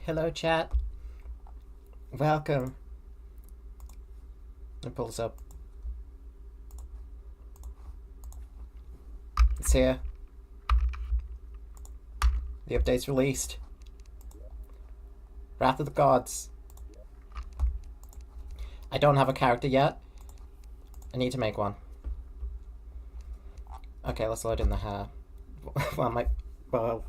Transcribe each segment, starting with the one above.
Hello, chat. Welcome. Let me pull this up. It's here. The update's released. Wrath of the Gods. I don't have a character yet. I need to make one. Okay, let's load in the hair. Well,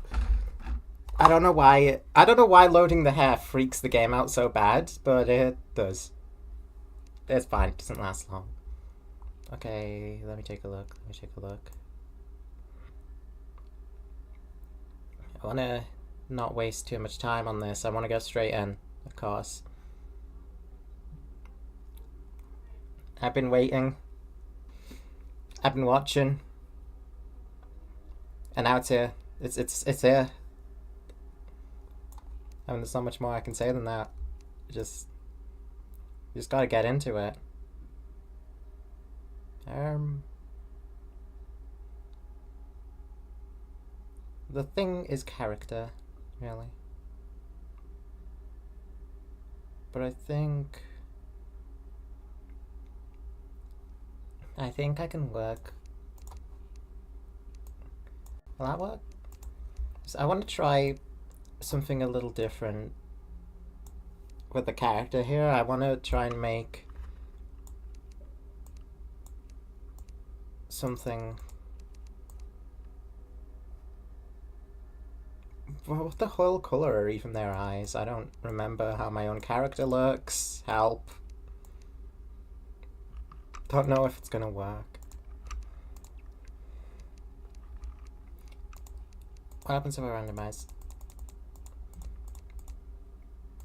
I don't know why loading the hair freaks the game out so bad, but it does. It's fine, it doesn't last long. Okay, let me take a look. I want to not waste too much time on this. I want to go straight in, of course. I've been waiting. I've been watching. And now it's here. It's here. I mean, there's not much more I can say than that. You just gotta get into it. The thing is character, really. But I think I can work. Will that work? So I want to try something a little different with the character here. I want to try and make something. What the whole colour or even their eyes? I don't remember how my own character looks. Help. Don't know if it's gonna work. What happens if I randomize?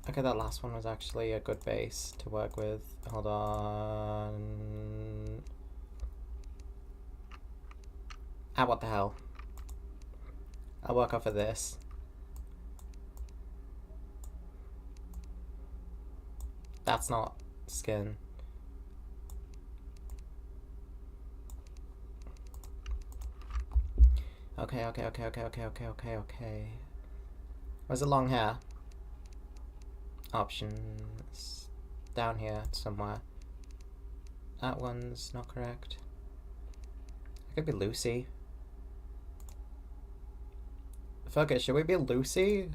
Okay, that last one was actually a good base to work with. Hold on. Ah, what the hell? I'll work off of this. That's not skin. Okay. Where's the long hair? Options. Down here somewhere. That one's not correct. It could be Lucy. Fuck it, should we be Lucy?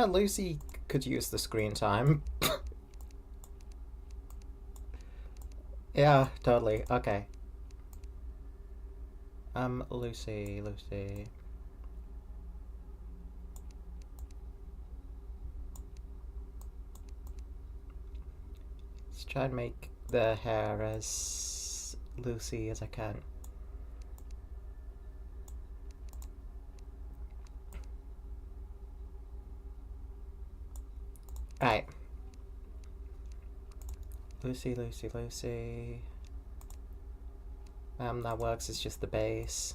Lucy could use the screen time. Yeah, totally. Okay. Lucy. Let's try and make the hair as Lucy as I can. Right. Lucy. That works, it's just the base.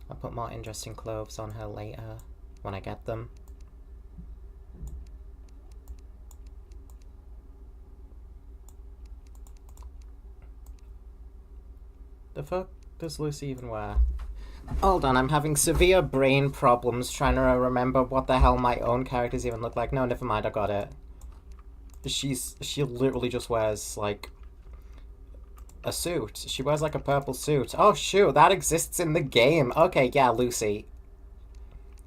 I'll put more interesting clothes on her later, when I get them. The fuck does Lucy even wear? Hold on, I'm having severe brain problems trying to remember what the hell my own characters even look like. No, never mind, I got it. She literally just wears, like, a suit. She wears, like, a purple suit. Oh, shoot, that exists in the game. Okay, yeah, Lucy.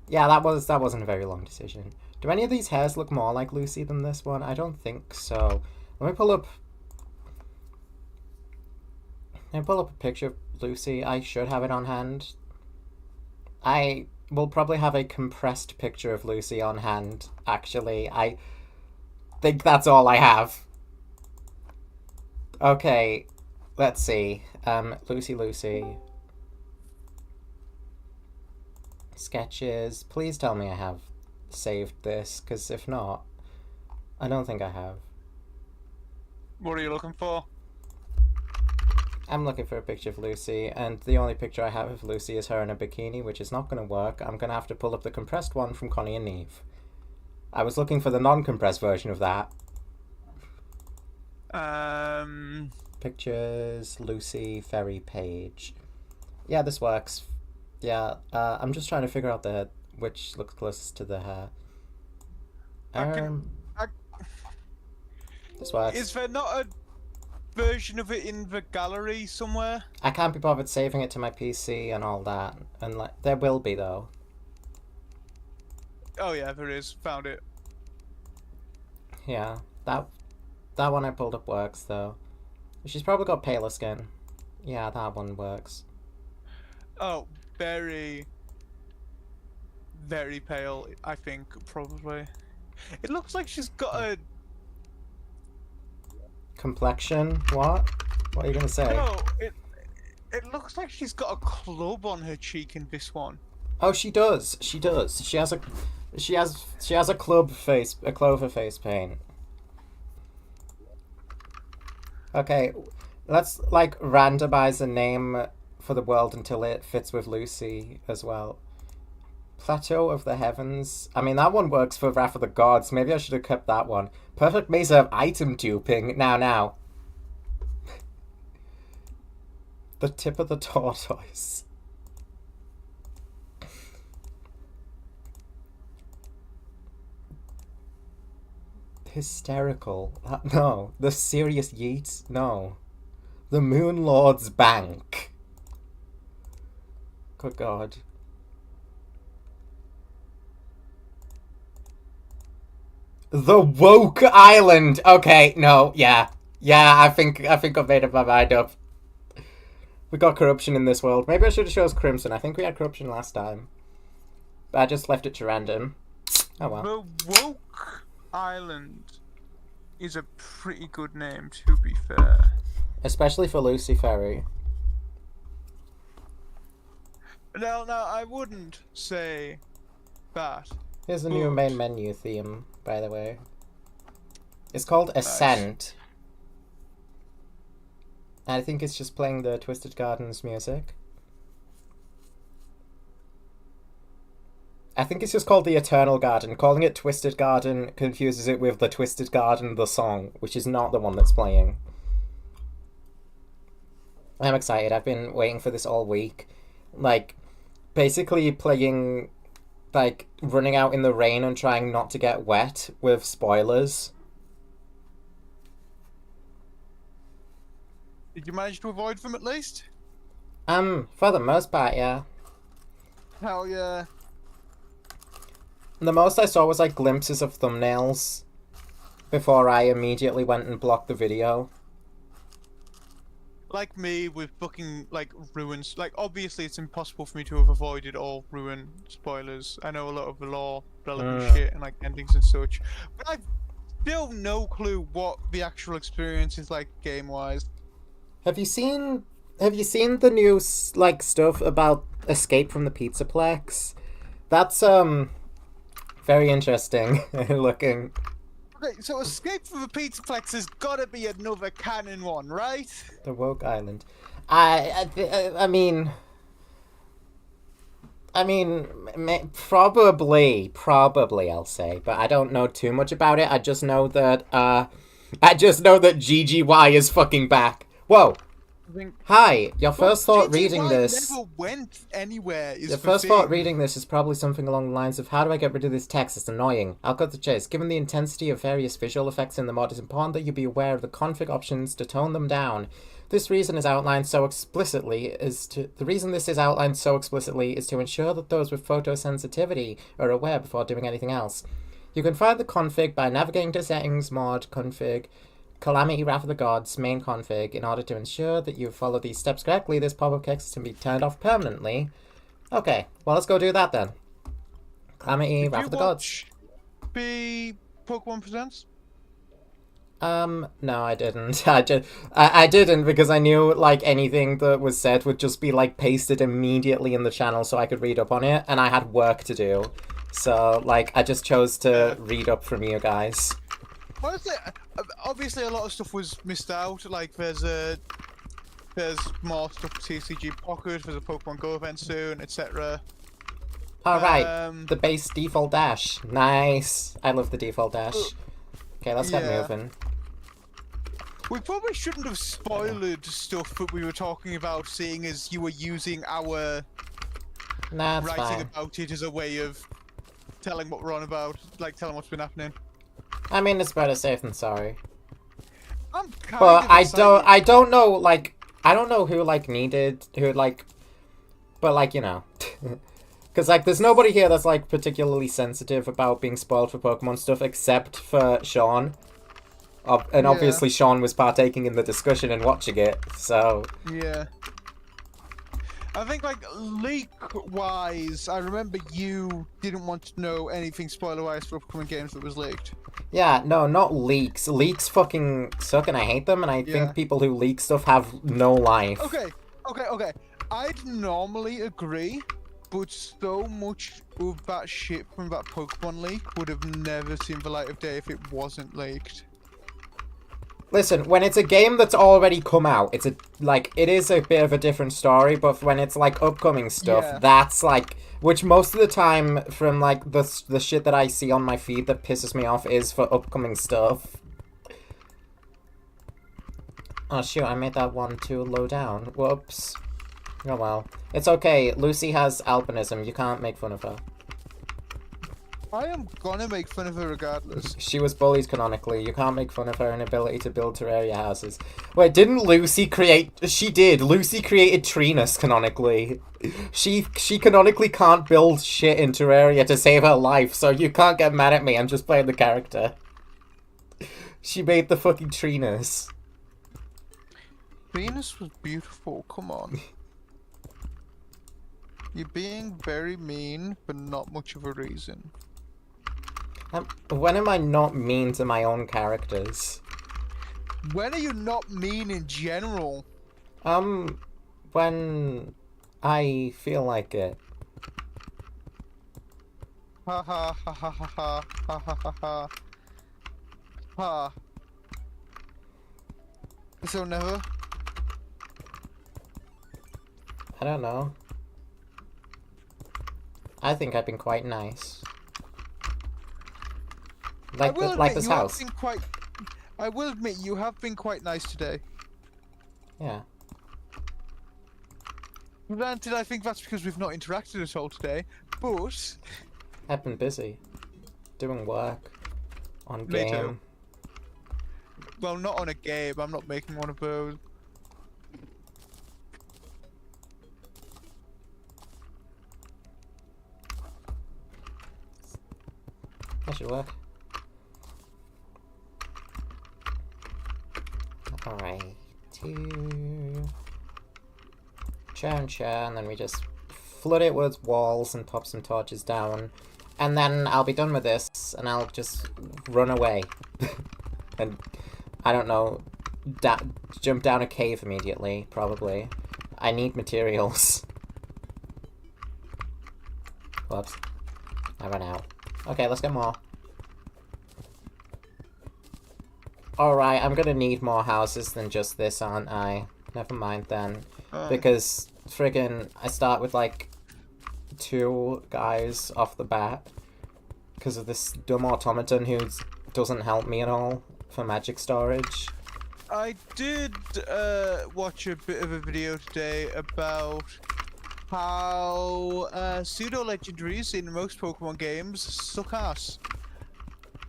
Yeah, that wasn't a very long decision. Do any of these hairs look more like Lucy than this one? I don't think so. Let me pull up a picture of Lucy. I should have it on hand. I will probably have a compressed picture of Lucy on hand, actually. I think that's all I have. Okay, let's see. Lucy. Sketches. Please tell me I have saved this, because if not, I don't think I have. What are you looking for? I'm looking for a picture of Lucy, and the only picture I have of Lucy is her in a bikini, which is not going to work. I'm going to have to pull up the compressed one from Connie and Neve. I was looking for the non-compressed version of that. Pictures, Lucy, Ferry page. Yeah, this works. Yeah, I'm just trying to figure out which looks closest to the hair. I can. I, This works. is there not a version of it in the gallery somewhere? I can't be bothered saving it to my PC and all that, and like there will be though. Oh yeah, there is. Found it. Yeah, that one I pulled up works though. She's probably got paler skin. Yeah, that one works. Oh, very, very pale. I think probably. It looks like she's got a. Complexion? What? What are you gonna say? No, it looks like she's got a club on her cheek in this one. Oh, she does. She does. She has a clover face paint. Okay, let's like randomize a name for the world until it fits with Lucy as well. Plateau of the Heavens. I mean, that one works for Wrath of the Gods. Maybe I should have kept that one. Perfect maze of item duping. Now. The tip of the tortoise. Hysterical. No. The Serious Yeats. No. The Moon Lord's Bank. Good God. The Woke Island. Okay, no, yeah. I think I've made up my mind up. We got corruption in this world. Maybe I should have chose Crimson. I think we had corruption last time. But I just left it to random. Oh well. The Woke Island is a pretty good name, to be fair. Especially for Lucy Ferry. No, I wouldn't say that. Here's the new main menu theme, by the way. It's called Ascent. I think it's just playing the Twisted Gardens music. I think it's just called the Eternal Garden. Calling it Twisted Garden confuses it with the Twisted Garden, the song, which is not the one that's playing. I'm excited. I've been waiting for this all week. Like, basically playing, like, running out in the rain and trying not to get wet with spoilers. Did you manage to avoid them at least? For the most part, yeah. Hell yeah. The most I saw was, like, glimpses of thumbnails before I immediately went and blocked the video. Like me with booking, like, ruins. Like, obviously it's impossible for me to have avoided all ruin spoilers. I know a lot of the lore relevant shit and, like, endings and such. But I've still no clue what the actual experience is like game-wise. Have you seen the new, like, stuff about Escape from the Pizzaplex? That's, very interesting looking. Okay, so Escape from the Pizzaplex has gotta be another canon one, right? The Woke Island. I mean, probably I'll say, but I don't know too much about it. I just know that GGY is fucking back. Whoa. Hi, your first thought reading this. Never went anywhere. Your first thought reading this is probably something along the lines of, how do I get rid of this text? It's annoying. I'll cut the chase. Given the intensity of various visual effects in the mod, it's important that you be aware of the config options to tone them down. The reason this is outlined so explicitly is to ensure that those with photosensitivity are aware before doing anything else. You can find the config by navigating to Settings, Mod, Config, Calamity, Wrath of the Gods, main config. In order to ensure that you follow these steps correctly, this pop-up text can be turned off permanently. Okay, well, let's go do that then. Calamity, Wrath of the Gods. Be Pokemon Presents? No, I didn't. I didn't because I knew, like, anything that was said would just be, like, pasted immediately in the channel so I could read up on it, and I had work to do. So, like, I just chose to read up from you guys. Honestly, obviously a lot of stuff was missed out. Like, there's more stuff for TCG Pocket, there's a Pokemon Go event soon, etc. Alright, the base default dash. Nice. I love the default dash. Okay, let's get moving. We probably shouldn't have spoiled stuff that we were talking about, seeing as you were using our Nah, it's writing fine. about it as a way of telling what we're on about, like telling what's been happening. I mean, it's better safe than sorry. I'm kind But of excited. I don't know, like, I don't know who, like, who, like, but, like, you know. Because, like, there's nobody here that's, like, particularly sensitive about being spoiled for Pokemon stuff except for Sean. And Yeah. obviously Sean was partaking in the discussion and watching it, so... Yeah. I think, like, leak-wise, I remember you didn't want to know anything spoiler-wise for upcoming games that was leaked. Yeah, no, not leaks. Leaks fucking suck and I hate them, and I Yeah. think people who leak stuff have no life. Okay. I'd normally agree, but so much of that shit from that Pokemon leak would have never seen the light of day if it wasn't leaked. Listen, when it's a game that's already come out, it is a bit of a different story, but when it's, like, upcoming stuff, Yeah. that's, like, which most of the time from, like, the shit that I see on my feed that pisses me off is for upcoming stuff. Oh, shoot, I made that one too low down. Whoops. Oh, well. It's okay, Lucy has albinism, you can't make fun of her. I am gonna make fun of her regardless. She was bullied canonically. You can't make fun of her inability to build Terraria houses. Wait, didn't Lucy create... She did. Lucy created Trinus canonically. She canonically can't build shit in Terraria to save her life, so you can't get mad at me. I'm just playing the character. She made the fucking Trinus. Venus was beautiful, come on. You're being very mean for not much of a reason. When am I not mean to my own characters? When are you not mean in general? When I feel like it. Ha ha ha ha ha ha ha ha ha ha. Ha. So never? I don't know. I think I've been quite nice. Like this house. I will admit you have been quite nice today. Yeah. Granted, I think that's because we've not interacted at all today, but... I've been busy. Doing work. On Me game. too. Well, not on a game, I'm not making one of those. That should work. Alright. Chair, and then we just flood it with walls and pop some torches down. And then I'll be done with this, and I'll just run away. And, I don't know, jump down a cave immediately, probably. I need materials. Whoops. I ran out. Okay, let's get more. Alright, I'm gonna need more houses than just this, aren't I? Never mind then. Because, friggin', I start with, like, 2 guys off the bat. Because of this dumb automaton who doesn't help me at all for magic storage. I did watch a bit of a video today about how pseudo-legendaries in most Pokemon games suck ass.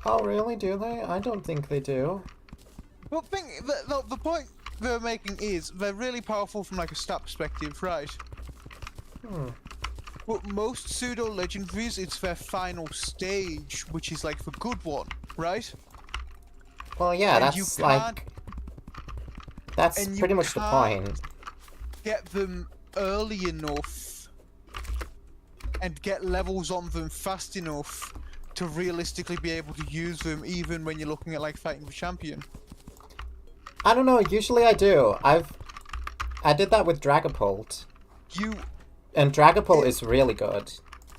Oh, really? Do they? I don't think they do. Well, the point they're making is they're really powerful from like a stat perspective, right? But most pseudo-legendaries, it's their final stage, which is like the good one, right? Well, yeah, And that's like... That's pretty much the point. Get them early enough and get levels on them fast enough to realistically be able to use them even when you're looking at like fighting the champion. I don't know, usually I do. I did that with Dragapult. And Dragapult is really good.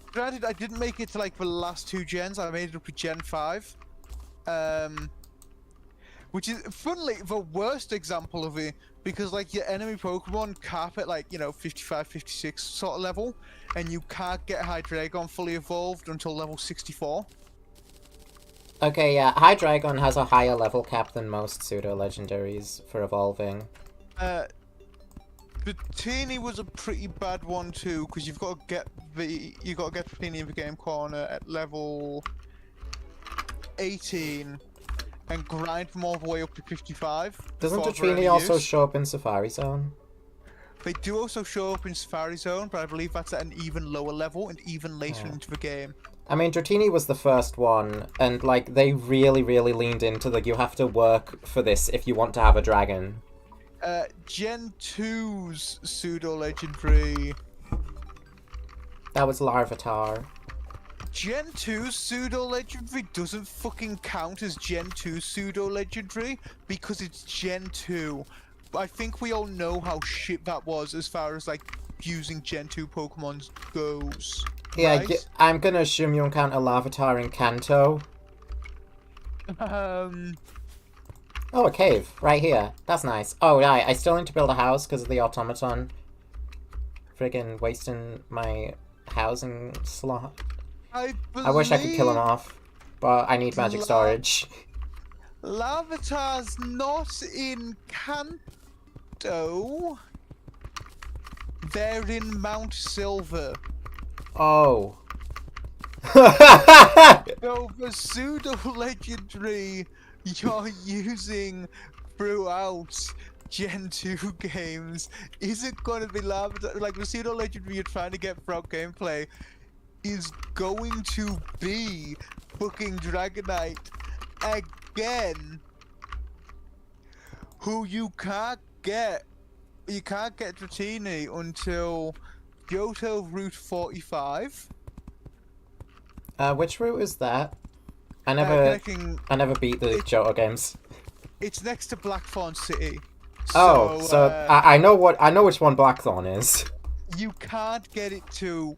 Granted, I didn't make it to like the last 2 gens, I made it up to Gen 5. Which is, funnily, the worst example of it, because like your enemy Pokemon cap at like, you know, 55, 56 sort of level, and you can't get Hydreigon fully evolved until level 64. Okay, yeah, Hydreigon has a higher level cap than most pseudo-legendaries for evolving. Batini was a pretty bad one too, because you've got to get you got to get Dratini in the game corner at level 18 and grind them all the way up to 55. Doesn't for Dratini early also use. show up in Safari Zone? They do also show up in Safari Zone, but I believe that's at an even lower level and even later Yeah. into the game. I mean, Dratini was the first one, and like they really, really leaned into you have to work for this if you want to have a dragon. Gen 2's pseudo-legendary... That was Larvitar. Gen 2's pseudo-legendary doesn't fucking count as Gen 2 pseudo-legendary because it's Gen 2. I think we all know how shit that was as far as like using Gen 2 Pokemon goes. Yeah, right? I'm gonna assume you encounter Larvitar in Kanto. Oh, a cave. Right here. That's nice. Oh, right. I still need to build a house because of the automaton. Friggin' wasting my housing slot. I wish I could kill him off, but I need magic storage. Larvitar's not in Kanto. They're in Mount Silver. Oh. So the pseudo-legendary you're using throughout Gen 2 games isn't going to be Larvitar. Like, the pseudo-legendary you're trying to get from gameplay is going to be fucking Dragonite again, who you can't get. You can't get Dratini until Johto Route 45. Which route is that? I never beat the Johto games. It's next to Blackthorn City. So I know which one Blackthorn is. You can't get it to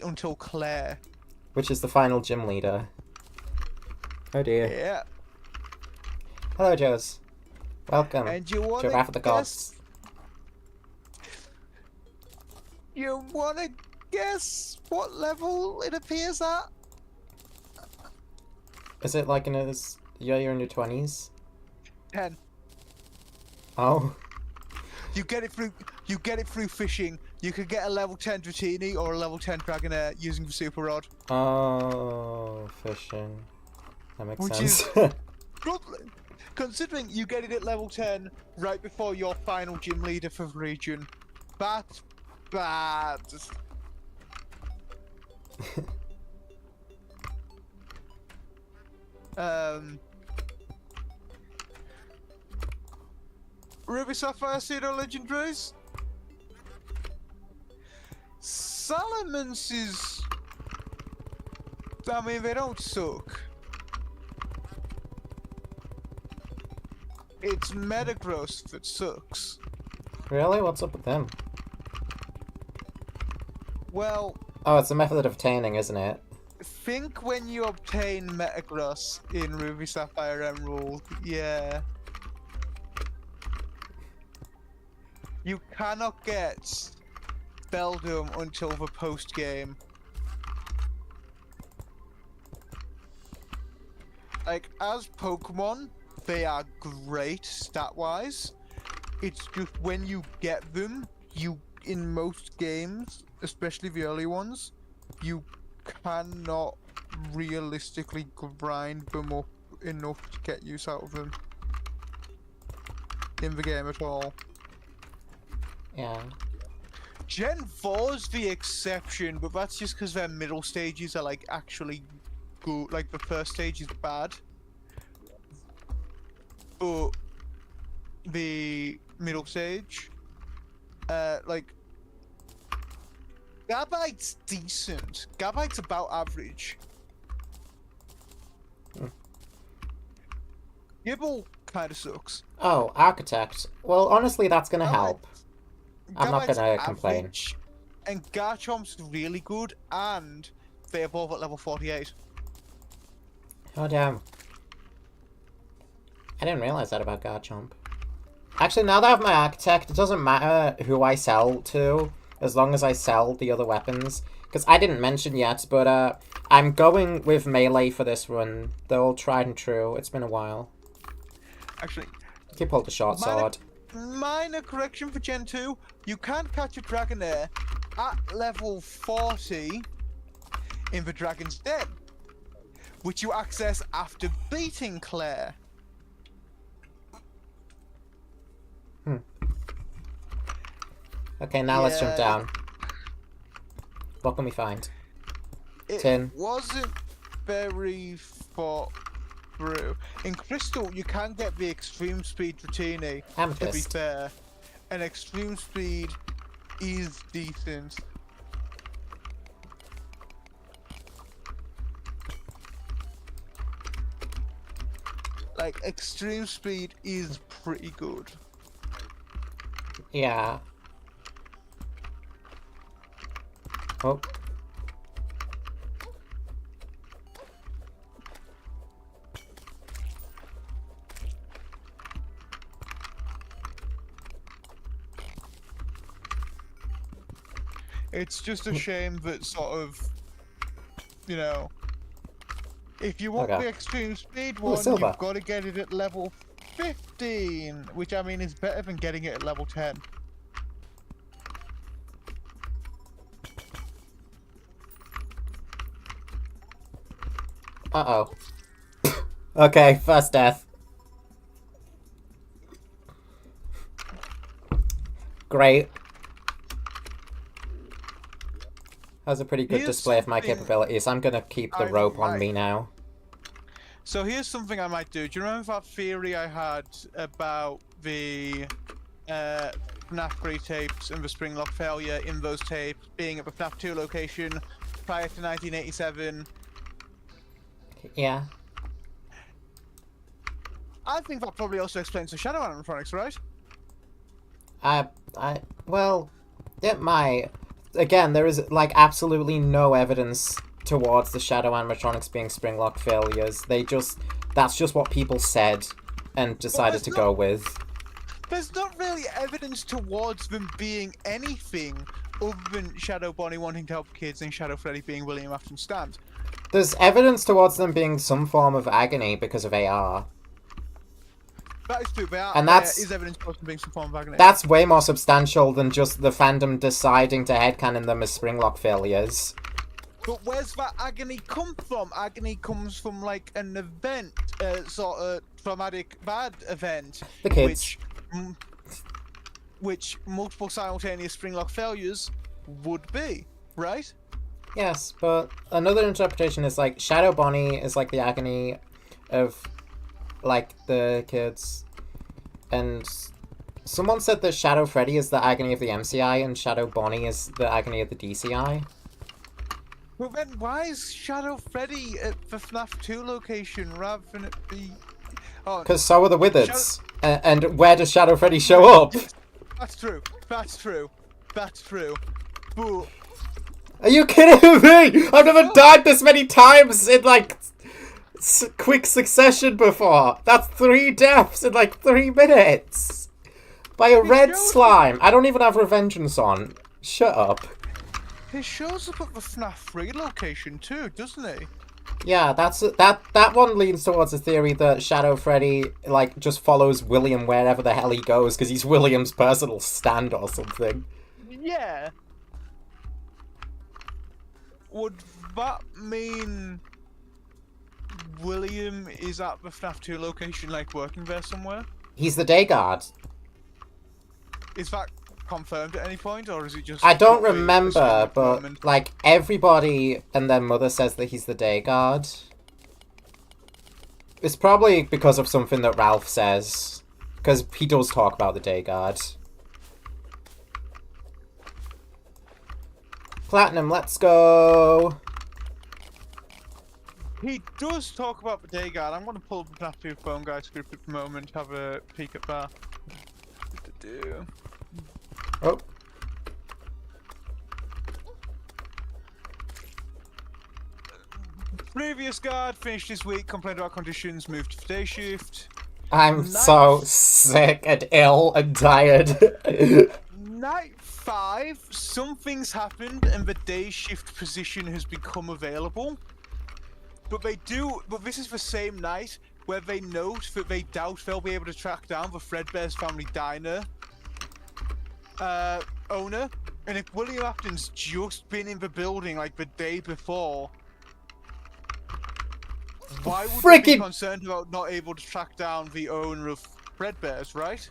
until Claire, which is the final gym leader. Oh dear. Yeah. Hello, Joes. Welcome And you wanna to Wrath of the Gods. You wanna guess what level it appears at? Is it like you're in your 20s? 10. Oh. You get it through fishing. You could get a level 10 Dratini or a level 10 Dragonair using the Super Rod. Oh, fishing. That makes Which sense. Is considering you get it at level 10 right before your final gym leader for the region. That's bad. Ruby Sapphire Pseudo Legendaries. Salamence is... I mean, they don't suck. It's Metagross that sucks. Really? What's up with them? Well... Oh, it's a method of obtaining, isn't it? Think when you obtain Metagross in Ruby Sapphire Emerald, yeah. You cannot get Beldum until the post-game. Like, as Pokemon, they are great stat-wise. It's just when you get them, in most games, especially the early ones, you cannot realistically grind them up enough to get use out of them in the game at all. Yeah. Gen 4's the exception, but that's just because their middle stages are like actually good. Like the first stage is bad, but the middle stage, like Gabite's decent. Gabite's about average. Gibble kind of sucks. Oh, Architect. Well, honestly, that's gonna help. I'm not gonna complain. And Garchomp's really good, and they evolve at level 48. Oh, damn. I didn't realize that about Garchomp. Actually, now that I have my Architect, it doesn't matter who I sell to, as long as I sell the other weapons. Because I didn't mention yet, but I'm going with Melee for this run. They're all tried and true. It's been a while. Actually, You pulled the short sword. minor correction for Gen 2. You can't catch a Dragonair at level 40 in the Dragon's Den, which you access after beating Claire. Okay, now let's jump down. What can we find? Tin. It wasn't very far through. In Crystal, you can get the extreme speed Dratini, to be Amethyst. fair. And extreme speed is decent. Like, extreme speed is pretty good. Yeah. Oh. It's just a shame that sort of, you know, if you want the extreme speed one, you've got to get it at level 15, which I mean is better than getting it at level 10. Uh-oh. Okay, first death. Great. That was a pretty good display of my capabilities. I'm gonna keep the rope on me now. So here's something I might do. Do you remember that theory I had about the FNAF 3 tapes and the Springlock failure in those tapes being at the FNAF 2 location prior to 1987? Yeah. I think that probably also explains the Shadow animatronics, right? Well, it might. Again, there is, like, absolutely no evidence towards the Shadow animatronics being Springlock failures. That's just what people said and decided to go with. There's not really evidence towards them being anything other than Shadow Bonnie wanting to help kids and Shadow Freddy being William Afton Stant. There's evidence towards them being some form of agony because of AR. That is true, and there is evidence towards them being some form of agony. That's way more substantial than just the fandom deciding to headcanon them as Springlock failures. But where's that agony come from? Agony comes from, like, an event, sort of traumatic bad event. The kids. Which multiple simultaneous Springlock failures would be, right? Yes, but another interpretation is, like, Shadow Bonnie is, like, the agony of, like, the kids. And someone said that Shadow Freddy is the agony of the MCI and Shadow Bonnie is the agony of the DCI. Well then, why is Shadow Freddy at the FNAF 2 location rather than at the... Oh, because so are the Wizards. And where does Shadow Freddy show up? That's true. That's true. That's true. But... Are you kidding me? I've never died this many times in, like, quick succession before. That's 3 deaths in, like, 3 minutes. By a red slime. I don't even have Revengeance on. Shut up. He shows up at the FNAF 3 location too, doesn't he? Yeah, that one leans towards the theory that Shadow Freddy, like, just follows William wherever the hell he goes because he's William's personal stand or something. Yeah. Would that mean William is at the FNAF 2 location, like, working there somewhere? He's the day guard. Is that confirmed at any point, or is it just... I don't remember, but, like, everybody and their mother says that he's the day guard. It's probably because of something that Ralph says. Because he does talk about the day guard. Platinum, let's go! He does talk about the day guard. I'm going to pull up the FNAF 2 phone guy script at the moment, have a peek at that. Oh. Previous guard finished this week, complained about conditions, moved to day shift. I'm so sick and ill and tired. Night 5, something's happened and the day shift position has become available. But this is the same night where they note that they doubt they'll be able to track down the Fredbear's Family Diner owner, And if William Afton's just been in the building like the day before, why would we be concerned about not able to track down the owner of Fredbear's, right?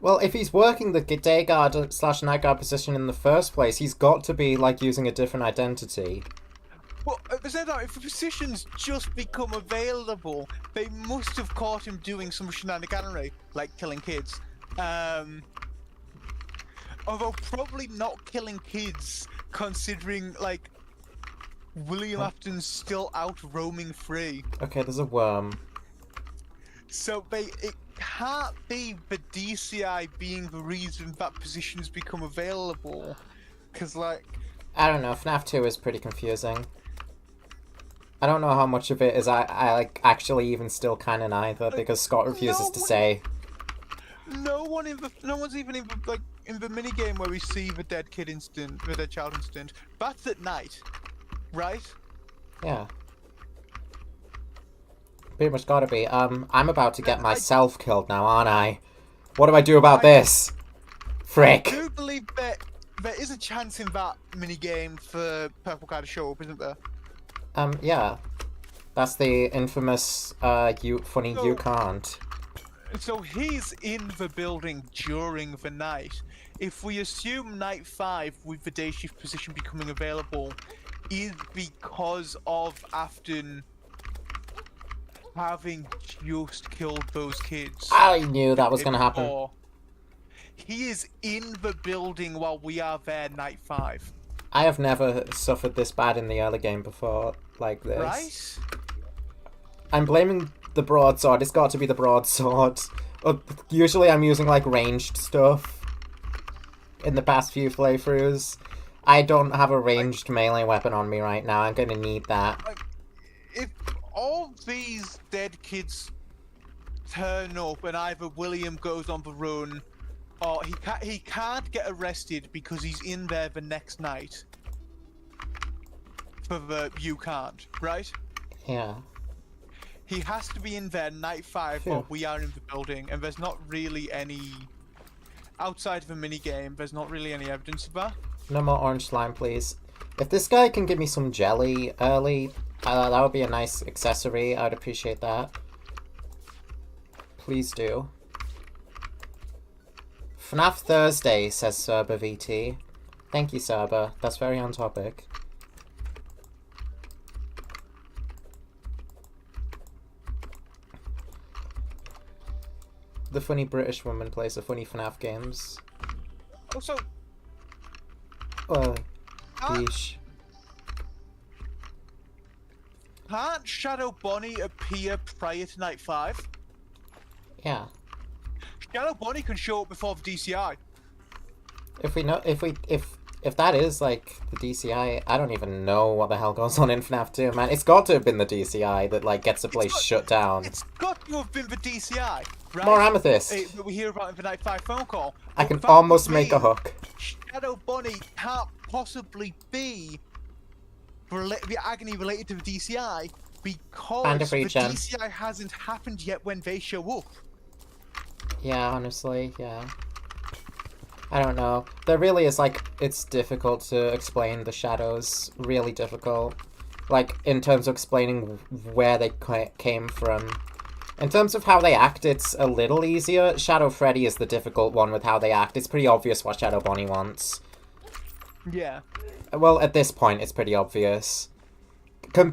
Well, if he's working the day guard / night guard position in the first place, he's got to be, like, using a different identity. Well, at the same time, if the positions just become available, they must have caught him doing some shenaniganery, like killing kids. Although probably not killing kids, considering, like, William Afton's still out roaming free. Okay, there's a worm. So it can't be the DCI being the reason that positions become available. Because, like... I don't know, FNAF 2 is pretty confusing. I don't know how much of it is I like, actually even still canon either, because Scott refuses to say. No one's even in the, like, in the minigame where we see the dead kid instant, the dead child instant. That's at night, right? Yeah. Pretty much gotta be. I'm about to get myself killed now, aren't I? What do I do about this? Frick. I do believe that there is a chance in that minigame for Purple Guy to show up, isn't there? Yeah. That's the infamous, you can't. So he's in the building during the night. If we assume night 5 with the day shift position becoming available is because of Afton having just killed those kids. I knew that was gonna happen. He is in the building while we are there night 5. I have never suffered this bad in the early game before, like this. Right? I'm blaming the broadsword. It's got to be the broadsword. Usually I'm using, like, ranged stuff in the past few playthroughs. I don't have a ranged melee weapon on me right now. I'm gonna need that. If all these dead kids turn up and either William goes on the run or he can't get arrested because he's in there the next night. For the you can't, right? Yeah. He has to be in there night 5 while we are in the building, and there's not really any outside of a minigame, there's not really any evidence of that. No more orange slime, please. If this guy can give me some jelly early, that would be a nice accessory. I'd appreciate that. Please do. FNAF Thursday, says Serba VT. Thank you, Serba. That's very on topic. The funny British woman plays the funny FNAF games. Also... Yeesh. Can't Shadow Bonnie appear prior to night 5? Yeah. Shadow Bonnie can show up before the DCI. If that is, like, the DCI, I don't even know what the hell goes on in FNAF 2, man. It's got to have been the DCI that, like, gets the place shut down. It's got to have been the DCI, right? More amethyst. That we hear about in the night 5 phone call. I can almost make a hook. Shadow Bonnie can't possibly be the agony related to the DCI because the DCI hasn't happened yet when they show up. Yeah, honestly, yeah. I don't know. There really is, like, it's difficult to explain the shadows. Really difficult. Like, in terms of explaining where they came from. In terms of how they act, it's a little easier. Shadow Freddy is the difficult one with how they act. It's pretty obvious what Shadow Bonnie wants. Yeah. Well, at this point, it's pretty obvious.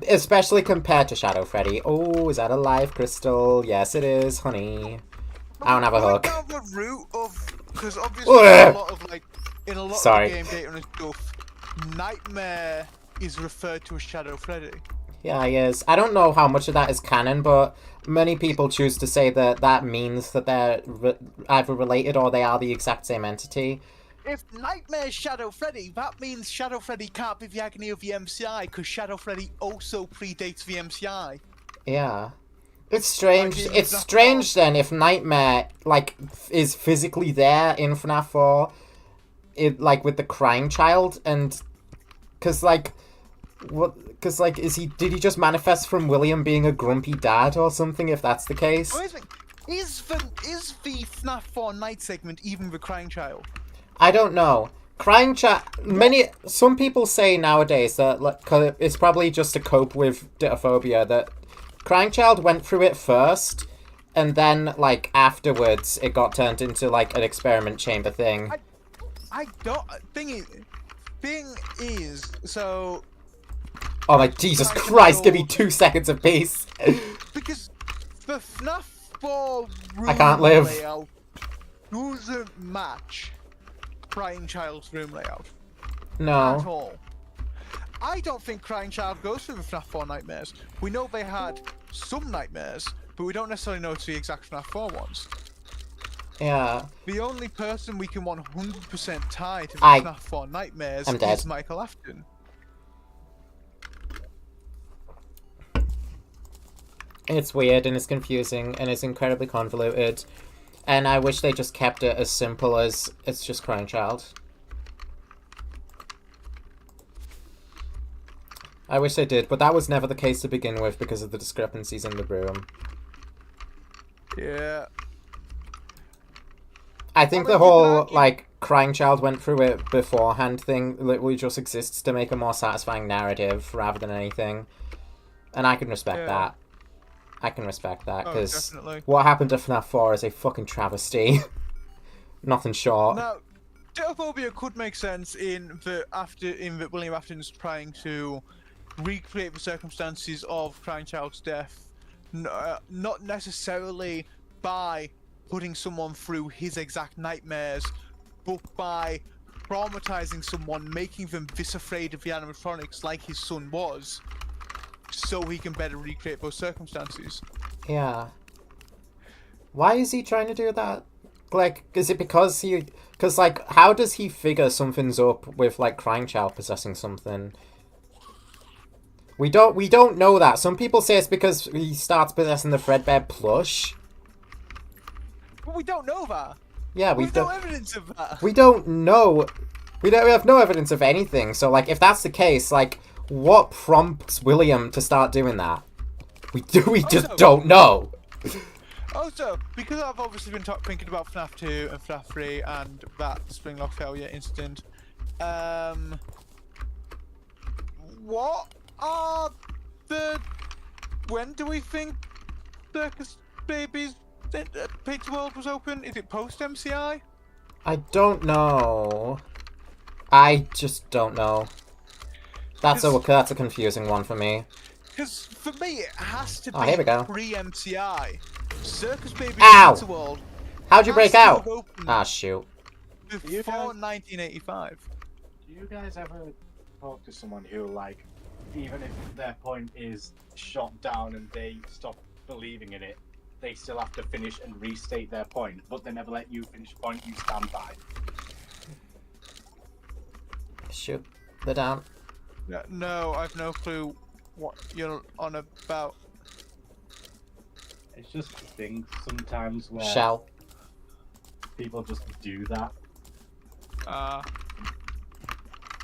Especially compared to Shadow Freddy. Oh, is that a live crystal? Yes, it is, honey. I don't have a hook. Down the route of, because obviously a lot of, like, in a lot of the game data and stuff, Nightmare is referred to as Shadow Freddy. Yeah, he is. I don't know how much of that is canon, but many people choose to say that that means that they're either related or they are the exact same entity. If Nightmare's Shadow Freddy, that means Shadow Freddy can't be the agony of the MCI, because Shadow Freddy also predates the MCI. Yeah. It's strange. It's strange then if Nightmare, like, is physically there in FNAF 4, like, with the crying child, and... Because, like... Because, like, did he just manifest from William being a grumpy dad or something, if that's the case? Is the FNAF 4 night segment even the crying child? I don't know. Crying Child. Some people say nowadays that like, 'cause it's probably just to cope with ditophobia that Crying Child went through it first, and then like afterwards it got turned into like an experiment chamber thing. I don't. Thing is, so. Oh my Jesus Christ! Give me 2 seconds of peace. Because the FNAF 4 room I can't live. layout doesn't match Crying Child's room layout at No. all. I don't think Crying Child goes through the FNAF 4 nightmares. We know they had some nightmares, but we don't necessarily know it's the exact FNAF 4 ones. Yeah. The only person we can 100% tie to the FNAF 4 nightmares is Michael Afton. It's weird and it's confusing and it's incredibly convoluted. And I wish they just kept it as simple as it's just Crying Child. I wish they did, but that was never the case to begin with because of the discrepancies in the room. Yeah. I think the whole, like, Crying Child went through it beforehand thing literally just exists to make a more satisfying narrative rather than anything. And I can respect that. I can respect that, because what happened to FNAF 4 is a fucking travesty. Nothing short. Now, ditophobia could make sense in that William Afton's trying to recreate the circumstances of Crying Child's death, not necessarily by putting someone through his exact nightmares, but by traumatizing someone, making them this afraid of the animatronics like his son was, so he can better recreate those circumstances. Yeah. Why is he trying to do that? Like, is it because he... Because, like, how does he figure something's up with, like, Crying Child possessing something? We don't know that. Some people say it's because he starts possessing the Fredbear plush. But we don't know that. Yeah, We've no evidence of that. We don't know. We have no evidence of anything. So, like, if that's the case, like, what prompts William to start doing that? We just don't know. Also, because I've obviously been thinking about FNAF 2 and FNAF 3 and that Springlock failure incident, what are when do we think Circus Babies Pizza World was open? Is it post MCI? I don't know. I just don't know. That's a confusing one for me. Because for me, it has to be pre-MCI. Circus Babies Pizza World. How'd you break out? Ah, shoot. Before 1985. Do you guys ever talk to someone who, like, even if their point is shot down and they stop believing in it, they still have to finish and restate their point, but they never let you finish the point you stand by? Shoot. They're down. No, I've no clue what you're on about. It's just things sometimes where people just do that.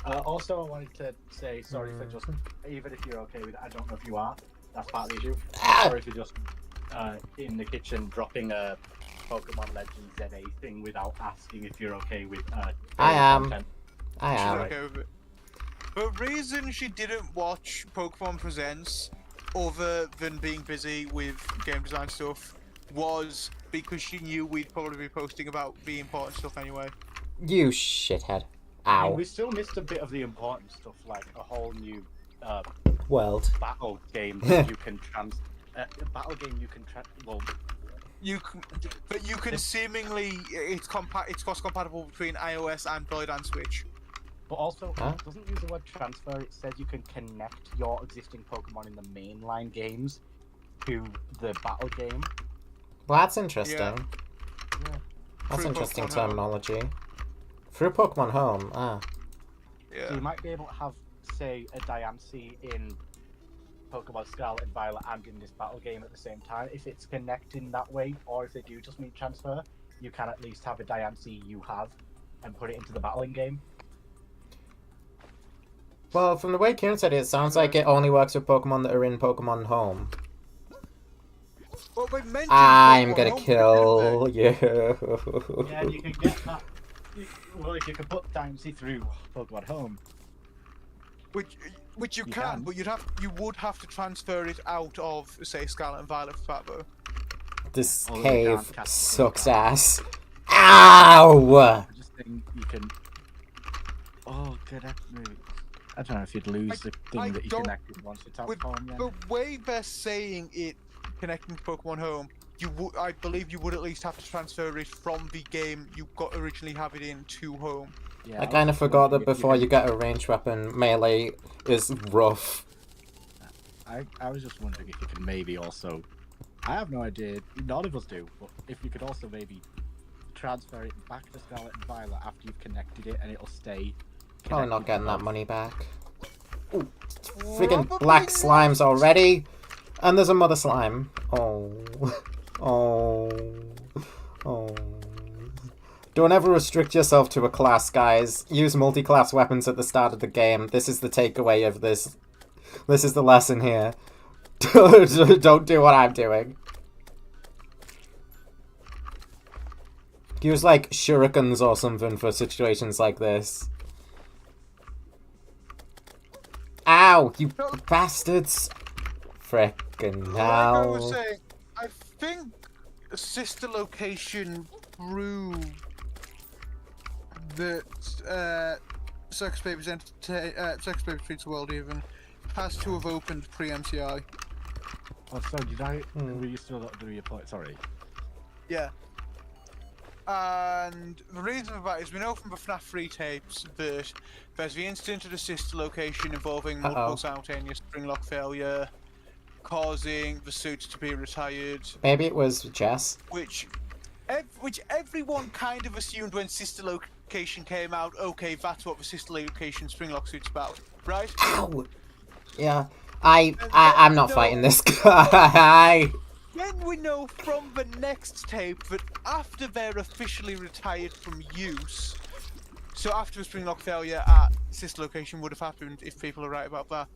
Also, I wanted to say sorry for just, even if you're okay with it, I don't know if you are, that's part of the issue. Sorry for just in the kitchen dropping a Pokemon Legends ZA thing without asking if you're okay with I am. content. I am. Okay with it. The reason she didn't watch Pokemon Presents, other than being busy with game design stuff, was because she knew we'd probably be posting about the important stuff anyway. You shithead. Ow. I mean, we still missed a bit of the important stuff, like a whole new world battle game that you can but you can seemingly it's cross compatible between iOS, Android, and Switch. But also, it doesn't use the word transfer. It says you can connect your existing Pokemon in the mainline games to the battle game. Well, that's interesting. Yeah. That's Through interesting Pokemon terminology. Through Pokemon Home, Yeah. So you might be able to have, say, a Diancie in Pokemon Scarlet and Violet and in this battle game at the same time. If it's connecting that way, or if they do just mean transfer, you can at least have a Diancie you have and put it into the battling game. Well, from the way Kieran said it, it sounds like it only works with Pokemon that are in Pokemon Home. Well, they mentioned I'm Pokemon gonna Home, kill you. Yeah, you can get that Well, if you can put Dynasty through Pokemon Home, Which you You can, can. but you would have to transfer it out of, say, Scarlet and Violet for that, though. This Although you cave can't cast sucks Pokemon. ass. Ow! I just think you can. Oh, good. I don't know if you'd lose the I thing that you don't- connected once you tap with home. Then. The way they're saying it, connecting to Pokemon Home, I believe you would at least have to transfer it from the game you got originally have it in to Home. Yeah, I was kind of just forgot that wondering if before you can- get a ranged weapon, melee is rough. I was just wondering if you could maybe also. I have no idea. None of us do. But if you could also maybe transfer it back to Scarlet and Violet after you've connected it, and it'll stay. Probably not connected getting to that both. money back. Ooh, friggin' Probably black not. slimes already! And there's a mother slime. Oh. Oh. Oh. Don't ever restrict yourself to a class, guys. Use multi-class weapons at the start of the game. This is the takeaway of this. This is the lesson here. Don't do what I'm doing. Use, like, shurikens or something for situations like this. Ow, you bastards! Frickin' Like I was hell. saying, I think Sister Location proved that Circus Baby's Circus Baby Treats the World even has to have opened pre-MCI. Oh, so did I? Were you still not doing your point? Sorry. Yeah. And the reason for that is we know from the FNAF 3 tapes that there's the incident at a sister location involving multiple simultaneous spring lock failure, causing the suit to be retired, Maybe it was Jess. which everyone kind of assumed when sister location came out. Okay, that's what the sister location spring lock suit's about, right? Ow! Yeah, I'm not fighting this guy. Then we know from the next tape that after they're officially retired from use, so after the spring lock failure at sister location would have happened if people are right about that,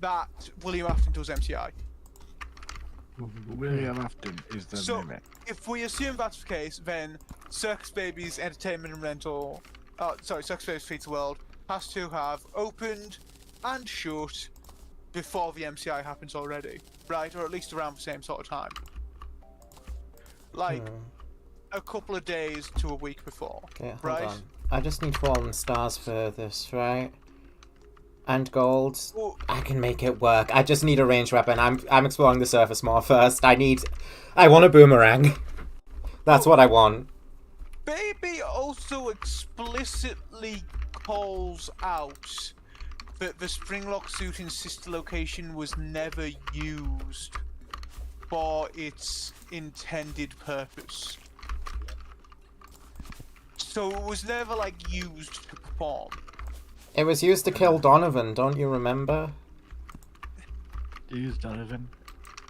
that William Afton does MCI. William Afton is the So name. if we assume that's the case, then Circus Baby's Entertainment and Rental, Circus Baby's Feeds the World has to have opened and shut before the MCI happens already, right? Or at least around the same sort of time. Like, a couple of days to a week before, Okay, hold right? on. I just need fallen stars for this, right? And gold. Well, I can make it work. I just need a ranged weapon. I'm exploring the surface more first. I want a boomerang. That's what I want. Baby also explicitly calls out that the springlock suit in sister location was never used for its intended purpose. So it was never like used to perform. It was used to kill Donovan, don't you remember? Use Donovan.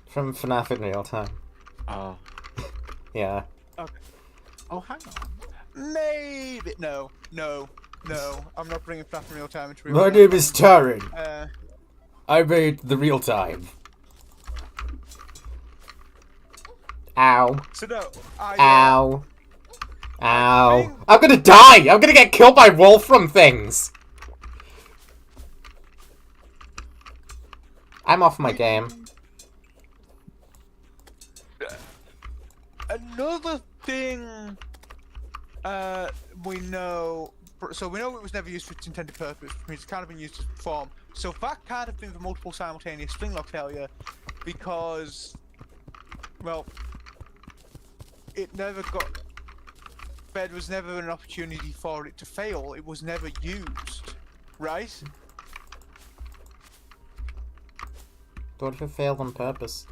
From FNAF in real time. Oh. Yeah. Okay. Oh, hang on. Maybe no. I'm not bringing FNAF in real time into real My time. name is Taryn. Uh, I made the real time. Ow. so no. Ow. Ow. I'm gonna die! I'm gonna get killed by Wolfram things! I'm off my game. Another thing we know, so we know it was never used for its intended purpose, which means it's kind of been used to perform. So that can't have been the multiple simultaneous string lock failure, because, well, it never got, there was never an opportunity for it to fail. It was never used, right? What if it failed on purpose?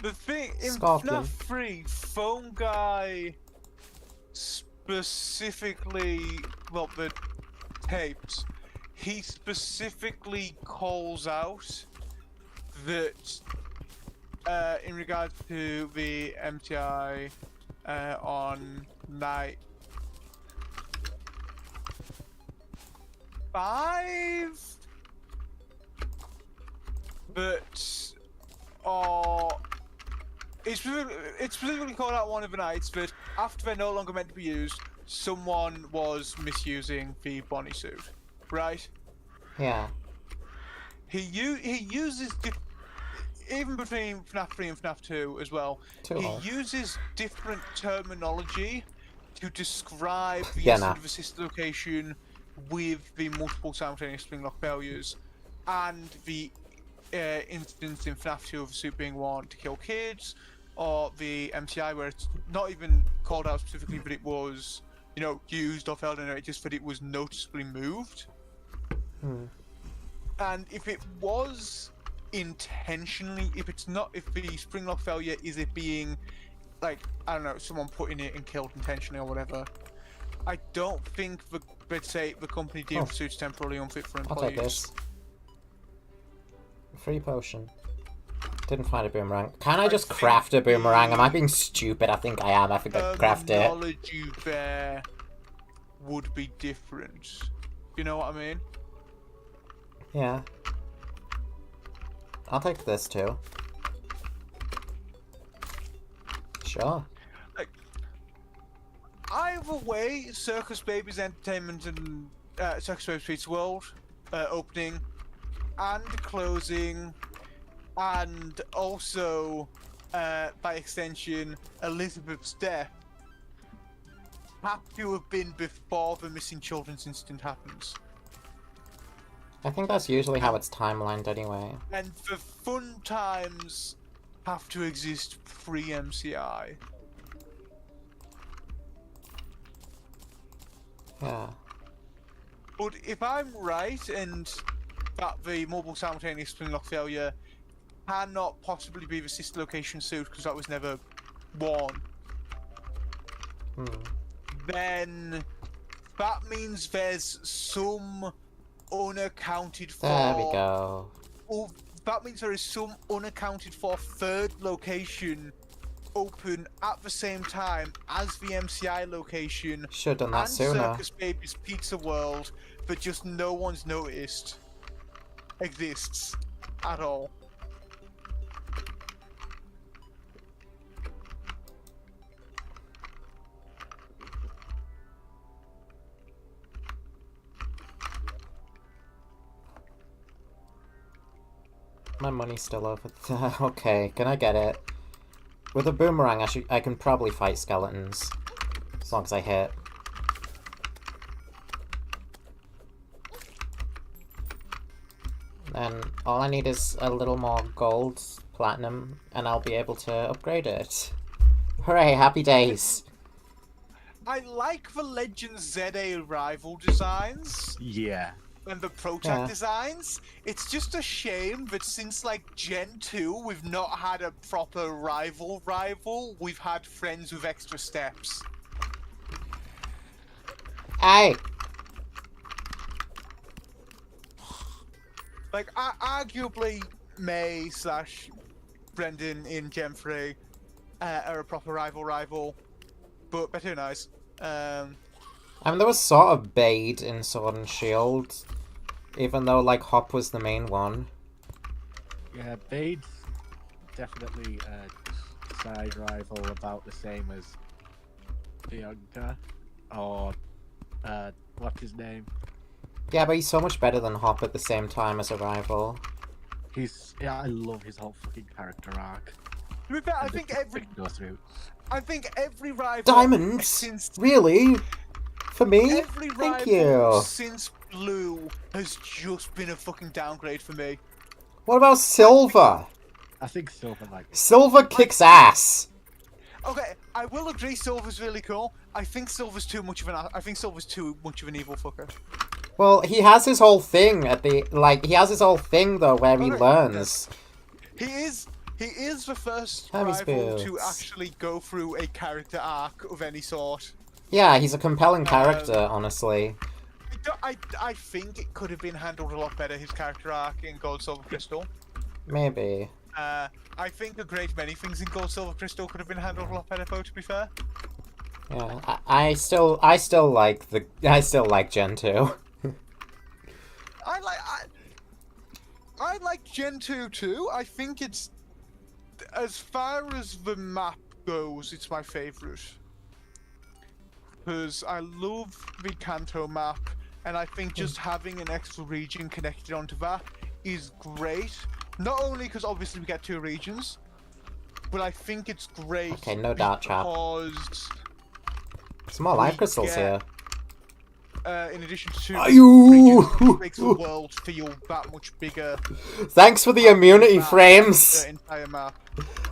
The thing in Scorpion. FNAF 3, Phone Guy specifically, well, the tapes, he specifically calls out that in regards to the MTI on night 5, but It's specifically called out one of the nights that after they're no longer meant to be used, someone was misusing the Bonnie suit, right? Yeah. He uses even between FNAF 3 and FNAF 2 as well. Too He old. uses different terminology to describe the Yeah, instant nah. of assist location with the multiple simultaneous spring lock failures and the instance in FNAF 2 of the suit being worn to kill kids, or the MCI where it's not even called out specifically that it was, you know, used or failed in it, just that it was noticeably moved. And if it was intentionally, if the spring lock failure is it being, like, I don't know, someone putting it and killed intentionally or whatever, I don't think let's say the company deemed the suits temporarily unfit for I'll employees. take this. Free potion. Didn't find a boomerang. Can I just craft a boomerang? Am I being stupid? I think I am. I think I craft it. Terminology there would be different. You know what I mean? Yeah. I'll take this too. Sure. Like, either way, Circus Baby's Entertainment and Circus Baby's Pizza World opening and closing, and also by extension Elizabeth's death, have to have been before the missing children's incident happens. I think that's usually how it's timelined anyway. And the fun times have to exist pre-MCI. Yeah. But if I'm right, and that the mobile simultaneous spring lock failure cannot possibly be the sister location suit because that was never worn, then that means there's some unaccounted for. There we go. Or that means there is some unaccounted for third location open at the same time as the MCI location Should've done that and sooner. Circus Baby's Pizza World, but just no one's noticed exists at all. My money's still over there. Okay, can I get it? With a boomerang, I can probably fight skeletons. As long as I hit. Then all I need is a little more gold, platinum, and I'll be able to upgrade it. Hooray, happy days! I like the Legends ZA rival designs Yeah. and the Protect Yeah. designs. It's just a shame that since like Gen 2 we've not had a proper rival, we've had friends with extra steps. Hey! Like, arguably May / Brendan in Gen 3 are a proper rival, but they're too nice. I mean, there was sort of Bade in Sword and Shield, even though, like, Hop was the main one. Yeah, Bade's definitely a side rival about the same as Bianca, or what's his name? Yeah, but he's so much better than Hop at the same time as a rival. I love his whole fucking character arc. To be fair, I And think the every thing goes through. rival Diamonds? since Really? For me? every Thank rival you. since Blue has just been a fucking downgrade for me. What about Silver? I think Silver like Silver kicks ass! Okay, I will agree Silver's really cool. I think Silver's too much of an evil fucker. Well, he has his whole thing he has his whole thing though where he Okay, learns. He is the first Heavy rival to spirits. actually go through a character arc of any sort. Yeah, he's a compelling character, honestly. I think it could have been handled a lot better, his character arc in Gold, Silver, Crystal. Maybe. I think a great many things in Gold, Silver, Crystal could have been handled a lot better, though, to be fair. Yeah, I still like Gen 2. I like Gen 2 too. I think it's as far as the map goes, it's my favourite. Because I love the Kanto map, and I think just having an extra region connected onto that is great. Not only because obviously we get 2 regions, but I think it's great. Okay, no doubt, chap. Because Some more life crystals here. in addition to Ayoo! regions, which makes the world feel that much bigger. Thanks for the immunity than frames. The entire map.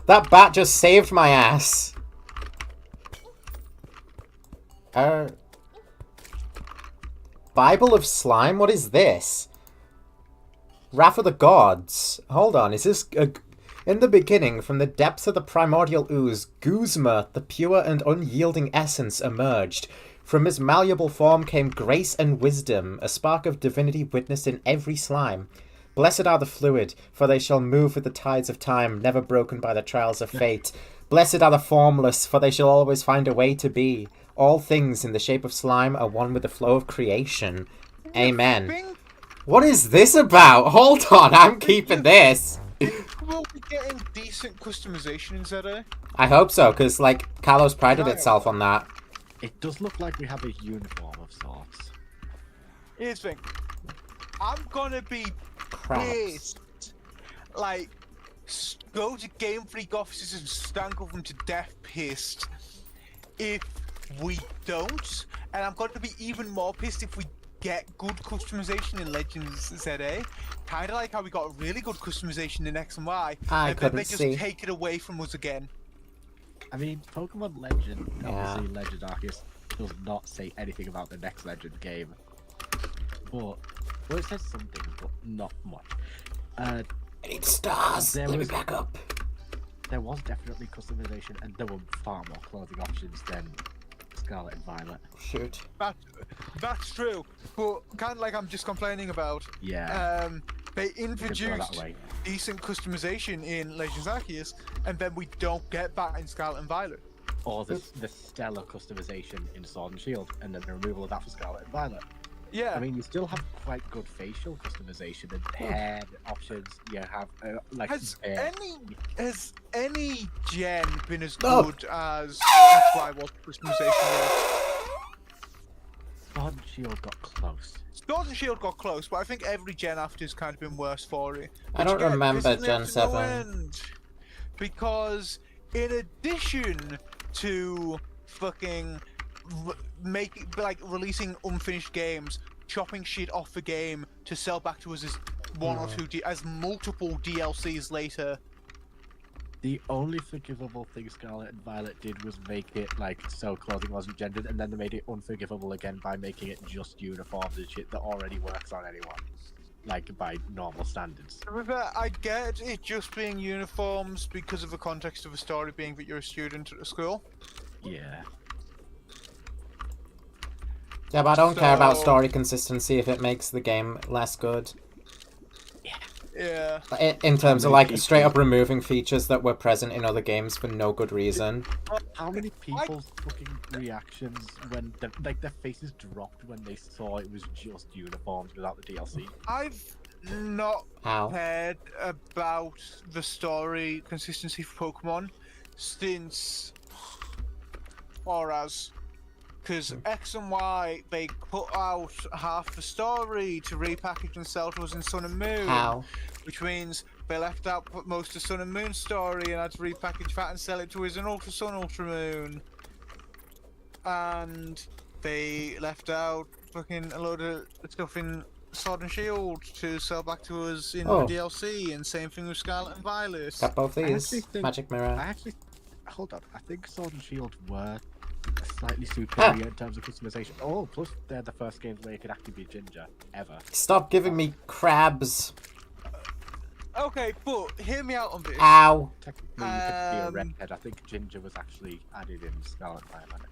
That bat just saved my ass. Bible of Slime? What is this? Wrath of the Gods. Hold on, is this... In the beginning, from the depths of the primordial ooze, Guzma, the pure and unyielding essence, emerged. From his malleable form came grace and wisdom, a spark of divinity witnessed in every slime. Blessed are the fluid, for they shall move with the tides of time, never broken by the trials of fate. Blessed are the formless, for they shall always find a way to be. All things in the shape of slime are one with the flow of creation. Amen. What is this about? Hold on, I'm keeping this. We'll be getting decent customization in ZA. I hope so, because, like, Kalos prided itself on that. It does look like we have a uniform of sorts. Here's the thing. I'm gonna be pissed. Like, go to Game Freak offices and strangle them to death pissed if we don't. And I'm gonna be even more pissed if we get good customization in Legends ZA. Kinda like how we got really good customization in X and Y. And then they just take it away from us again. I mean, Pokemon Legend, obviously Legend Arceus, does not say anything about the next Legend game. But, well, it says something, but not much. I need stars. Let me back up. There was definitely customization, and there were far more clothing options than Scarlet and Violet. Shoot. That's true, but kind of like I'm just complaining about. Yeah. They introduced decent customization in Legends Arceus, and then we don't get that in Scarlet and Violet. Or the stellar customization in Sword and Shield, and then the removal of that for Scarlet and Violet. Yeah. I mean, you still have quite good facial customization and hair options. You have like. Has any gen been as good as XY was customization? Sword and Shield got close. Sword and Shield got close, but I think every gen after has kind of been worse for it. I don't remember Gen 7. Because in addition to fucking releasing unfinished games, chopping shit off the game to sell back to us as one or two as multiple DLCs later. The only forgivable thing Scarlet and Violet did was make it like so clothing wasn't gendered, and then they made it unforgivable again by making it just uniforms and shit that already works on anyone, like by normal standards. I get it just being uniforms because of the context of the story being that you're a student at a school. Yeah. Yeah, but I don't care about story consistency if it makes the game less good. Yeah. In terms of like straight up removing features that were present in other games for no good reason. How many people's fucking reactions when their faces dropped when they saw it was just uniforms without the DLC? I've not cared about the story consistency for Pokemon since Auras. Because X and Y, they put out half the story to repackage and sell to us in Sun and Moon. Which means they left out most of Sun and Moon story and had to repackage that and sell it to us in Ultra Sun, Ultra Moon. And they left out fucking a load of stuff in Sword and Shield to sell back to us in the DLC, and same thing with Scarlet and Violet. Got both these. Magic Mirror. Hold on, I think Sword and Shield were slightly superior in terms of customization. Oh, plus they're the first games where you could actually be Ginger, ever. Stop giving me crabs. Okay, but hear me out on this. Ow. Technically, you could be a redhead. I think Ginger was actually added in Scarlet Violet.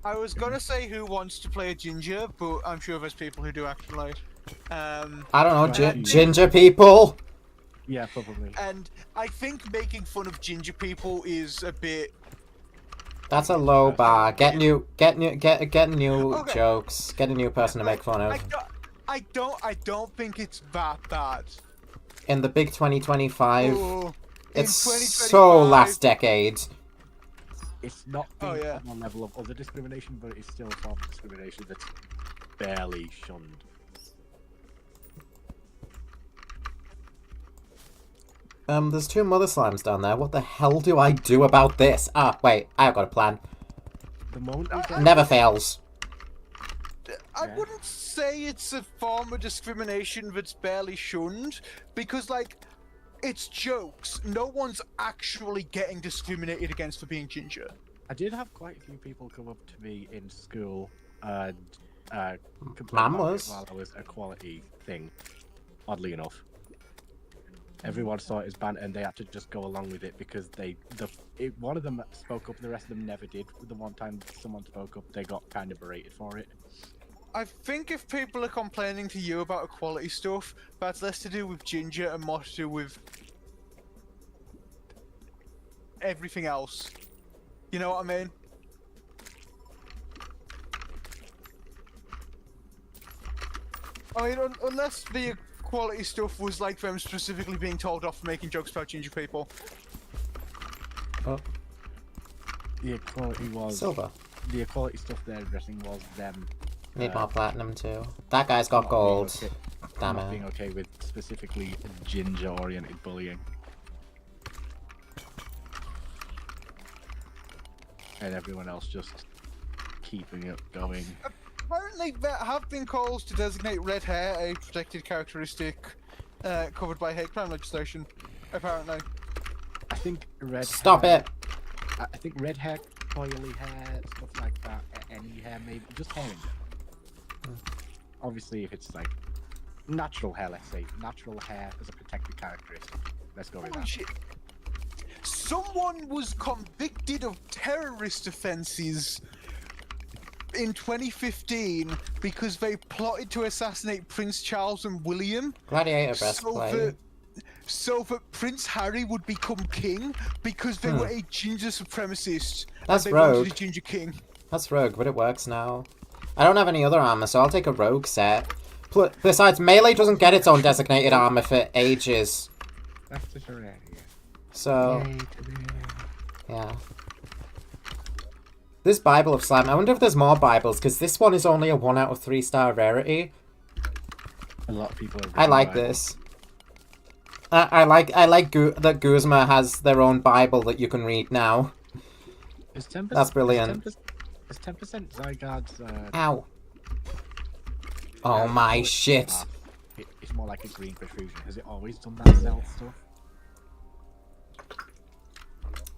I was gonna say who wants to play a Ginger, but I'm sure there's people who do actually. I don't know, Ginger people? Yeah, probably. And I think making fun of ginger people is a bit. That's a low bar. Get new jokes. Get a new person to make fun of. I don't think it's that bad. in the big 2025. Oh, It's in so 2025. last decade. It's not Oh, being yeah. on the level of other discrimination, but it's still a form of discrimination that's barely shunned. There's 2 mother slimes down there. What the hell do I do about this? Ah, wait, I've got a plan. The moment we get Never fails. I Yeah. wouldn't say it's a form of discrimination that's barely shunned, because, like, it's jokes. No one's actually getting discriminated against for being ginger. I did have quite a few people come up to me in school and complain Mine about was. it while I was a quality thing. Oddly enough, everyone saw it as banter and they had to just go along with it because one of them spoke up, the rest of them never did. The one time someone spoke up, they got kind of berated for it. I think if people are complaining to you about equality stuff, that's less to do with ginger and more to do with everything else. You know what I mean? I mean, unless the equality stuff was like them specifically being told off for making jokes about ginger people. Oh, The equality was silver. the equality stuff they're addressing was them Need more platinum too. That guy's got not gold. being Damn not it. being okay with specifically ginger-oriented bullying. And everyone else just keeping it going. Apparently, there have been calls to designate red hair a protected characteristic covered by hate crime legislation. Apparently. I think red Stop hair, it. I think red hair, coily hair, stuff like that, any hair, maybe just hair in general. Obviously, if it's like natural hair, let's say natural hair as a protected characteristic, let's go with Holy that. shit. Someone was convicted of terrorist offences in 2015 because they plotted to assassinate Prince Charles and William. Gladiator So breastplate. that Prince Harry would become king because they were a ginger supremacist. That's and they wanted rogue. a ginger king. That's rogue, but it works now. I don't have any other armor, so I'll take a rogue set. Besides, melee doesn't get its own designated armor for ages. That's just a rare, yeah. So, Yay to the- yeah. This Bible of Slime, I wonder if there's more Bibles, because this one is only a 1 out of 3 star rarity. A lot of people are I like Bible. this. I like that Guzma has their own Bible that you can read now. Is 10%, That's brilliant. Is 10% Zygarde's Ow. Oh my color shit. half? It's more like a green protrusion. Has it always done that stealth stuff?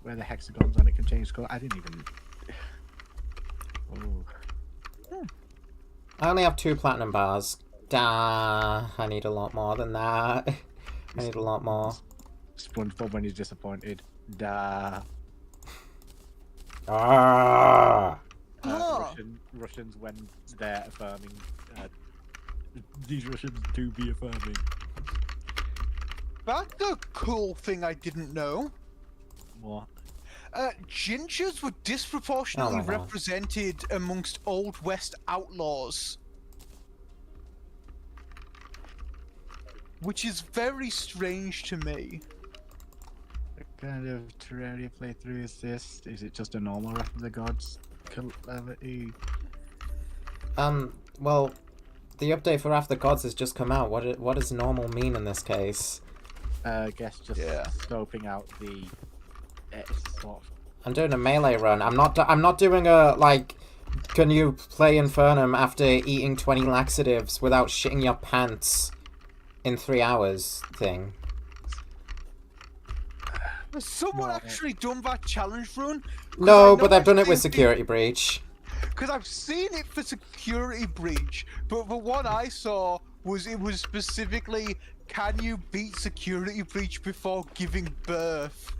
Where the hexagons on it can change color? I didn't even. Oh. I only have 2 platinum bars. I need a lot more than that. I need a lot more. SpongeBob when he's disappointed. Da. Ah. Russians when they're affirming. These Russians do be affirming. That's a cool thing I didn't know. What? Gingers were Oh disproportionately my God. represented amongst Old West outlaws. Which is very strange to me. What kind of Terraria playthrough is this? Is it just a normal Wrath of the Gods Calamity? Well, the update for After Gods has just come out. What does normal mean in this case? I guess just Yeah. scoping out the sort of. I'm doing a melee run. I'm not doing a, like, can you play Infernum after eating 20 laxatives without shitting your pants in 3 hours thing. Has someone No. actually done that challenge run? No, but I've done it with Security Breach. Because I've seen it for Security Breach, but the one I saw was specifically, can you beat Security Breach before giving birth?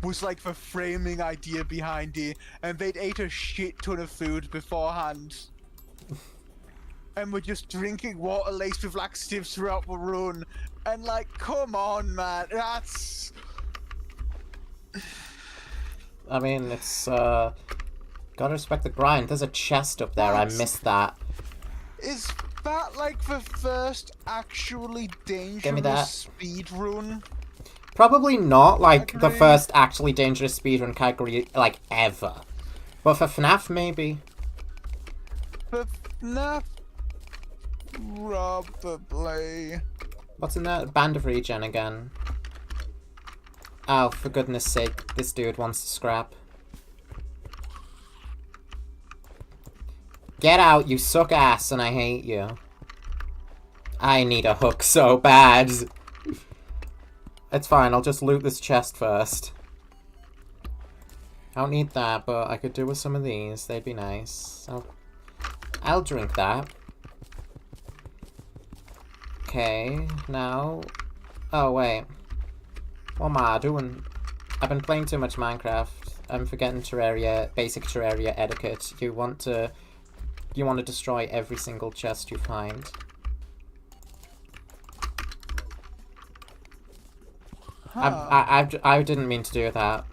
Was like the framing idea behind it, and they'd ate a shit ton of food beforehand. And were just drinking water laced with laxatives throughout the run. And like, come on, man, that's... I mean, it's, gotta respect the grind. There's a chest up there. I What? missed that. Is that like the first actually dangerous that. speed run? Probably not, like, the Category? first actually dangerous speedrun category, like, ever. But for FNAF, maybe. The FNAF? Probably. What's in there? Band of Regen again. Oh, for goodness sake, this dude wants to scrap. Get out, you suck ass, and I hate you. I need a hook so bad. It's fine, I'll just loot this chest first. I don't need that, but I could do with some of these. They'd be nice. I'll drink that. Okay, now... Oh, wait. What am I doing? I've been playing too much Minecraft. I'm forgetting Terraria, basic Terraria etiquette. You want to destroy every single chest you find. Huh. I didn't mean to do that.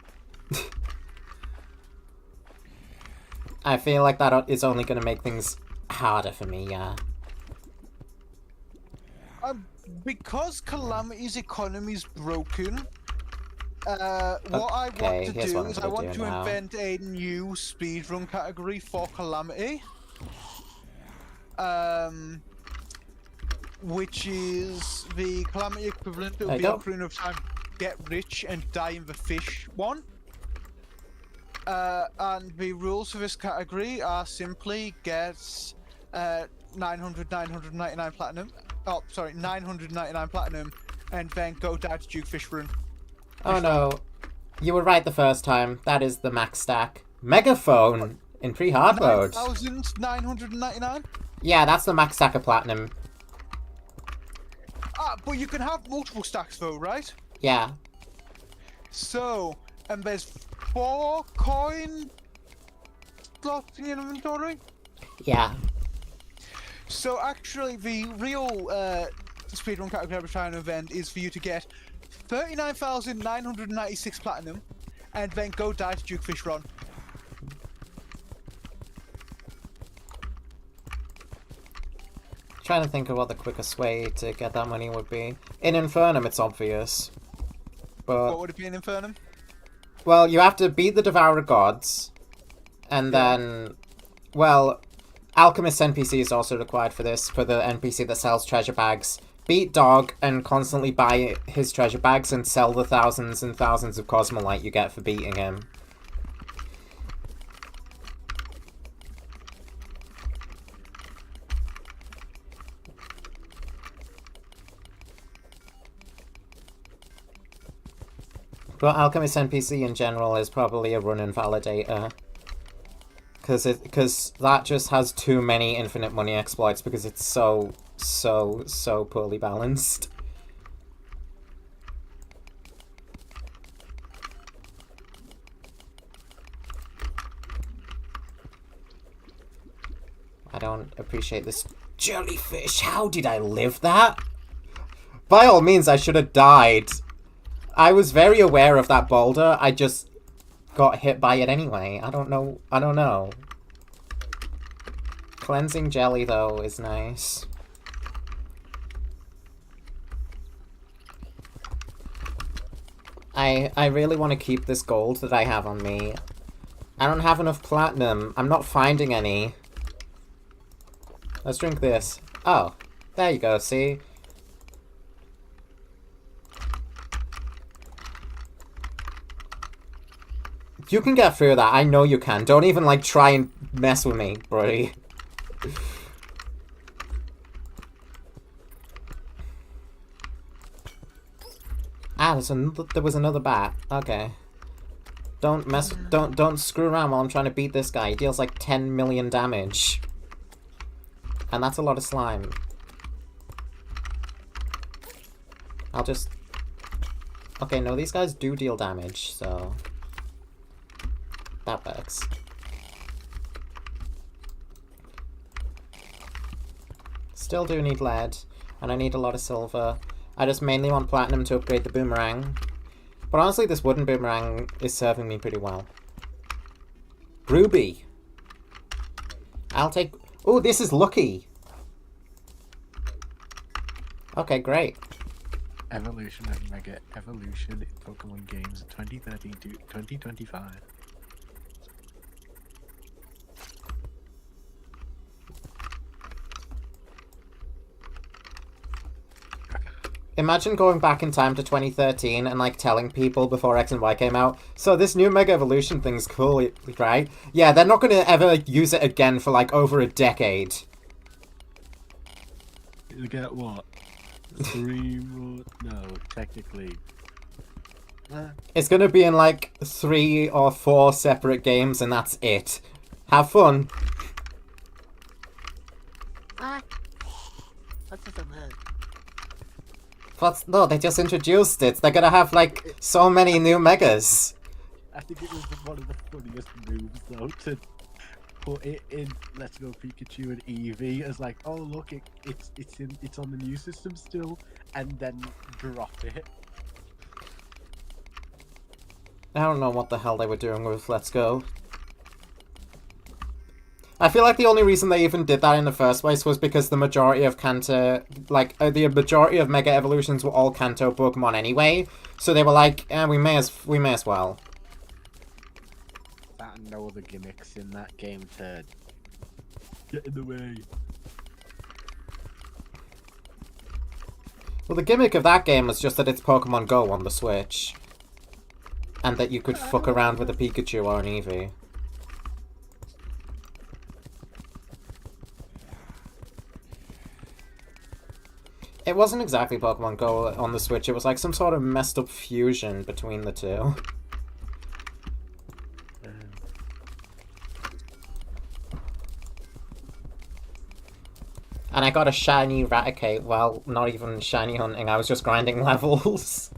I feel like that is only going to make things harder for me, yeah. Because Calamity's economy is broken, what I want to here's do what I'm is I gonna want do to now. invent a new speedrun category for Calamity. Which is the Calamity equivalent of There you the go. Ocarina of Time Get Rich and Die in the Fish one. And the rules for this category are simply get 999 platinum. Oh, sorry, 999 platinum, and then go die to Duke Fish Run. Oh no. You were right the first time. That is the max stack. Megaphone in pre-hard mode. 9,999? Yeah, that's the max stack of platinum. Ah, but you can have multiple stacks though, right? Yeah. So, and there's 4 coin slots in your inventory. Yeah. So actually, the real speedrun category I was trying to invent is for you to get 39,996 platinum, and then go die to Duke Fish Run. Trying to think of what the quickest way to get that money would be. In Infernum, it's obvious. But What would it be in Infernum? well, you have to beat the Devourer Gods, and Yeah. then, well, Alchemist NPC is also required for this, for the NPC that sells treasure bags. Beat Dog and constantly buy his treasure bags and sell the thousands and thousands of Cosmolite you get for beating him. But Alchemist NPC in general is probably a run invalidator. Because that just has too many infinite money exploits because it's so poorly balanced. I don't appreciate this jellyfish. How did I live that? By all means, I should have died. I was very aware of that boulder. I just got hit by it anyway. I don't know. Cleansing jelly, though, is nice. I really want to keep this gold that I have on me. I don't have enough platinum. I'm not finding any. Let's drink this. Oh, there you go, see? You can get through that. I know you can. Don't even, like, try and mess with me, Brody. Ah, there was another bat. Okay. Don't screw around while I'm trying to beat this guy. He deals like 10 million damage. And that's a lot of slime. I'll just... Okay, no, these guys do deal damage, so... That works. Still do need lead, and I need a lot of silver. I just mainly want platinum to upgrade the boomerang. But honestly, this wooden boomerang is serving me pretty well. Ruby! I'll take... Oh, this is lucky! Okay, great. Evolution and Mega Evolution in Pokemon games 2013 to 2025. Imagine going back in time to 2013 and like telling people before X and Y came out, so this new Mega Evolution thing's cool, right? Yeah, they're not gonna ever use it again for like over a decade. You get what? 3 more? No, technically. It's gonna be in like 3 or 4 separate games and that's it. Have fun. What's this about? No, they just introduced it. They're gonna have like so many new Megas. I think it was one of the funniest moves though to put it in Let's Go Pikachu and Eevee as like, oh look, it's on the new system still, and then drop it. I don't know what the hell they were doing with Let's Go. I feel like the only reason they even did that in the first place was because the majority of Kanto, the majority of Mega Evolutions were all Kanto Pokemon anyway. So they were like, we may as well. That and no other gimmicks in that game to get in the way. Well, the gimmick of that game was just that it's Pokemon Go on the Switch. And that you could fuck around with a Pikachu or an Eevee. It wasn't exactly Pokemon Go on the Switch, it was like some sort of messed up fusion between the two. And I got a shiny Raticate while not even shiny hunting, I was just grinding levels.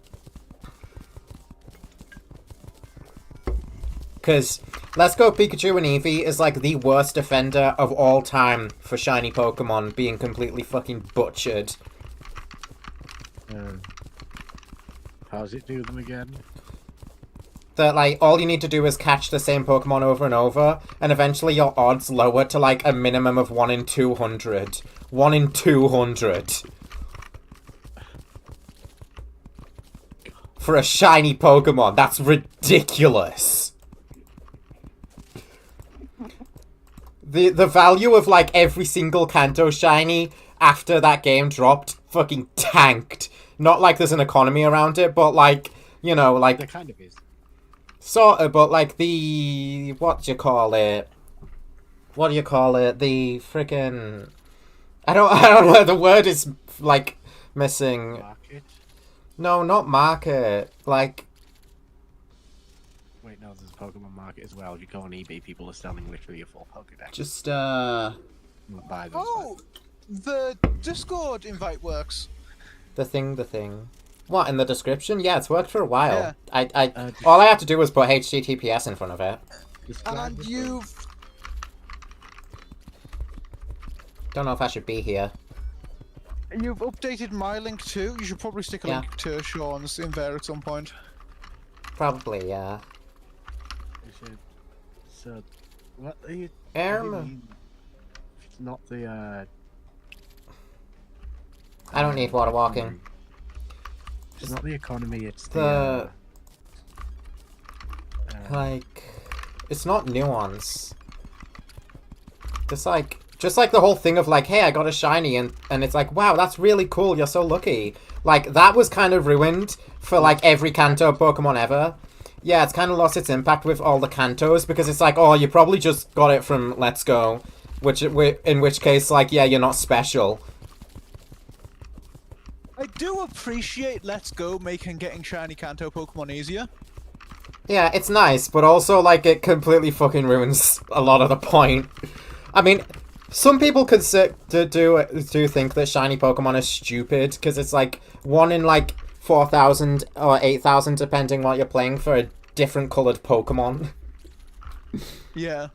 Because Let's Go Pikachu and Eevee is like the worst offender of all time for shiny Pokemon being completely fucking butchered. How's it do them again? That, like, all you need to do is catch the same Pokemon over and over, and eventually your odds lower to, like, a minimum of 1 in 200. 1 in 200. For a shiny Pokemon, that's ridiculous. The value of, like, every single Kanto shiny after that game dropped fucking tanked. Not like there's an economy around it, but, like, you know, like... There kind of is. Sort of, but like the... What do you call it? The freaking... I don't know, the word is, like, missing. Market? No, not market. Like... Wait, no, there's a Pokemon market as well. If you go on eBay, people are selling literally a full Pokedex. Just, Buy those. Oh, the Discord invite works. The thing. What, in the description? Yeah, it's worked for a while. Yeah. All I had to do was put HTTPS in front of it. And you've... Don't know if I should be here. You've updated my link too. You should probably stick a Yeah. link to Sean's in there at some point. Probably, yeah. You should. So, what are you... Erm. what do you mean? It's not the, I don't need water walking. It's not the economy, it's like, it's not nuance. Just like the whole thing of like, hey, I got a shiny, and it's like, wow, that's really cool, you're so lucky. Like, that was kind of ruined for like every Kanto Pokemon ever. Yeah, it's kind of lost its impact with all the Kantos, because it's like, oh, you probably just got it from Let's Go. In which case, like, yeah, you're not special. I do appreciate Let's Go making getting shiny Kanto Pokemon easier. Yeah, it's nice, but also, like, it completely fucking ruins a lot of the point. I mean, some people could do think that shiny Pokemon is stupid, because it's, like, 1 in, like, 4,000 or 8,000, depending what you're playing, for a different coloured Pokemon. Yeah.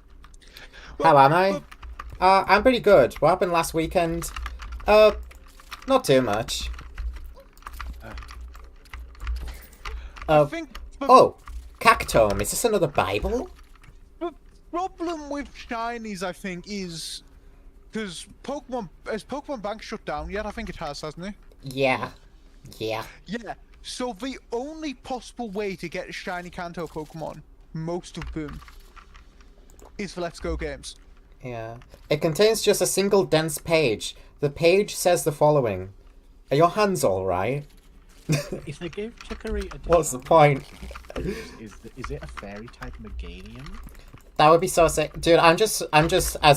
How am I? I'm pretty good. What happened last weekend? Not too much. I think Oh, Cactome. Is this another Bible? the problem with shinies, I think, is because Pokemon Bank shut down yet? I think it has, hasn't it? Yeah. Yeah. Yeah. So the only possible way to get shiny Kanto Pokemon, most of them, is for Let's Go games. Yeah. It contains just a single dense page. The page says the following. Are your hands alright? If they gave Chicory a What's the point? Is it a fairy type Meganium? That would be so sick. Dude, I'm just as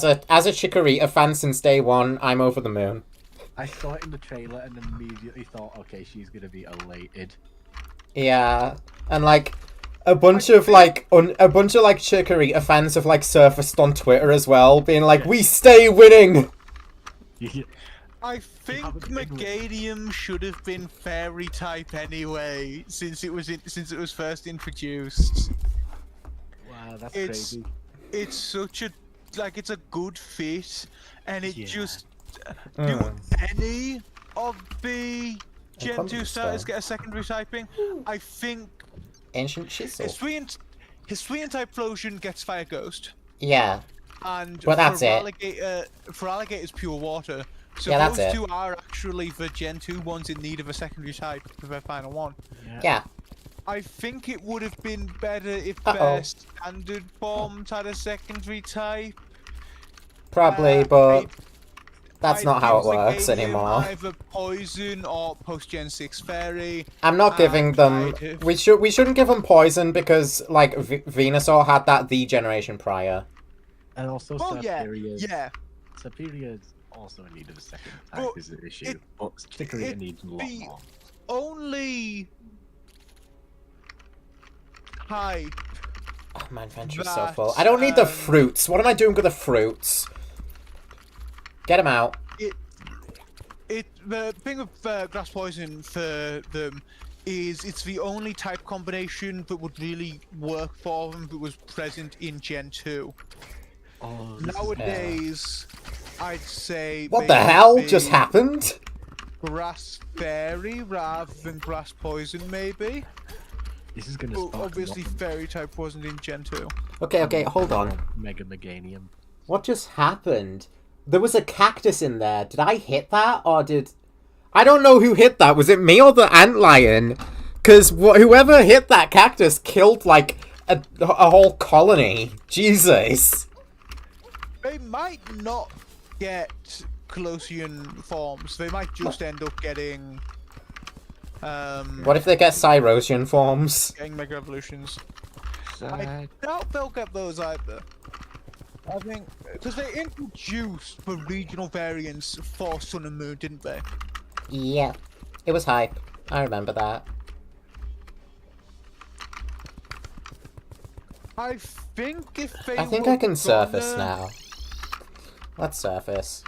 a Chikorita fan since day one, I'm over the moon. I saw it in the trailer and immediately thought, okay, she's gonna be elated. Yeah. And like a bunch of Chikorita fans have like surfaced on Twitter as well, being like, "We stay winning." I think Meganium should have been fairy type anyway, since it was first introduced. Wow, that's crazy. It's such a it's a good fit, and it just do Mm. any of the Gen 2 starters Stone. get a secondary typing? I think Ancient Chisel. Hisuian type Flosion gets Fire Ghost, Yeah. and But that's it. For Alligator's Pure Water. So Yeah, that's those it. two are actually the Gen 2 ones in need of a secondary type for their final one. Yeah. I think it would have been better if Uh-oh. their standard forms had a secondary type. Probably, but I'd- that's I'd not how it use the works game anymore. Either Poison or post Gen 6 Fairy. I'm not giving them. We shouldn't give them poison because like Venusaur had that the generation prior. And also Oh yeah, Superior's Superior's also in need of a second type But is an issue. But Chikorita needs a lot the- more. Only type. Oh, my inventory's so That, full. I don't need the fruits. What am I doing with the fruits? Get them out. The thing with Grass Poison for them is it's the only type combination that would really work for them that was present in Gen 2. Oh, Nowadays, I'd say What the hell maybe just happened? Grass Fairy rather than Grass Poison, maybe. this is gonna But spark obviously, a lot of Fairy type wasn't in Gen 2. Okay, hold on. Mega Meganium. What just happened? There was a cactus in there. Did I hit that or did... I don't know who hit that. Was it me or the antlion? Because whoever hit that cactus killed, like, a whole colony. Jesus. They might not get Colossian forms. They might just end up getting What if they get Cyrosian forms? getting Mega Evolutions. I Sad. doubt they'll get those either. I think because they introduced the regional variants for Sun and Moon, didn't they? Yeah. It was hype. I remember that. I think if they I think were I can surface gonna- now. Let's surface.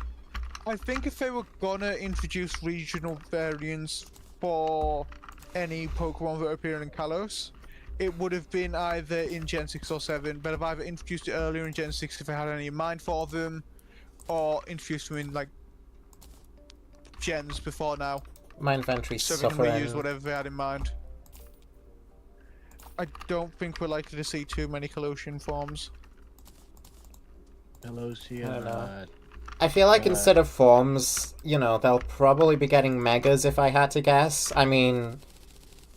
I think if they were gonna introduce regional variants for any Pokemon that appear in Kalos, it would have been either in Gen 6 or 7, but I've either introduced it earlier in Gen 6 if they had any in mind for them, or introduced them in, like, gens before now, My inventory's so they can suffering. reuse whatever they had in mind. I don't think we're likely to see too many Colossian forms. Hello, I don't know. Sierra. I feel like instead of forms, you know, they'll probably be getting megas if I had to guess. I mean,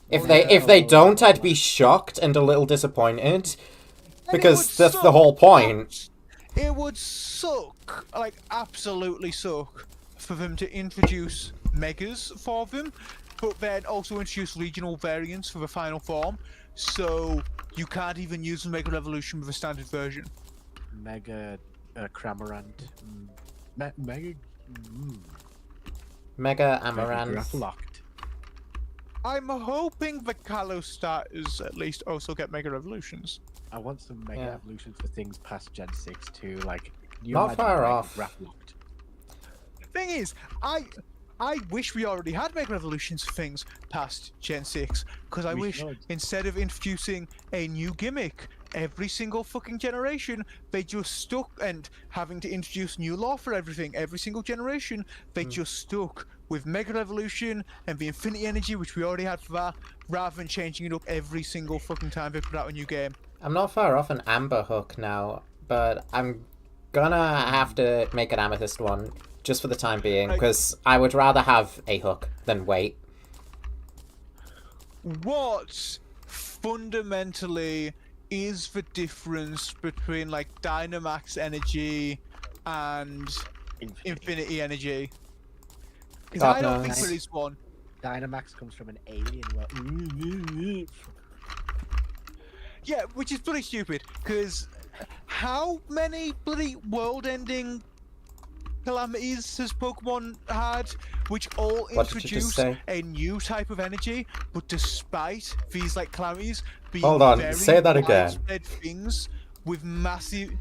if they don't, I'd be shocked and a little disappointed And it because would that's the suck. whole point. It would suck, like absolutely suck, for them to introduce megas for them, but then also introduce regional variants for the final form, so you can't even use the Mega Evolution with a standard version. Mega Cramorant. Mega. Mega Amaranth. Graplocked. I'm hoping the Kalos starters at least also get Mega Evolutions. I want some Mega Yeah. Evolutions for things past Gen 6 too. Like, can you Not imagine, far like, off. Graplocked? Thing is, I wish we already had Mega Evolutions for things past Gen 6, because I We wish should. instead of introducing a new gimmick every single fucking generation, they just stuck and having to introduce new lore for everything every single generation, they just stuck with Mega Evolution and the Infinity Energy, which we already had for that, rather than changing it up every single fucking time they put out a new game. I'm not far off an Amber Hook now, but I'm gonna have to make an Amethyst one. just for the time being, Like- because I would rather have a hook than wait. What fundamentally is the difference between like Dynamax energy and Infinity energy? Because God I don't knows. think there is one. Dynamax comes from an alien world. Yeah, which is bloody stupid. Because how many bloody world-ending calamities has Pokemon had, which all What did you just introduce say? a new type of energy? But despite these like calamities being Hold on, very say that again. widespread things with massive.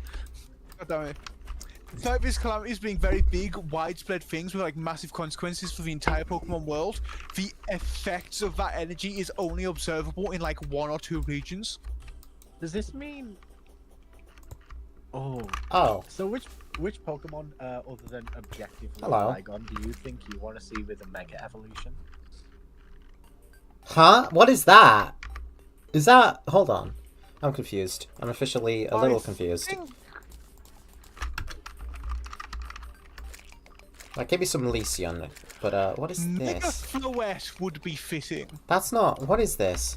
God damn it. Despite these calamities being very big, widespread things with like massive consequences for the entire Pokemon world, the effects of that energy is only observable in like 1 or 2 regions. Does this mean? Oh, Oh, so which Pokemon, other than objectively Hello. Flygon, do you think you want to see with a Mega Evolution? huh? What is that? Is that? Hold on, I'm confused. I'm officially a little I confused. think Like, give me some Leafeon, but what is Mega this? Floette would be fitting, That's not. What is this?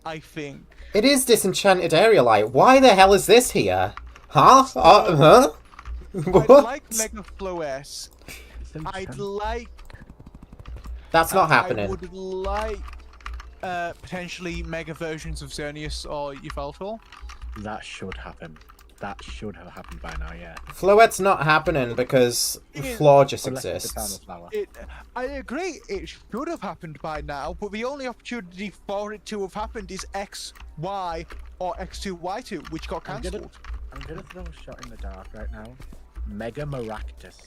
I think. It is Disenchanted Aerolite. Why the hell is this here? Huh? Huh? I'd What? like Mega Floette. I'd like. That's not I happening. would like potentially mega versions of Xerneas or Yveltal. That should happen. That should have happened by now, yeah. Floette's not happening because Flaw just Unless it's a exists. Flower. I agree, it should have happened by now, but the only opportunity for it to have happened is X, Y, or X2, Y2, which got I'm gonna- cancelled. I'm gonna throw a shot in the dark right now. Mega Maractus.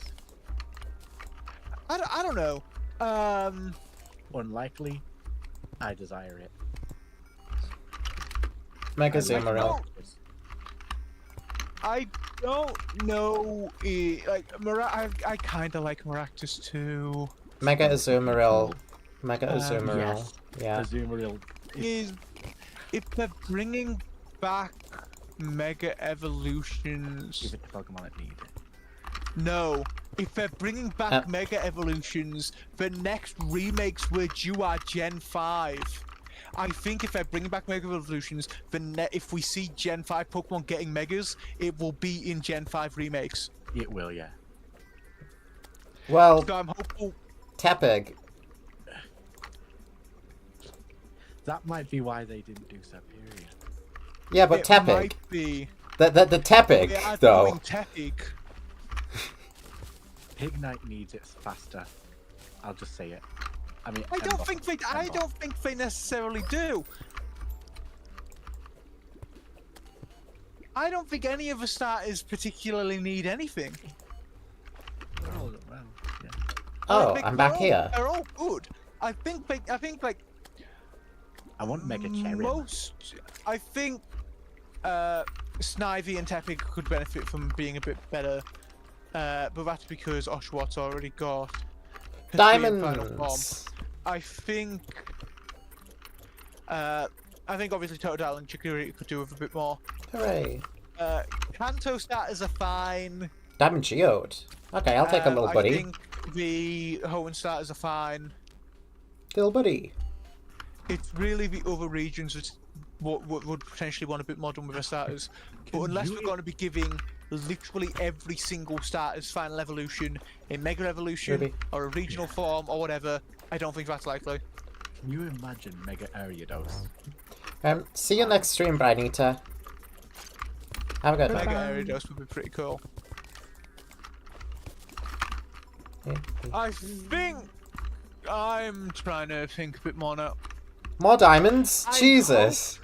I don't know. Unlikely. I desire it. Mega I like Zoomeril. Maractus. I don't know. I kind of like Maractus too. Mega Azumarill. Mega Um, Azumarill. yes. Yeah. Azumarill. Is if they're bringing back Mega Evolutions. Give it to Pokemon that need it. No. If they're bringing back Uh. Mega Evolutions, the next remakes were due are Gen 5. I think if they're bringing back Mega Evolutions, if we see Gen 5 Pokemon getting Megas, it will be in Gen 5 remakes. It will, yeah. Well, So I'm hopeful. Tepig. That might be why they didn't do Superior. Yeah, but It Tepig. might be. The Tepig, They are though. doing Tepig. Pignite needs it faster. I'll just say it. I mean, I don't Emboss. think they. I Emboss. don't think they necessarily do. I don't think any of the starters particularly need anything. Oh, well, yeah. Oh, I think I'm back they're here. They're all good. I think like I want Mega Cherry. most. I think Snivy and Tepig could benefit from being a bit better, but that's because Oshawott already got History and Final Form. Diamonds. I think obviously Totodile and Chikorita could do with a bit more. Hooray. Kanto starters are fine. Diamond Geode. Okay, I'll take a little I buddy. think the Hoenn starters are fine. Little buddy. It's really the other regions that would potentially want a bit more done with their starters. But unless we're going to be giving literally every single starter's final evolution a Mega Evolution Ruby. or a regional form or whatever, I don't think that's likely. Can you imagine Mega Ariados? See you next stream, Brynita. Have a good Mega one. Ariados would be pretty cool. I think I'm trying to think a bit more now. More diamonds? I Jesus.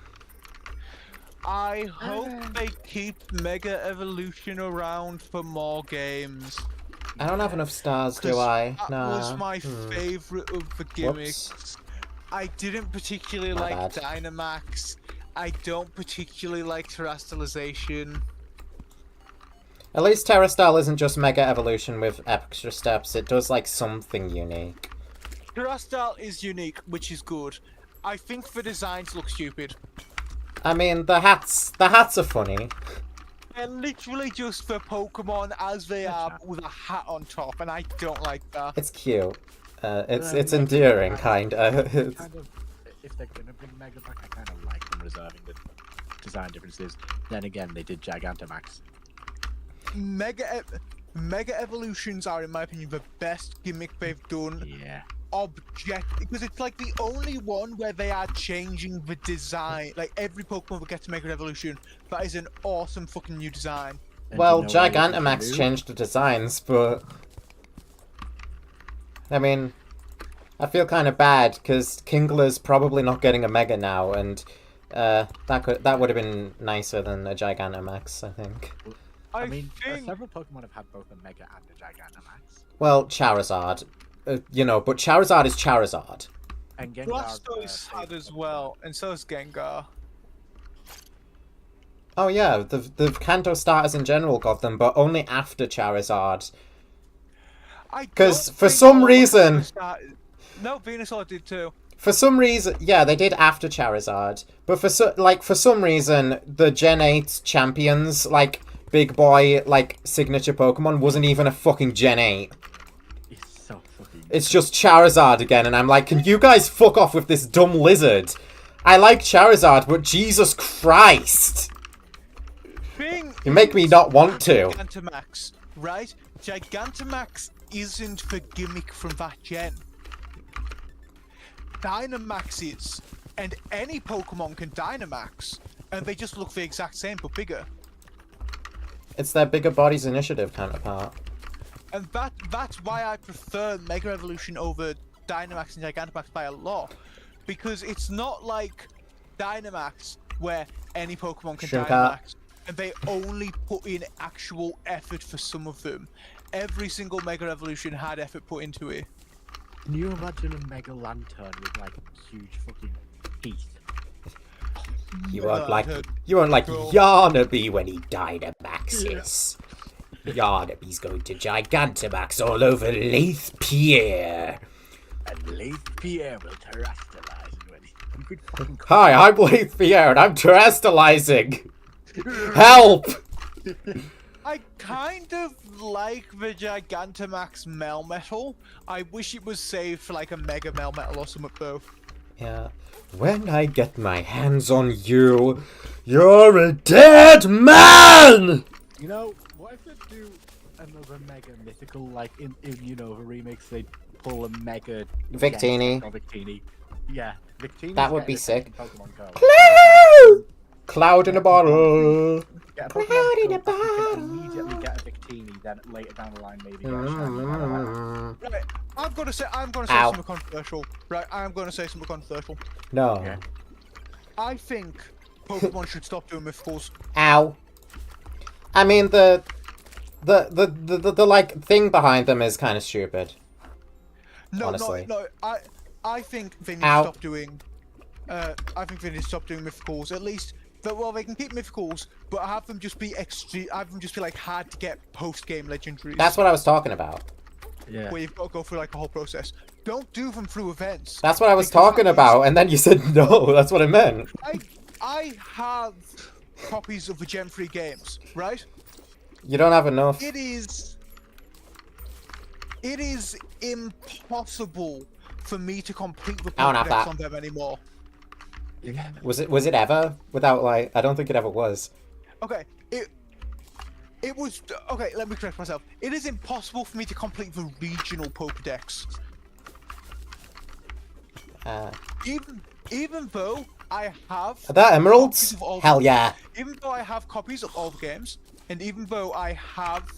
I hope they keep Mega Evolution around for more games. I don't have enough stars, do 'Cause I? That Nah. was my favourite of the gimmicks. Whoops. I didn't particularly My like bad. Dynamax. I don't particularly like Terrestrialization. At least Terrastyle isn't just Mega Evolution with extra steps. It does, like, something unique. Terrestrial is unique, which is good. I think the designs look stupid. I mean, the hats are funny. They're literally just the Pokemon as they are, but with a hat on top, and I don't like that. It's cute. It's endearing, kinda. Kind of, if they're gonna bring Mega back, I kind of like them reserving the design differences. Then again, they did Gigantamax. Mega Evolutions are, in my opinion, the best gimmick they've done. Yeah. Because it's like the only one where they are changing the design. Like every Pokemon will get to Mega Evolution. That is an awesome fucking new design. And Well, you know what else you can Gigantamax do? changed the designs, but I mean, I feel kind of bad because Kingler's probably not getting a Mega now, and that would have been nicer than a Gigantamax, I think. I mean, think... several Pokemon have had both a Mega and a Gigantamax. Well, Charizard, but Charizard is Charizard. And Gengar. Blastoise had as well, and so is Gengar. Oh yeah, the Kanto starters in general got them, but only after Charizard. Because for some reason... No, Venusaur did too. For some reason, yeah, they did after Charizard. But for some reason, the Gen 8 champions, like, big boy, like, signature Pokemon wasn't even a fucking Gen 8. It's so fucking... It's just Charizard again, and I'm like, can you guys fuck off with this dumb lizard? I like Charizard, but Jesus Christ! You make me not want to. Gigantamax, right? Gigantamax isn't the gimmick from that gen. Dynamax is, and any Pokemon can Dynamax, and they just look the exact same but bigger. It's their bigger bodies initiative counterpart. And that's why I prefer Mega Evolution over Dynamax and Gigantamax by a lot, because it's not like Dynamax where any Pokemon can Dynamax. And they only put in actual effort for some of them. Every single Mega Evolution had effort put into it. Can you imagine a Mega Lantern with like huge fucking teeth? You won't like Yarnaby when he Dynamaxes. Yarnaby's going to Gigantamax all over Leith Pierre. And Leith Pierre will terrestrialize when he could fucking... Hi, I'm Leith Pierre and I'm terrestrializing. Help! I kind of like the Gigantamax Melmetal. I wish it was saved for like a Mega Melmetal or something though. Yeah. When I get my hands on you, you're a dead man! You know, what if they do another Mega Mythical, like in the remakes, they pull a Mega... Victini. Victini. Yeah, Victini. That would be sick. Pokemon Go. Cloud in a bottle. Get a Cloud Pokemon in a Go, you bottle. can immediately get a Victini, then later down the line maybe get a shiny. Right, I'm gonna say Ow. something controversial. Right, I'm gonna say something controversial. No. Yeah. I think Pokemon should stop doing mythicals. Ow. I mean, the like thing behind them is kind of stupid. No, Honestly. no. I think they need Ow. to stop doing. I think they need to stop doing mythicals. At least, well, they can keep mythicals, but have them just be extreme. Have them just be like hard to get post-game legendaries. That's what I was talking about. Yeah. Where you've got to go through like a whole process. Don't do them through events. That's what I was because talking that about, and then you said no. That's what I meant. I have copies of the Gen 3 games, right? You don't have enough. It is impossible for me to complete the I don't have Pokédex that. on them anymore. Was it ever? Without like, I don't think it ever was. Okay, it was okay. Let me correct myself. It is impossible for me to complete the regional Pokédex. Even though I have Are that emeralds? copies of all Hell yeah. Even though I have copies of all the games, and even though I have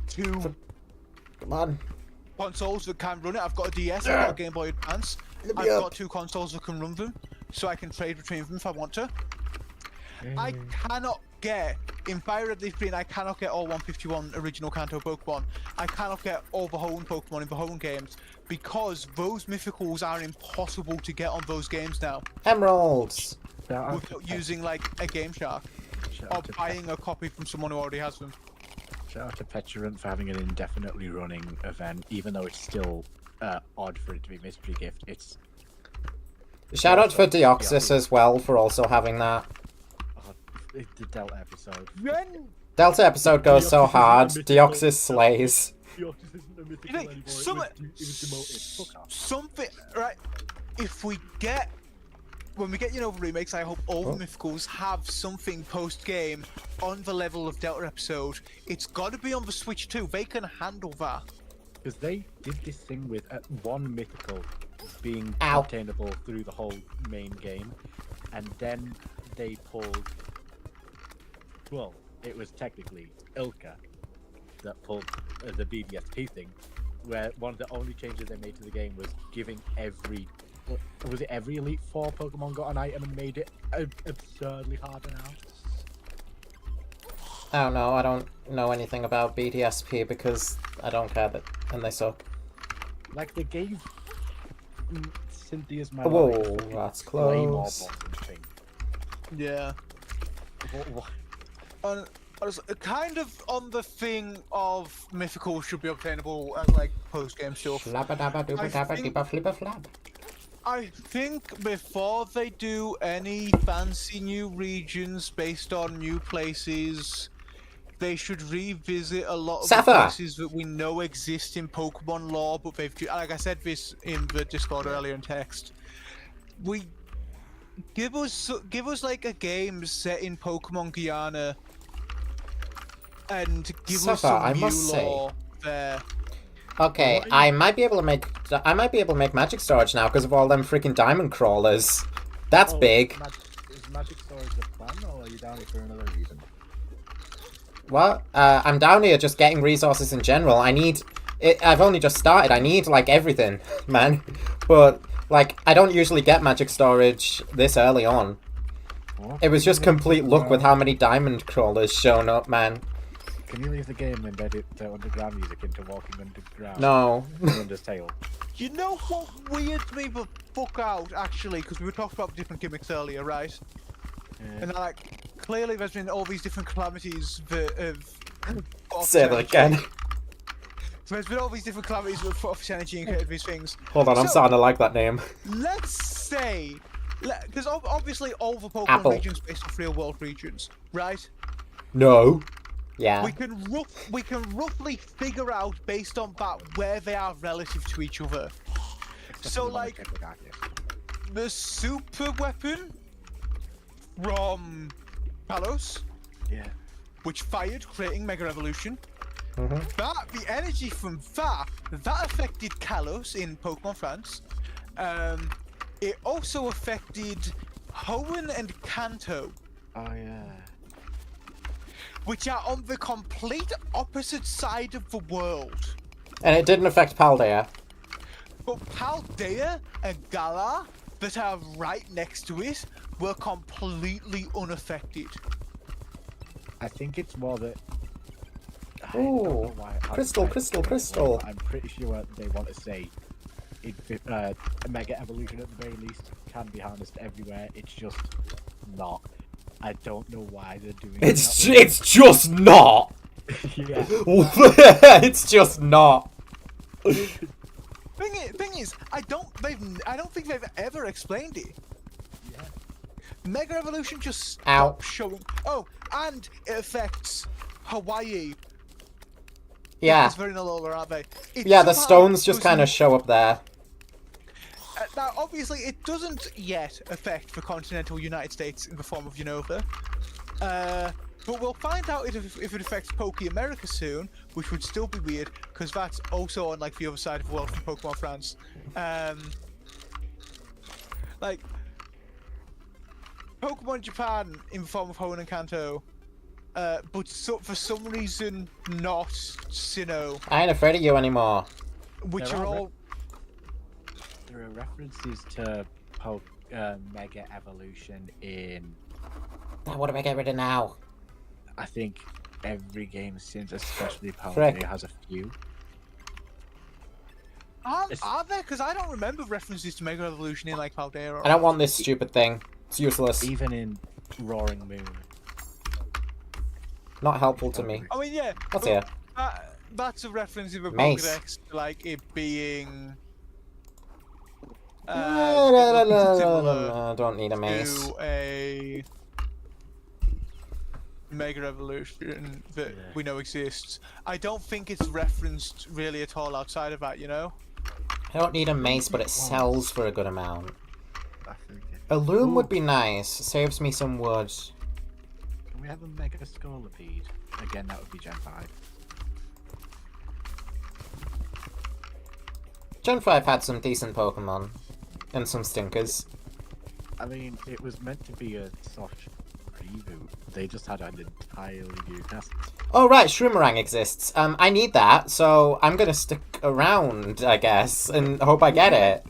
two Come on. consoles that can run it, I've got a DS, I've got a Game Boy Advance, Let I've me up. got two consoles that can run them, so I can trade between them if I want to. I cannot get, in Fire Red Leaf Green, I cannot get all 151 original Kanto Pokemon. I cannot get all the Hoenn Pokemon in the Hoenn games, because those mythicals are impossible to get on those games now, Emeralds. without using like a Game Shark, or buying a copy from someone who already has them. Shout out to Petulant for having an indefinitely running event, even though it's still odd for it to be Mystery Gift. It's Shout out for Deoxys as well for also having that. the Delta episode. When Delta episode goes so Deoxys hard. isn't a mythical- Deoxys slays. Deoxys isn't a mythical You know, anymore. some- It was demoted. Fuck off. something right, if when we get Unova remakes, I hope all the mythicals have something post game on the level of Delta episode. It's got to be on the Switch too. They can handle that. Because they did this thing with one mythical being Ow. obtainable through the whole main game, and then they pulled. Well, it was technically Ilka that pulled the BDSP thing, where one of the only changes they made to the game was giving every. Was it every Elite Four Pokemon got an item and made it absurdly harder now? I don't know. I don't know anything about BDSP because I don't care that, and they suck. Like they gave Cynthia's Whoa, Manite that's Flame Orb close. thing. Yeah. What? Kind of on the thing of mythical should be obtainable at like post game stuff. Flabba dabba dooba dabba think- dibba flibba flab. I think before they do any fancy new regions based on new places, they should revisit a lot of the Sapphire! places that we know exist in Pokemon lore, but they've, like I said this in the Discord earlier in text. Give us like a game set in Pokemon Guyana, and give us Sapphire, I some new must say- lore there. Okay, Why? I might be able to make magic storage now because of all them freaking diamond crawlers. That's big. Is Magic Storage the plan, or are you down here for another reason? What? I'm down here just getting resources in general. I need it. I've only just started. I need like everything, man. But like, I don't usually get magic storage this early on. What? It was just complete luck with how many diamond crawlers shown up, man. Can you leave the game and embed it underground music into Walking Underground? No. Undertale. You know what weirds me the fuck out, actually, because we were talking about different gimmicks earlier, right? And like, clearly there's been all these different calamities that have... Say that again. There's been all these different calamities that have put off energy and created these things. Hold on, I'm So- starting to like that name. Let's say... Because obviously all the Pokemon Apple. regions based off real world regions, right? No. Yeah. We can roughly figure out based on that where they are relative to each other. So like the super weapon from Kalos, Yeah. which fired, creating Mega Evolution. Mhm. The energy from that affected Kalos in Pokemon France. It also affected Hoenn and Kanto, Oh yeah. which are on the complete opposite side of the world. And it didn't affect Paldea. But Paldea and Galar, that are right next to it, were completely unaffected. I think it's more that. I Ooh, don't know why I'm crystal, trying to crystal, get it crystal. wrong, but I'm pretty sure they want to say a Mega Evolution at the very least can be harnessed everywhere. It's just not. I don't know why they're doing It's it. it's just not. Yeah. It's just not. Thing is, I don't think they've ever explained it. Yeah. Mega Evolution just Ow. stopped showing. Oh, and it affects Hawaii. Yeah. It's very lower, aren't they? It Yeah, the somehow stones just doesn't- kind of show up there. Now, obviously, it doesn't yet affect the continental United States in the form of Unova. But we'll find out if it affects Poke America soon, which would still be weird, because that's also on like the other side of the world from Pokemon France. Like, Pokemon Japan in the form of Hoenn and Kanto, but for some reason not Sinnoh, I ain't afraid of you anymore. which There are are all... There are references to Mega Evolution in, What do I get rid of now? I think, every game since, especially Frick. Paldea has a few. Are there? Because I don't remember references to Mega Evolution in like Paldea or... I don't want this stupid thing. It's useless. Even in Roaring Moon. Not helpful to me. I mean, yeah. What's but here? That's a reference in the Mace. Pokédex to like it being. No, similar don't need a mace. to a. Mega Evolution that Yeah. we know exists. I don't think it's referenced really at all outside of that, you know? I don't need a mace, but it was. sells for a good amount. I think A loom Ooh. would be nice. Saves me some wood. Can we have a Mega Scolipede? Again, that would be Gen 5. Gen 5 had some decent Pokemon. And some stinkers. I mean, it was meant to be a soft reboot. They just had an entirely new cast. Oh right, Shroomerang exists. I need that, so I'm gonna stick around, I guess, and hope I get it.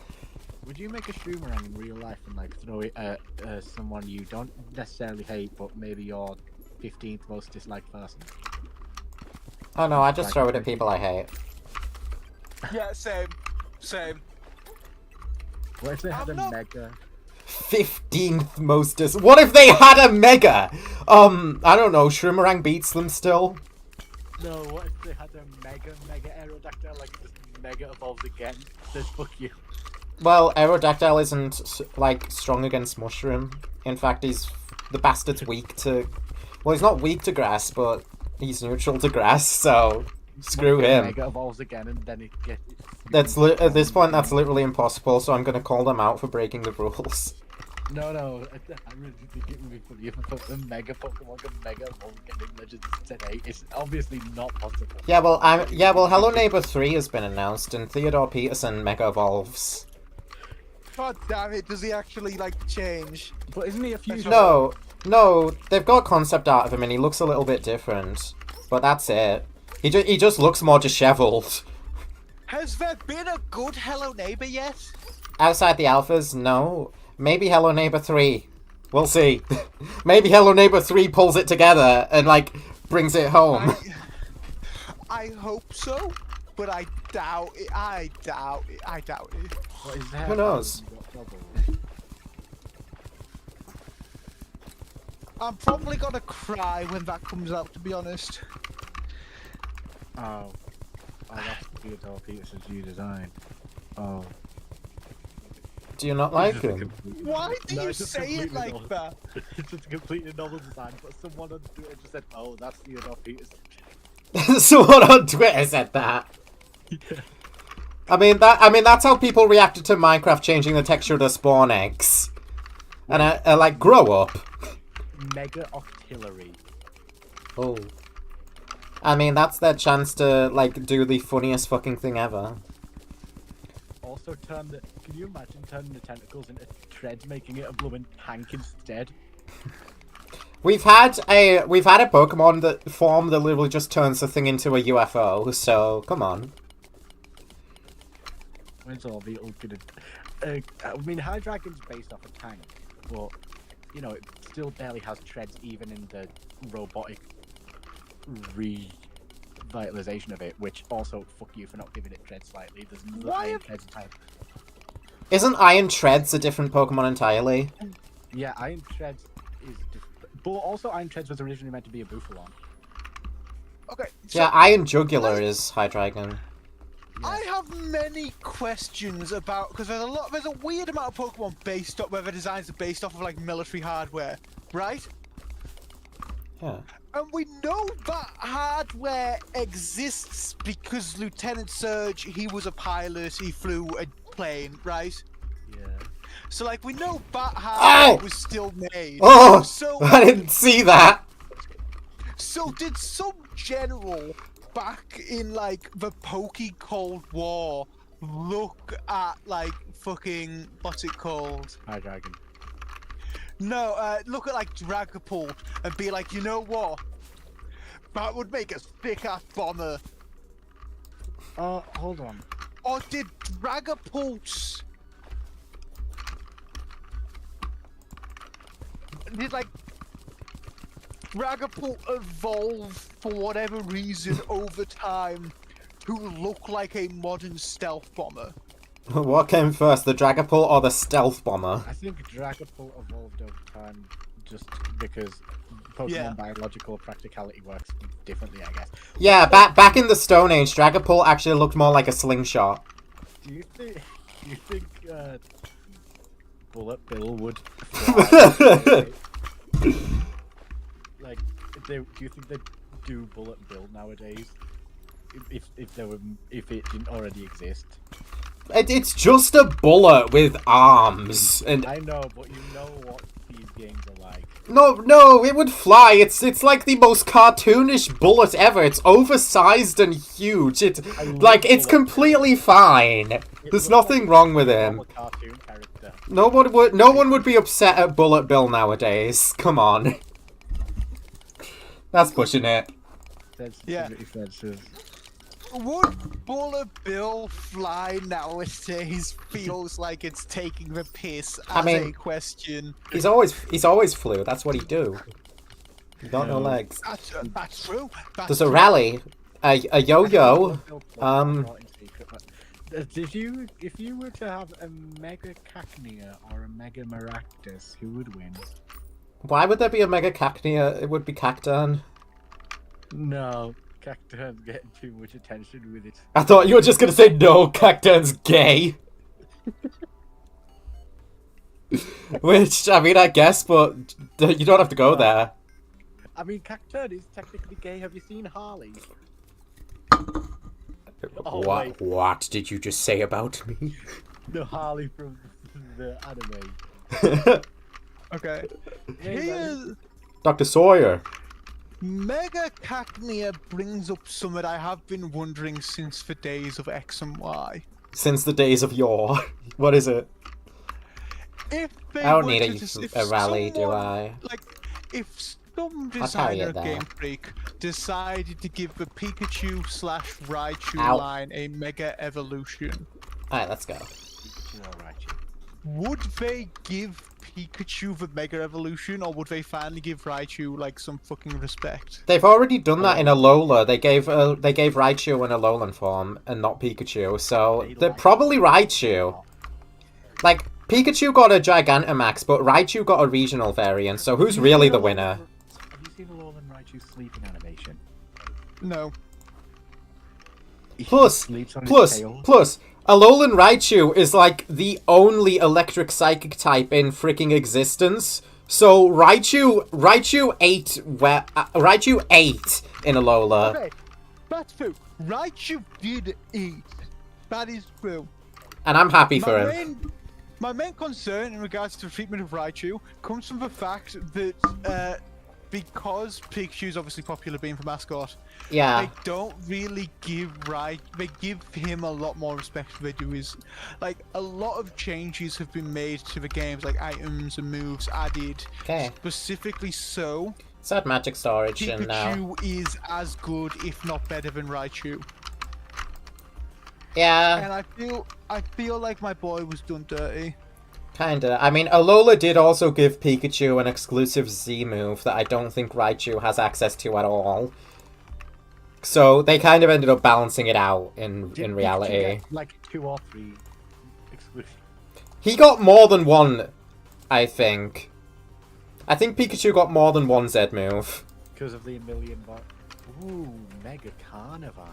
Would you make a Shroomerang in real life and like throw it at someone you don't necessarily hate, but maybe your 15th most disliked person? Oh no, I just throw it at people I hate. Yeah, same. Same. What if they had I'm a not- Mega? 15th most What if they had a Mega? I don't know, Shroomerang beats them still? No, what if they had a Mega Aerodactyl, like it just Mega evolves again? Says fuck you. Well, Aerodactyl isn't, like, strong against Mushroom. In fact, the bastard's weak to... Well, he's not weak to grass, but he's neutral to grass, so screw him. Mega evolves again and then it gets... At this point, that's literally impossible, so I'm gonna call them out for breaking the rules. No, I really think it would be funny if I put the Mega Pokemon and Mega evolve again in Legends today. It's obviously not possible. Yeah, well, Hello Neighbor 3 has been announced, and Theodore Peterson Mega Evolves. God damn it, does he actually, like, change? But isn't he a fusion? No, they've got concept art of him, and he looks a little bit different. But that's it. He just looks more disheveled. Has there been a good Hello Neighbor yet? Outside the alphas, no. Maybe Hello Neighbor 3. We'll see. Maybe Hello Neighbor 3 pulls it together and, like, brings it home. I hope so, but I doubt it. I doubt it. What is that? Who knows? I'm probably gonna cry when that comes out, to be honest. Oh, that's Theodore Peterson's new design. Oh. Do you not like him? Why do No, you it's just say it completely like normal. that? It's just a completely novel design, but someone on Twitter just said, oh, that's Theodore Peterson. Someone on Twitter said that. Yeah. I mean that's how people reacted to Minecraft changing the texture of the spawn eggs. And I like, grow up. Mega Octillery. Oh. I mean, that's their chance to, like, do the funniest fucking thing ever. Also can you imagine turning the tentacles into treads, making it a blooming tank instead? We've had a Pokemon that literally just turns the thing into a UFO, so come on. When's all the ultimate? I mean, Hydreigon's based off a tank, but you know it still barely has treads, even in the robotic revitalization of it. Which also, fuck you for not giving it treads slightly. There's no iron treads type. Isn't Iron Treads a different Pokemon entirely? Yeah, Iron Treads is different, but also Iron Treads was originally meant to be a Bufalon. Okay. So Yeah, Iron Jugular is Hydreigon. I have many questions about, because there's a weird amount of Pokemon based off where the designs are based off of like military hardware, right? Yeah. And we know that hardware exists because Lieutenant Surge, he was a pilot, he flew a plane, right? Yeah. So like we know that hardware was still made. Oh! So I didn't see that! So did some general back in like the Pokey Cold War look at like fucking what's it called? Hydreigon. No, look at like Dragapult and be like, you know what? That would make a thick ass bomber. Hold on. Or did Dragapult's like Dragapult evolve for whatever reason over time to look like a modern stealth bomber? What came first, the Dragapult or the Stealth Bomber? I think Dragapult evolved over time just because Pokemon biological practicality works differently, I guess. Yeah, back in the Stone Age, Dragapult actually looked more like a slingshot. Do you think Bullet Bill would fly? Like, do you think they do Bullet Bill nowadays? If it didn't already exist. It's just a bullet with arms, and I know, but you know what these games are like. no, it would fly. It's like the most cartoonish bullet ever. It's oversized and huge. It's like it's completely fine. There's nothing wrong with him. Cartoon character. No one would be upset at Bullet Bill nowadays. Come on. That's pushing it. Sensitivity fences. Would Bullet Bill fly nowadays feels like it's taking the piss as a question. He's always flew. That's what he do. He got no legs. That's true. There's a rally, a yo-yo. If you were to have a Mega Cacnea or a Mega Maractus, who would win? Why would there be a Mega Cacnea? It would be Cacturn. No, Cacturn's getting too much attention with it. I thought you were just gonna say no, Cacturn's gay. Which, I mean, I guess, but you don't have to go there. I mean, Cacturn is technically gay. Have you seen Harley? Oh, What did you just say about me? The Harley from the anime. Okay. Here's Dr. Sawyer. Mega Cacnea brings up something I have been wondering since the days of X and Y. Since the days of yore. What is it? If they I don't were need to, a rally, do someone, I? Like, if some carry designer it of there. Game Freak decided to give the Pikachu/Raichu Ow. line a Mega Evolution, Alright, let's go. would they give Pikachu the Mega Evolution, or would they finally give Raichu like some fucking respect? They've already done that in Alola. They gave Raichu an Alolan form and not Pikachu, so they're probably Raichu. Like, Pikachu got a Gigantamax, but Raichu got a regional variant, so who's really the winner? Have you seen Alolan Raichu's sleeping animation? No. Plus, Alolan Raichu is like the only electric psychic type in freaking existence. So Raichu ate in Alola. Okay, that's true. Raichu did eat. That is true. And I'm happy for him. My main concern in regards to the treatment of Raichu comes from the fact that because Pikachu is obviously popular being the mascot, Yeah. they don't really give they give him a lot more respect than they do his. Like, a lot of changes have been made to the games, like items and moves added. Okay. Specifically so, It's at Magic Storage and now. Pikachu is as good, if not better, than Raichu. Yeah, And I feel like my boy was done dirty. kinda. I mean, Alola did also give Pikachu an exclusive Z move that I don't think Raichu has access to at all. So they kind of ended up balancing it out in reality. Did you get, like 2 or 3 exclusive. He got more than one, I think. I think Pikachu got more than one Z move. Because of the million bot. Ooh, Mega Carnivine.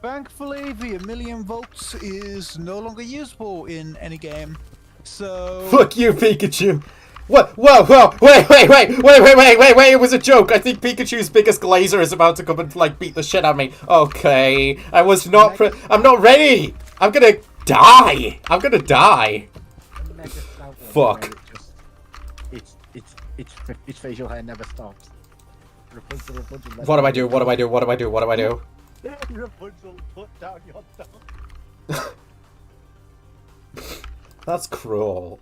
Thankfully, the 1,000,000 volts is no longer usable in any game. So Fuck you, Pikachu! What? Whoa! Wait! It was a joke. I think Pikachu's biggest glazer is about to come and like beat the shit out of me. Okay, I was not. I'm not ready. I'm gonna die. Mega Stout one Fuck. where its facial hair never stops. Rapunzel, What do I do? Rapunzel, put down your dog. That's cruel.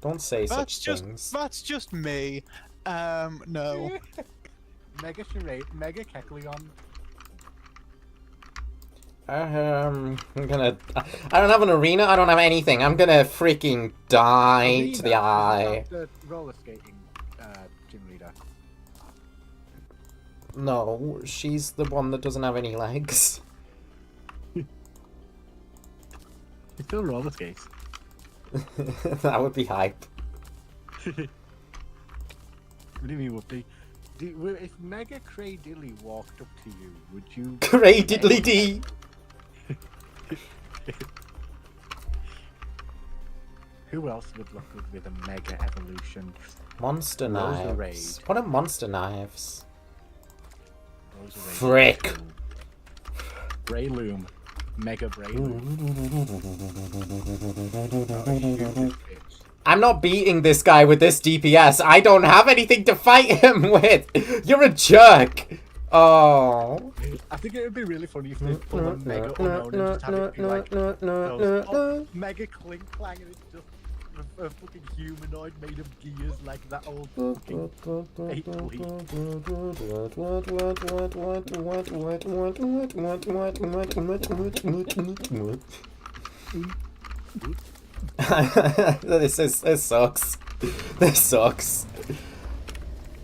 Don't say such things. that's just me. No. Mega Charade, Mega Kecleon. I'm gonna. I don't have an arena. I don't have anything. I'm gonna freaking die to the eye. The roller skating gym leader. No, she's the one that doesn't have any legs. He still roller skates. That would be hype. What do you mean would be? If Mega Cradilly walked up to you, would you? Great diddly dee. Who else would look good with a mega evolution? Monster Roserade. knives. What are monster knives? Roserade. Frick. Brayloom. Mega Brayloom. I'm not beating this guy with this DPS. I don't have anything to fight him with. You're a jerk. Oh. I think it would be really funny if they pull a mega unknown and just have it be like those, mega clink clang and it's just a fucking humanoid made of gears like that old fucking 8 This sucks. This sucks.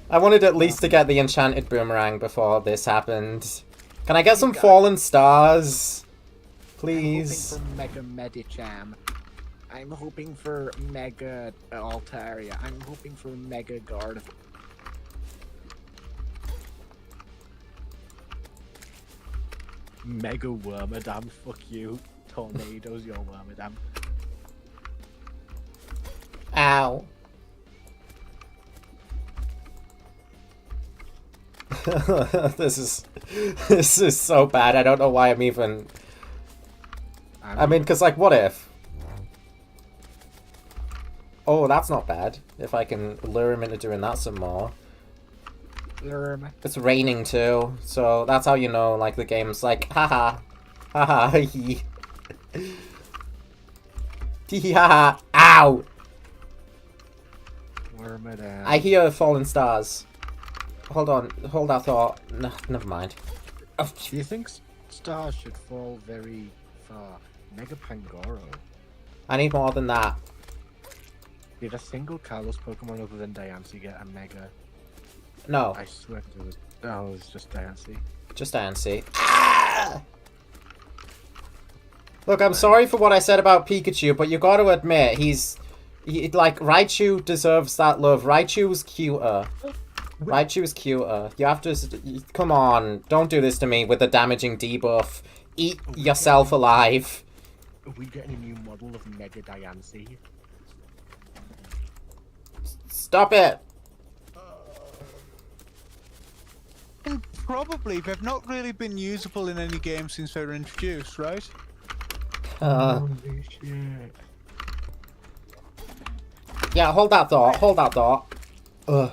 I wanted at least to get the enchanted boomerang before this happened. Can I get some fallen stars? Please. I'm hoping for Mega Medicham. I'm hoping for Mega Altaria. I'm hoping for Mega Guard. Mega Wormadam, fuck you. Tornadoes, your Wormadam. Ow. This is so bad. I don't know why I'm even. I mean, because, like, what if? Oh, that's not bad. If I can lure him into doing that some more. Lure him. It's raining too, so that's how you know, like, the game's like, haha. Haha, hee. Tee haha. Ow! Wormadam. I hear fallen stars. Hold on, hold that thought. No, never mind. Oh, Do you think stars should fall very far? Mega Pangoro. I need more than that. Did a single Kalos Pokemon other than Diancie get a Mega? No, I swear it was. Oh, it was just Diancie. just Nancy. Ah! Look, I'm sorry for what I said about Pikachu, but you gotta admit, like, Raichu deserves that love. Raichu's cuter. Raichu's cuter. You have to... Come on, don't do this to me with the damaging debuff. Eat yourself alive. Are we getting a new model of Mega Diancie? Stop it! And probably they've not really been usable in any game since they were introduced, right? Holy shit. Yeah, hold that thought, hold that thought. Ugh.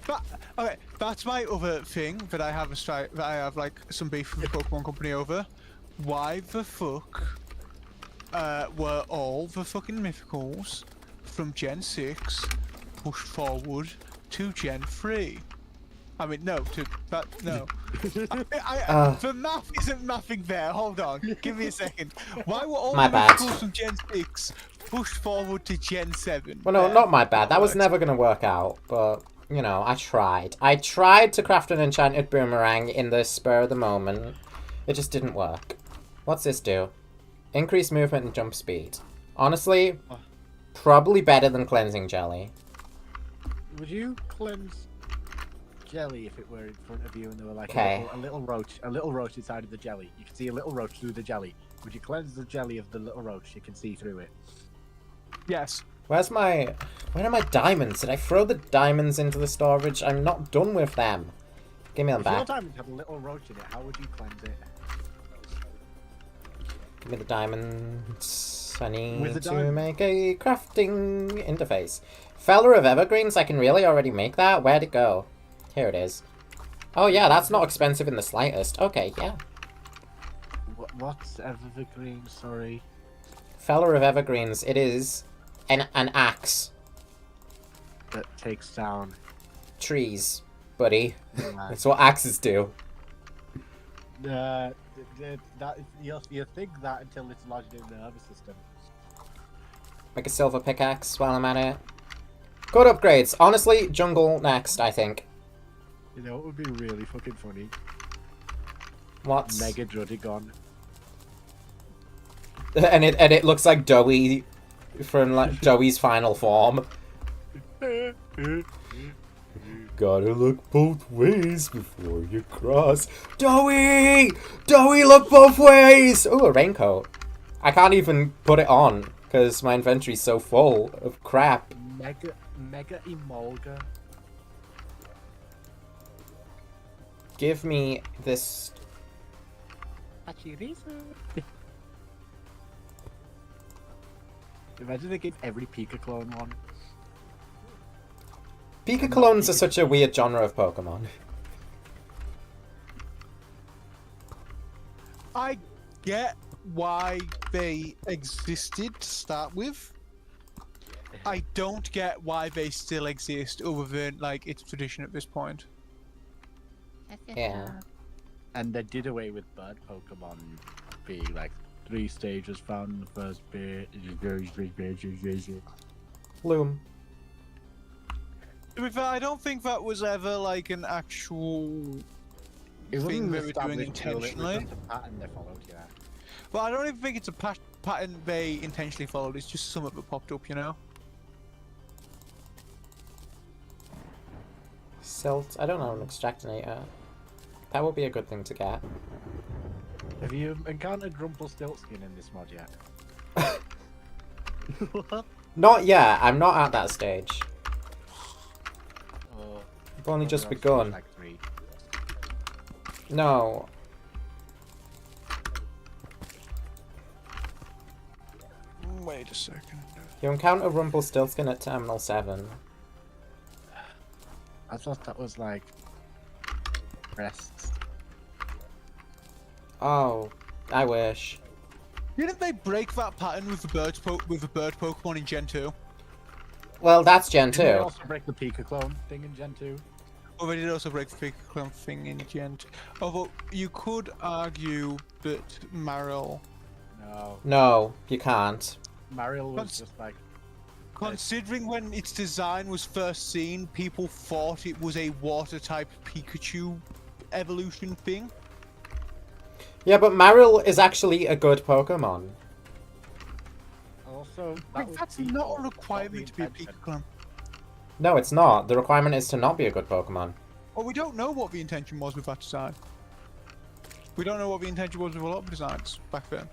But okay, that's my other thing that I have like some beef with the Pokemon Company over. Why the fuck were all the fucking mythicals from Gen 6 pushed forward to Gen 3? I mean, no, no. The math isn't mathing there. Hold on, give me a second. Why were all My the bad. mythicals from Gen 6 pushed forward to Gen 7? Well, no, not my bad. That was never gonna work out, but, you know, I tried. I tried to craft an enchanted boomerang in the spur of the moment. It just didn't work. What's this do? Increase movement and jump speed. Honestly, probably better than cleansing jelly. Would you cleanse jelly if it were in front of you and there were like Okay. a little roach inside of the jelly? You can see a little roach through the jelly. Would you cleanse the jelly of the little roach? You can see through it. Yes. Where are my diamonds? Did I throw the diamonds into the storage? I'm not done with them. Give me them If your back. diamonds have a little roach in it, how would you cleanse it? Give me the diamonds. I need With the to diamond. make a crafting interface. Feller of Evergreens, I can really already make that? Where'd it go? Here it is. Oh yeah, that's not expensive in the slightest. Okay, yeah. What's evergreen? Sorry. Feller of Evergreens, it is an axe. That takes down. Trees, buddy. Yeah. That's what axes do. That you think that until it's lodged in the nervous system. Make a silver pickaxe while I'm at it. Good upgrades. Honestly, jungle next, I think. You know, it would be really fucking funny. What's... Mega Drudigon. and it looks like Dowie from like Dowie's final form. Gotta look both ways before you cross. Dowie! Dowie, look both ways! Ooh, a raincoat. I can't even put it on. because my inventory's so full of crap. Mega Emolga. Give me this. Imagine they gave every Pika clone one. Pika clones are such a weird genre of Pokemon. I get why they existed to start with. I don't get why they still exist other than like it's tradition at this point. Yeah. And they did away with bird Pokemon being like 3 stages found in the first bit. Loom. To be fair, I don't think that was ever like an actual thing they were doing intentionally. It was a pattern they followed, yeah. But I don't even think it's a pattern they intentionally followed. It's just something that popped up, you know. Silt. I don't know an extractinator. That would be a good thing to get. Have you encountered Rumpelstiltskin in this mod yet? What? Not yet. I'm not at that stage. Oh, I've only just I've seen begun. like 3. No. Wait a second. You encounter Rumpelstiltskin at Terminal 7. I thought that was like breasts. Oh, I wish. Didn't they break that pattern with the bird Pokemon in Gen 2? Well, that's Gen Didn't they 2. also break the Pika clone thing in Gen 2? Oh, they did also break the Pokemon thing in Gen 2. Although you could argue that Marill, No. No, you can't. Mariel was just like, considering when its design was first seen, people thought it was a water-type Pikachu evolution thing. Yeah, but Marill is actually a good Pokemon. also, That's not a requirement to be a Pikachu. No, it's not. The requirement is to not be a good Pokemon. Well, we don't know what the intention was with that design. We don't know what the intention was with a lot of designs back then.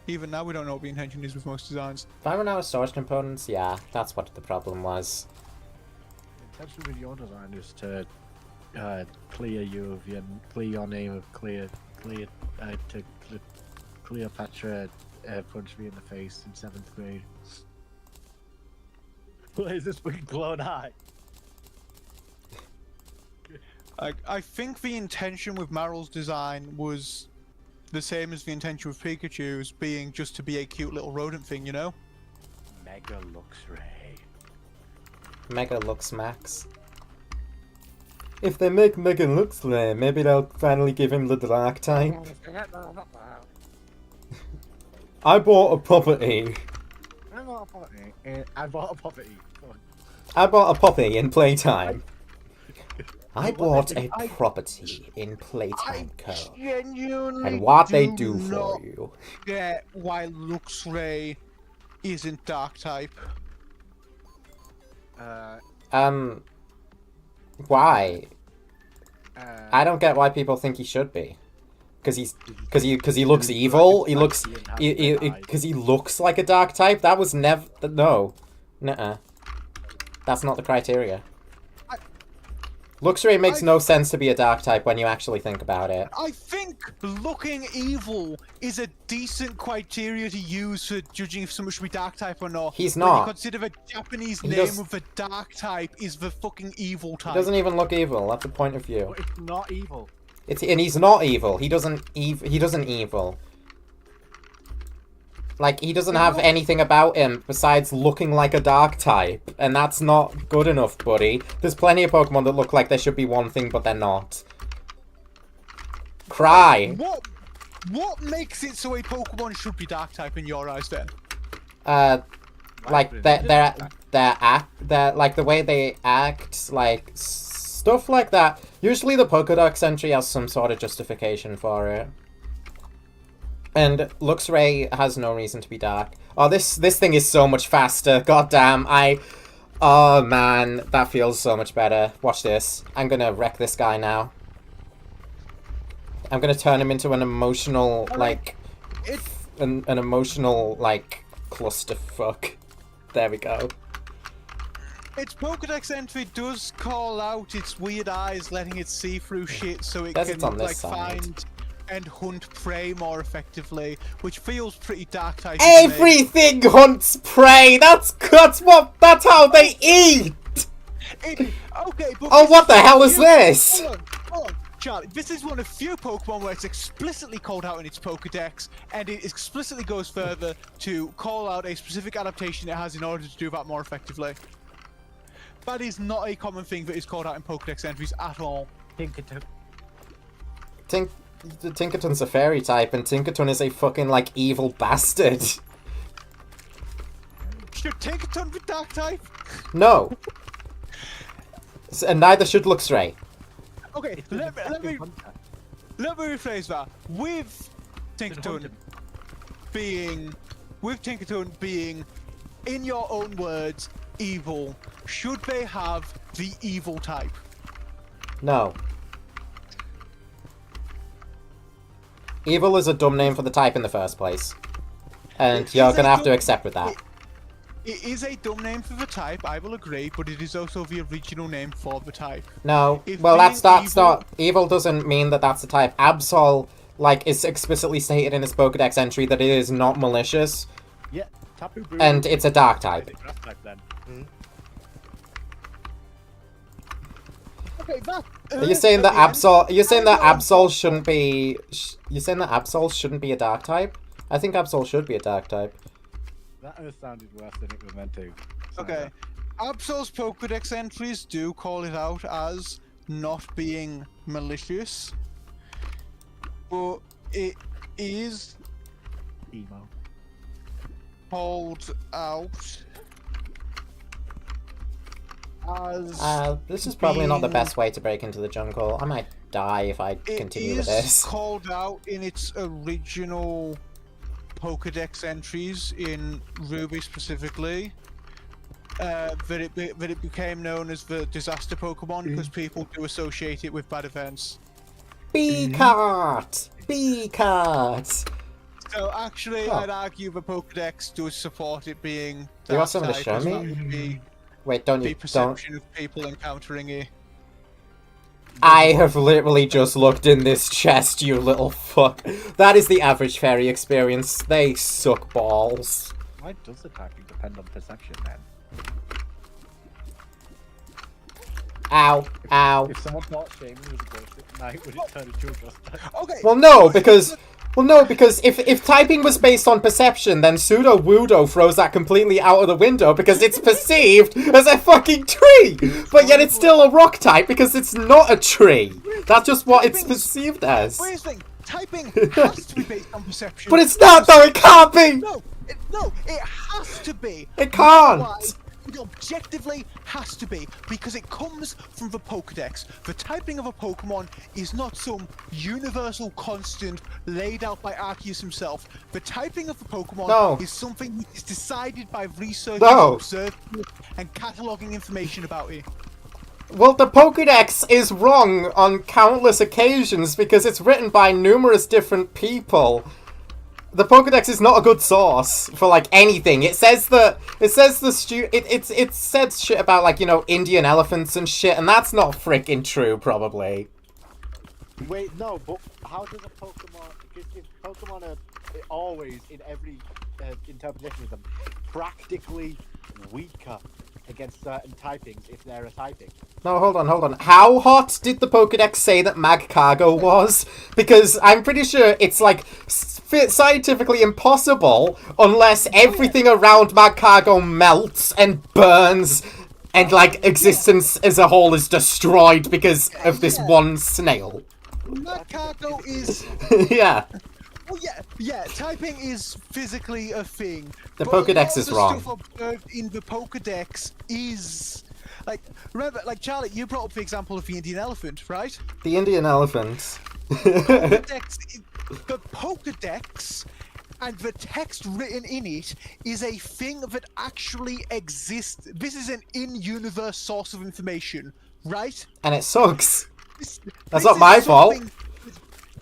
Even now, we don't know what the intention is with most designs. If I run out of storage components, yeah, that's what the problem was. The intention with your design is to clear your name of Cleopatra punched me in the face in 7th grade. What is this fucking clone eye? I think the intention with Marill's design was the same as the intention with Pikachu's, being just to be a cute little rodent thing, you know? Mega Luxray. Mega Lux Max. If they make Mega Luxray, maybe they'll finally give him the Dark type. I bought a property. I bought a property. I bought a property. I bought a puppy in Playtime. I bought a property in Playtime Co. Genuinely And what they do for you. Get why Luxray isn't Dark type. Why? I don't get why people think he should be. Because he looks evil. He looks because he looks like a dark type. That was never no, nuh-uh. That's not the criteria. Luxray makes no sense to be a dark type when you actually think about it. I think looking evil is a decent criteria to use for judging if someone should be dark type or not. He's when not. you consider the Japanese name does- of the dark type is the fucking evil type. He doesn't even look evil. That's a point of view. But it's not evil. And he's not evil. He doesn't evil. Like, he doesn't have anything about him besides looking like a dark type. And that's not good enough, buddy. There's plenty of Pokemon that look like they should be one thing, but they're not. Cry! What makes it so a Pokemon should be dark type in your eyes then? Like, they're like, the way they act, like, stuff like that. Usually the Pokedex entry has some sort of justification for it. And Luxray has no reason to be dark. Oh, this thing is so much faster. God damn, oh man, that feels so much better. Watch this. I'm gonna wreck this guy now. I'm gonna turn him into an emotional, like, an emotional, like, clusterfuck. There we go. Its Pokedex entry does call out its weird eyes, letting it see through shit, so it can on this like side. find and hunt prey more effectively, which feels pretty dark type. to me. Everything hunts prey. That's how they eat. Okay, but Oh, this what the one of hell is few- this? Hold on, Charlie. This is one of few Pokemon where it's explicitly called out in its Pokedex, and it explicitly goes further to call out a specific adaptation it has in order to do that more effectively. That is not a common thing that is called out in Pokedex entries at all. Tinkerton. Tinkerton's a fairy type, and Tinkerton is a fucking like evil bastard. Should Tinkerton be dark type? No. And neither should Luxray. Okay, let me rephrase that. With Tinkerton being, in your own words, evil, should they have the evil type? No. Evil is a dumb name for the type in the first place. And It you're is gonna a have to dumb- accept with that. It is a dumb name for the type, I will agree, but it is also the original name for the type. No. If Well, being that's evil- not... Evil doesn't mean that that's the type. Absol, like, is explicitly stated in his Pokedex entry that it is not malicious, Yeah, Tapu Bulu. and it's a dark type. Grass type then. Okay, that... Are you saying that Absol... Are you saying that Absol shouldn't be... You're saying that Absol shouldn't be a dark type? I think Absol should be a dark type. That sounded worse than it was meant to. Okay. Absol's Pokedex entries do call it out as not being malicious, but it is Emo. called out as This is probably not the being- best way to break into the jungle. I might die if I it continue with is this. called out in its original Pokedex entries in Ruby specifically. That it became known as the disaster Pokemon because people do associate it with bad events. B-Cart! B-Cart! So actually, Oh. I'd argue the Pokedex does support it being You got dark something to type, show as me? that would be Wait, don't the you... Don't... perception of people encountering it. I have literally just looked in this chest, you little fuck. That is the average fairy experience. They suck balls. Why does the typing depend on perception then? Ow. Ow. If someone thought shaming was a bullshit night, would it turn into a ghost type? Okay. Well, no, because... Well, no, because if typing was based on perception, then Pseudo-Wudo throws that completely out of the window because it's perceived as a fucking tree! But yet it's still a rock type because it's not a tree! That's just what it's perceived as. Wait a thing. Typing has to be based on perception. But it's not, though! It can't be! No, it has to be. It can't! Why? It objectively has to be, because it comes from the Pokedex. The typing of a Pokemon is not some universal constant laid out by Arceus himself. The typing of the Pokemon No. is something that is decided by researchers, No. observing it, and cataloguing information about it. Well, the Pokédex is wrong on countless occasions because it's written by numerous different people. The Pokédex is not a good source for like anything. It says it says shit about like, you know, Indian elephants and shit, and that's not freaking true, probably. Wait, no, but how does a Pokemon... Because if Pokemon are always, in every interpretation of them, practically weaker against certain typings if they're a typing. No, hold on. How hot did the Pokédex say that Magcargo was? Because I'm pretty sure it's like scientifically impossible unless everything around Magcargo melts and burns and like existence as a whole is destroyed because of this one snail. Magcargo is... Yeah. Oh yeah, typing is physically a thing. The but a Pokedex lot of is the wrong. Stuff observed in the Pokedex is like, remember, like Charlie, you brought up the example of the Indian elephant, right? The Indian elephant. The Pokedex and the text written in it is a thing that actually exists. This is an in-universe source of information, right? And it sucks. This That's not my is fault. something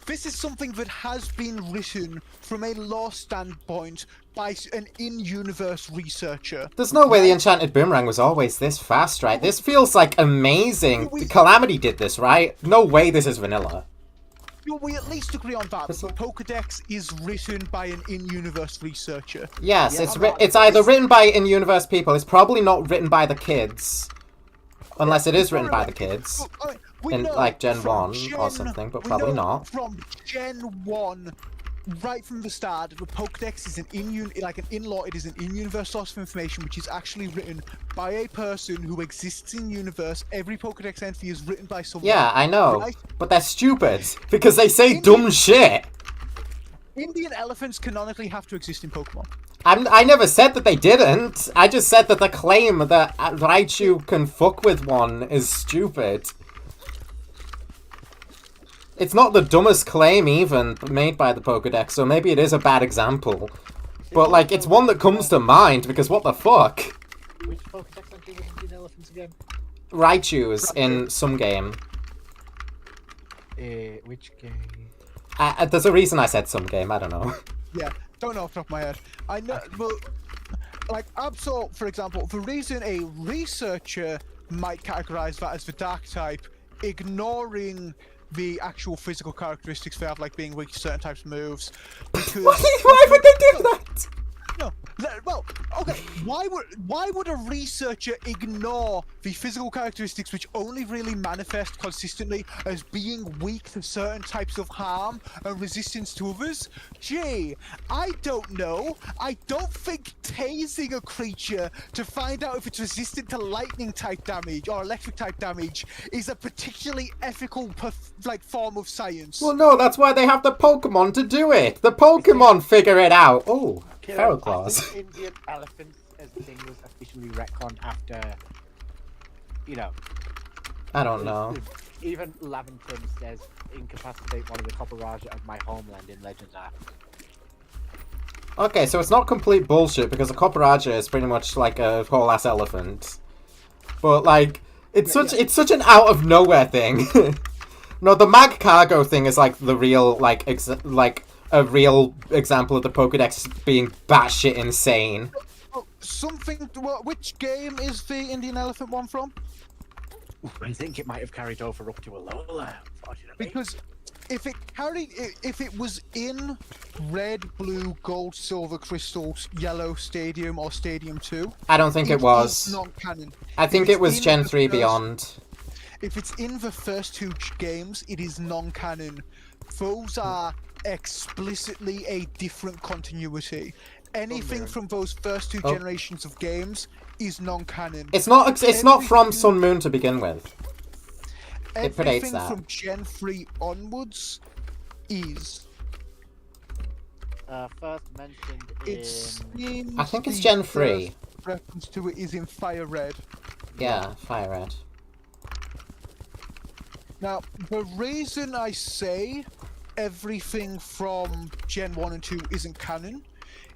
This is something that has been written from a lore standpoint by an in-universe researcher. There's no way the Enchanted Boomerang was always this fast, right? This feels like amazing. Calamity did this, right? No way this is vanilla. We at least agree on that. The Pokédex is written by an in-universe researcher. Yes, it's either written by in-universe people. It's probably not written by the kids. Unless it is written by the kids. In, like, Gen 1 or something, but probably not. From Gen 1, right from the start, the Pokédex is an in-law. It is an in-universe source of information, which is actually written by a person who exists in universe. Every Pokédex entry is written by someone. Yeah, I know, right? But they're stupid because they say dumb shit. Indian elephants canonically have to exist in Pokemon. I never said that they didn't. I just said that the claim that Raichu can fuck with one is stupid. It's not the dumbest claim even made by the Pokédex, so maybe it is a bad example. But, like, it's one that comes to mind, because what the fuck? Which Pokédex entry was Indian elephants again? Raichu's in some game. Which game? There's a reason I said some game, I don't know. Yeah, don't know off the top of my head. I know, well, like, Absol, for example, the reason a researcher might categorize that as the dark type, ignoring the actual physical characteristics they have, like being weak to certain types of moves. Because Why would they do that? No, well, okay. Why would a researcher ignore the physical characteristics which only really manifest consistently as being weak to certain types of harm and resistance to others? Gee, I don't know. I don't think tasing a creature to find out if it's resistant to lightning type damage or electric type damage is a particularly ethical form of science. Well, no, that's why they have the Pokemon to do it. The Pokemon figure it out. Oh. Feral claws. I think Indian elephants as the thing was officially retconned after, you know. I don't know. Even Lavington says incapacitate one of the Copperajah of my homeland in Legends Arc. Okay, so it's not complete bullshit because a Copperajah is pretty much like a whole ass elephant. But like, it's such an out of nowhere thing. No, the Mag Cargo thing is like the real a real example of the Pokédex being batshit insane. Oh, which game is the Indian elephant one from? I think it might have carried over up to Alola, unfortunately. Because if it was in Red, Blue, Gold, Silver, Crystal, Yellow Stadium or Stadium 2... I don't think it was. Non-canon. I think it was Gen 3 Beyond. If it's in the first two games, it is non-canon. Those are explicitly a different continuity. Anything from those first two generations of games is non-canon. It's not from Sun Moon to begin with. It predates that. Everything from Gen 3 onwards is. First mentioned in. I think it's Gen 3. Reference to it is in Fire Red. Yeah, Fire Red. Now, the reason I say everything from Gen 1 and 2 isn't canon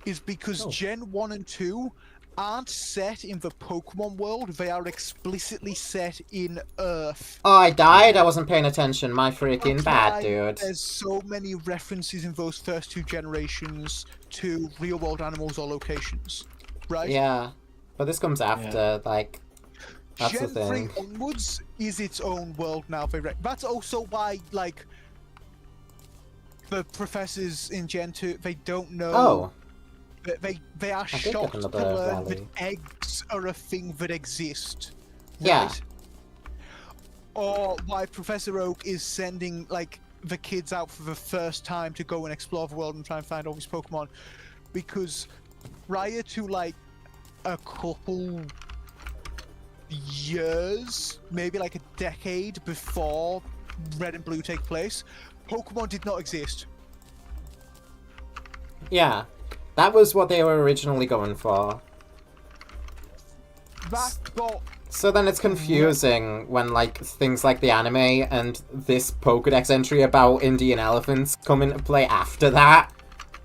is because Gen 1 and 2 aren't set in the Pokemon world, they are explicitly set in Earth. Oh, I died? I wasn't paying attention. My freaking bad, dude. There's so many references in those first two generations to real-world animals or locations, right? Yeah, but this comes after, like, that's Gen the thing. 3 onwards is its own world now. That's also why, like, the professors in Gen 2, they don't know. Oh. They are shocked to learn that eggs are a thing that exist. Right? Yeah. Or why Professor Oak is sending, like, the kids out for the first time to go and explore the world and try and find all these Pokemon. Because prior to, like, a couple years, maybe like a decade before Red and Blue take place, Pokemon did not exist. Yeah. That was what they were originally going for. So then it's confusing when, like, things like the anime and this Pokédex entry about Indian elephants come into play after that.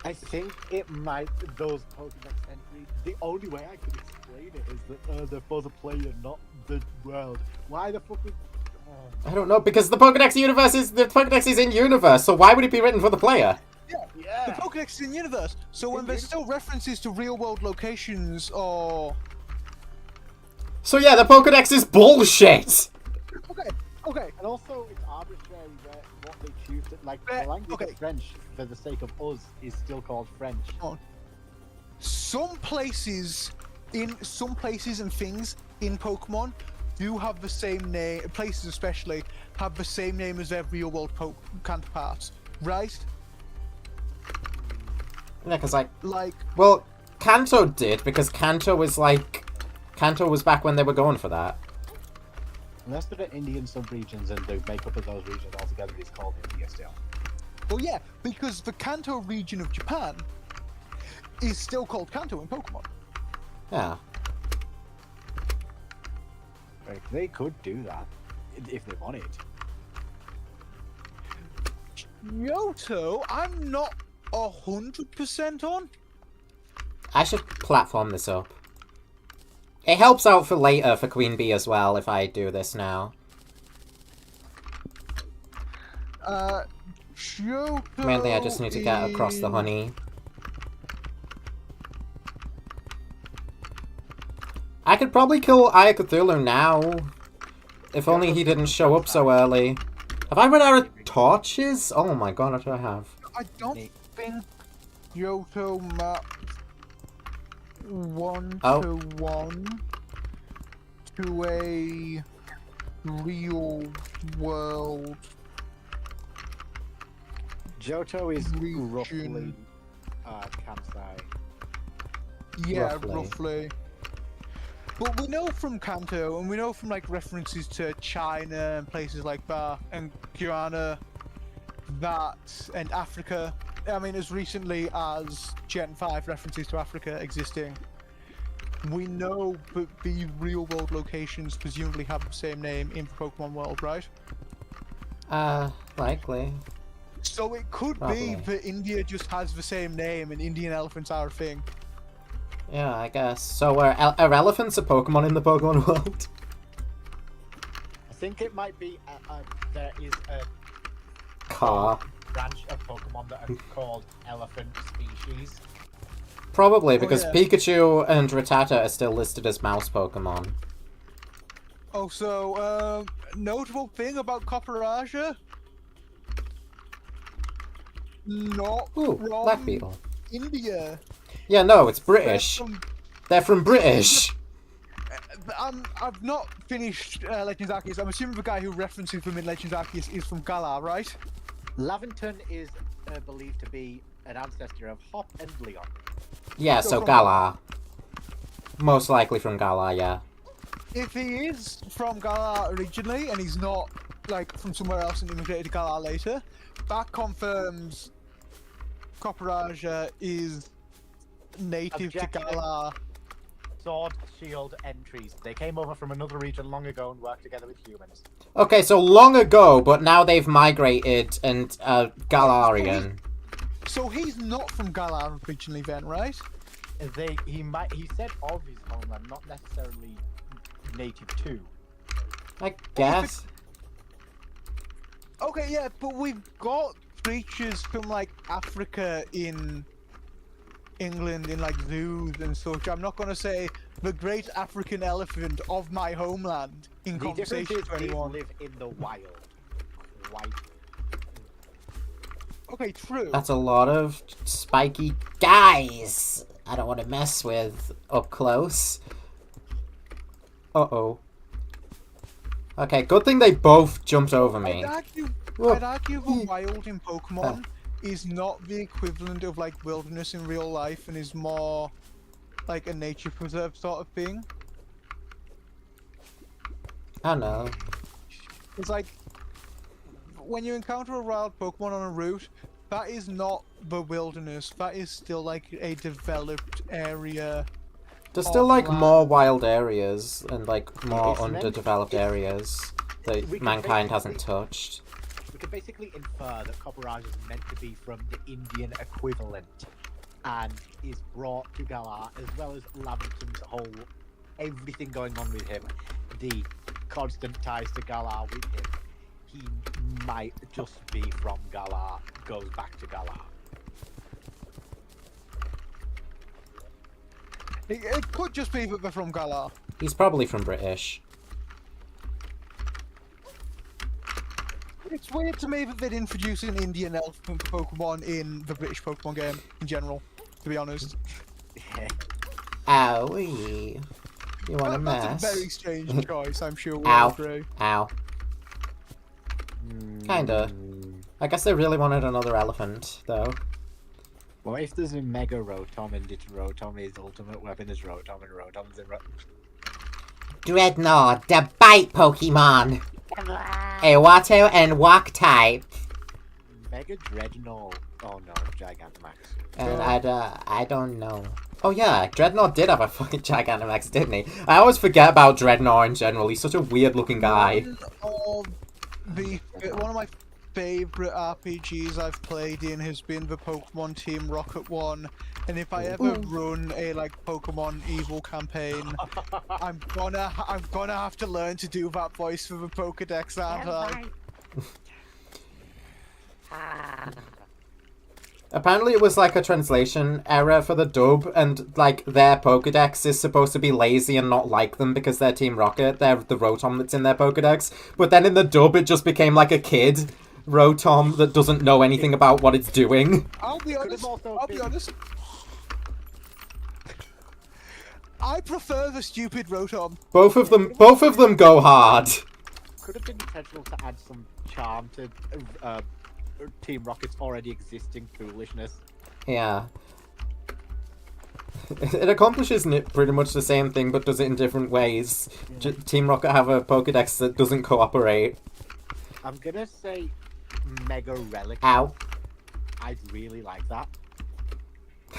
I think it might, those Pokédex entries, the only way I could explain it is that they're for the player, not the world. Why the fuck would I don't know, because the Pokedex is in universe, so why would it be written for the player? Yeah. The Pokedex is in universe, so when there's still references to real-world locations or... So yeah, the Pokedex is bullshit! Okay. And also, it's arbitrary what they choose to like. The language of French, for the sake of us, is still called French. Some places and things in Pokemon do have the same name. Places especially have the same name as their real-world counterparts, right? Yeah, because Like, well, Kanto did, because Kanto was back when they were going for that. Unless there are Indian subregions and the makeup of those regions altogether is called India still. well, yeah, because the Kanto region of Japan is still called Kanto in Pokemon. Yeah. Like, they could do that if they wanted. Yoto, I'm not 100% on. I should platform this up. It helps out for later for Queen Bee as well if I do this now. Johto Mainly I just need to get across the honey. I could probably kill Ayakthulu now. If only he didn't show up so early. Have I run out of torches? Oh my god, what do I have? I don't think Yoto mapped 1-to-1 to a real world. Johto is Region. roughly Kansai. Yeah, roughly. But we know from Kanto, and we know from like references to China and places like that, and Guyana, and Africa. I mean, as recently as Gen 5 references to Africa existing, we know that the real-world locations presumably have the same name in the Pokemon world, right? Likely. So it could Probably. be that India just has the same name, and Indian elephants are a thing. Yeah, I guess. So are elephants a Pokemon in the Pokemon world? I think it might be there is a Car. branch of Pokemon that are called elephant species. Probably, because yeah. Pikachu and Rattata are still listed as mouse Pokemon. Also, notable thing about Copperaja? Not Ooh, from Black Beetle. India. Yeah, no, it's British. They're from British. I've not finished Legends Arceus. I'm assuming the guy who references them in Legends Arceus is from Galar, right? Laventon is believed to be an ancestor of Hop and Leon. Yeah, so Galar. Most likely from Galar, yeah. If he is from Galar originally, and he's not like from somewhere else and immigrated to Galar later, that confirms Copperaja is native to Objection. Galar. Sword Shield entries. They came over from another region long ago and worked together with humans. Okay, so long ago, but now they've migrated and Galarian. So he's not from Galar originally then, right? He said of his homeland, not necessarily native to. I guess. Okay, yeah, but we've got creatures from like Africa in England in like zoos and such. I'm not gonna say the great African elephant of my homeland in The difference conversation is to these anyone. live in the wild. Quite. Okay, true. That's a lot of spiky guys I don't want to mess with up close. Uh-oh. Okay, good thing they both jumped over me. I'd argue the wild in Pokemon is not the equivalent of like wilderness in real life and is more like a nature preserve sort of thing. I know. It's like when you encounter a wild Pokemon on a route, that is not the wilderness. That is still like a developed area. There's still like more wild areas and like more It's meant- underdeveloped areas that we can mankind hasn't basically- touched. We can basically infer that Copperage is meant to be from the Indian equivalent and is brought to Galar, as well as Laventon's whole everything going on with him. The constant ties to Galar with him, he might just be from Galar, goes back to Galar. It could just be that they're from Galar. He's probably from British. It's weird to me that they'd introduce an Indian elf for Pokemon in the British Pokemon game in general, to be honest. Owie. You want a mess? That's a very strange choice, I'm sure we'll Ow. agree. Ow. Kinda. I guess they really wanted another elephant, though. What if there's a Mega Rotom and it's Rotom, his ultimate weapon is Rotom, and Rotom's a Dreadnought, the bite Pokemon! A Watto and Walk type. Mega Dreadnought. Oh no, Gigantamax. And I don't know. Oh yeah, Dreadnought did have a fucking Gigantamax, didn't he? I always forget about Dreadnought in general. He's such a weird looking guy. One of my favourite RPGs I've played in has been the Pokemon Team Rocket one, and if I ever run a Pokemon Evil campaign, I'm gonna have to learn to do that voice for the Pokedex, aren't I? Apparently it was like a translation error for the dub, and like their Pokedex is supposed to be lazy and not like them because they're Team Rocket. They're the Rotom that's in their Pokedex. But then in the dub it just became like a kid Rotom that doesn't know anything about what it's doing. I'll be honest. I prefer the stupid Rotom. Both of them go hard. Could have been intentional to add some charm to Team Rocket's already existing foolishness. Yeah. It accomplishes pretty much the same thing, but does it in different ways. Team Rocket have a Pokedex that doesn't cooperate. I'm gonna say Mega Relic. Ow. I'd really like that.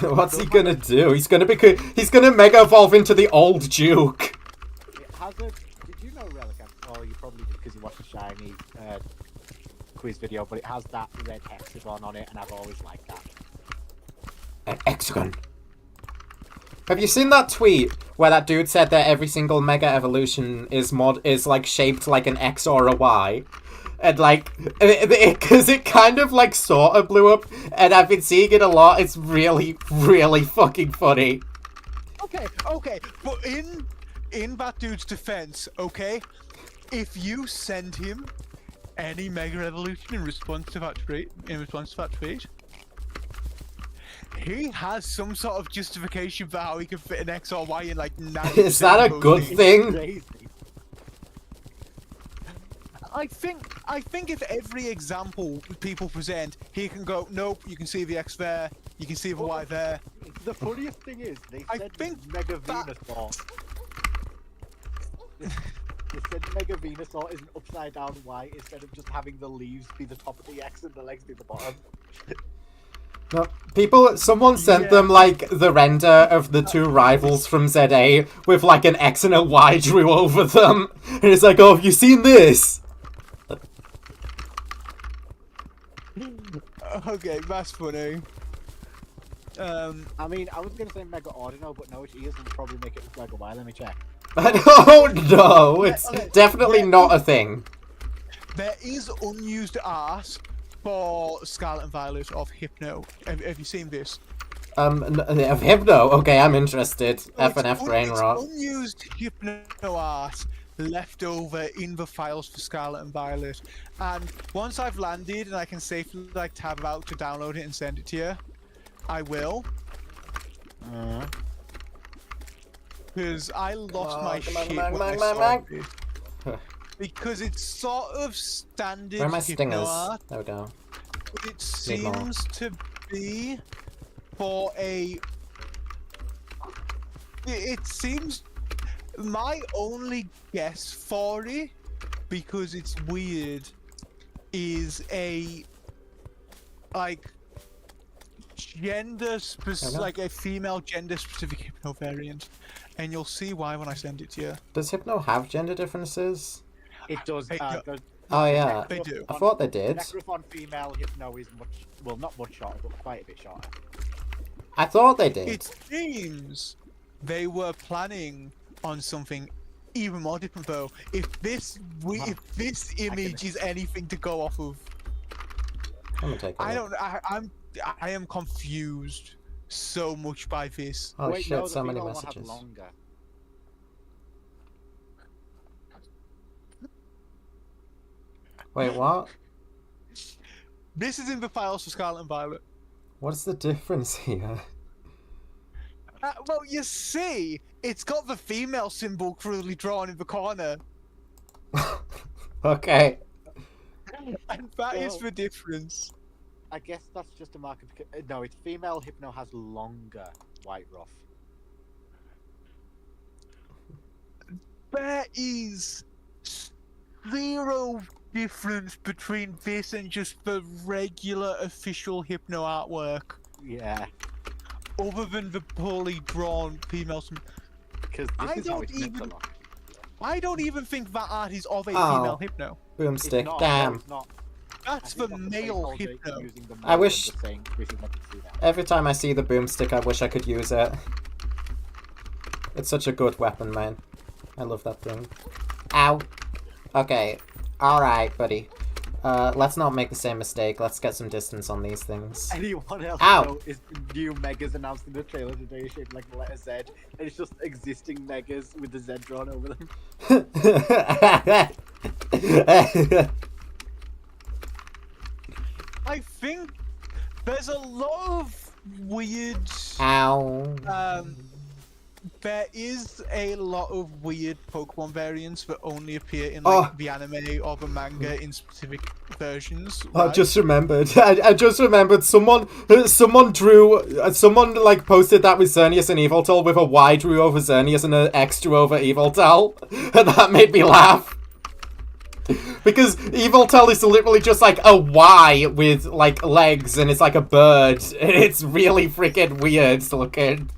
What's he gonna do? He's gonna Mega Evolve into the old Duke. It has a. Did you know Relic? Oh, you probably did because you watched the Shiny quiz video, but it has that red hexagon on it, and I've always liked that. An hexagon. Have you seen that tweet where that dude said that every single Mega Evolution is like shaped like an X or a Y? And like, because it kind of like sort of blew up, and I've been seeing it a lot. It's really, really fucking funny. Okay, but in that dude's defense, okay, if you send him any Mega Evolution in response to that tweet, he has some sort of justification for how he can fit an X or Y in like 90%. Is that a good thing? I think if every example people present, he can go, nope, you can see the X there, you can see the Y there. The funniest thing is, they said Mega Venusaur. They said Mega Venusaur is an upside down Y instead of just having the leaves be the top of the X and the legs be the bottom. No, someone sent them like the render of the two rivals from ZA with like an X and a Y drew over them, and it's like, oh, have you seen this? Okay, that's funny. I mean, I was gonna say Mega Ordino, but no, it is, and probably make it look like a Y. Let me check. I don't know. It's definitely not a thing. There is unused art for Scarlet and Violet of Hypno. Have you seen this? Of Hypno? Okay, I'm interested. F and F brain rot. It's unused Hypno art left over in the files for Scarlet and Violet. And once I've landed and I can safely like tab out to download it and send it to you, I will. Because I lost my shit when I saw it. Because it's sort of standard Where are my Hypno stingers? art. There we go. It seems to be for a... It seems... My only guess for it, because it's weird, is a... like... like a female gender-specific Hypno variant. And you'll see why when I send it to you. Does Hypno have gender differences? It does. Oh yeah, They do. I thought they did. Necrophon female Hypno is much, well, not much shorter, but quite a bit shorter. I thought they did. It seems they were planning on something even more different though. If this image is anything to go off of, I'm gonna take a look. I am confused so much by this. Holy Wait, shit, no, the so many female one has messages. longer. Wait, what? This is in the files for Scarlet and Violet. What's the difference here? Well, you see, it's got the female symbol crudely drawn in the corner, Okay. and that is Well- the difference. I guess that's just a mark of. No, it's female Hypno has longer white ruff. There is zero difference between this and just the regular official Hypno artwork, Yeah, other than the poorly drawn female symbol. because I this is how don't it's meant to even- look. I don't even think that art is of a Oh. female Hypno. It's Boomstick, not, damn. It's not. That's I the think male placeholder Hypno. using the I male wish- and the saying, this is meant to see that. Every time I see the boomstick, I wish I could use it. It's such a good weapon, man. I love that thing. Ow. Okay. Alright, buddy. Let's not make the same mistake. Let's get some distance on these things. Anyone else Ow. know is new megas announced in the trailer today shaped like the letter Z, and it's just existing megas with the Z drawn over them. I think there's a lot of weird. Ow. There is a lot of weird Pokemon variants that only appear in Oh. the anime or the manga in specific versions. I right? just remembered. I just remembered someone drew someone like posted that with Xerneas and Yveltal with a Y drew over Xerneas and an X drew over Yveltal, and that made me laugh. Because Yveltal is literally just like a Y with like legs and it's like a bird. It's really freaking weird looking.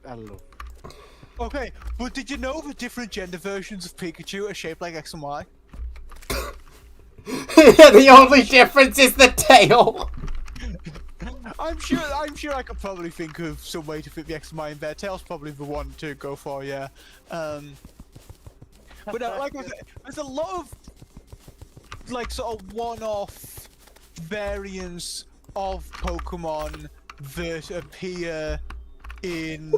I love. Okay, but did you know the different gender versions of Pikachu are shaped like X and Y? The only difference is the tail. I'm sure I could probably think of some way to fit the X and Y in there. Tail's probably the one to go for, yeah. But like I said, there's a lot of like sort of one-off variants of Pokemon that appear in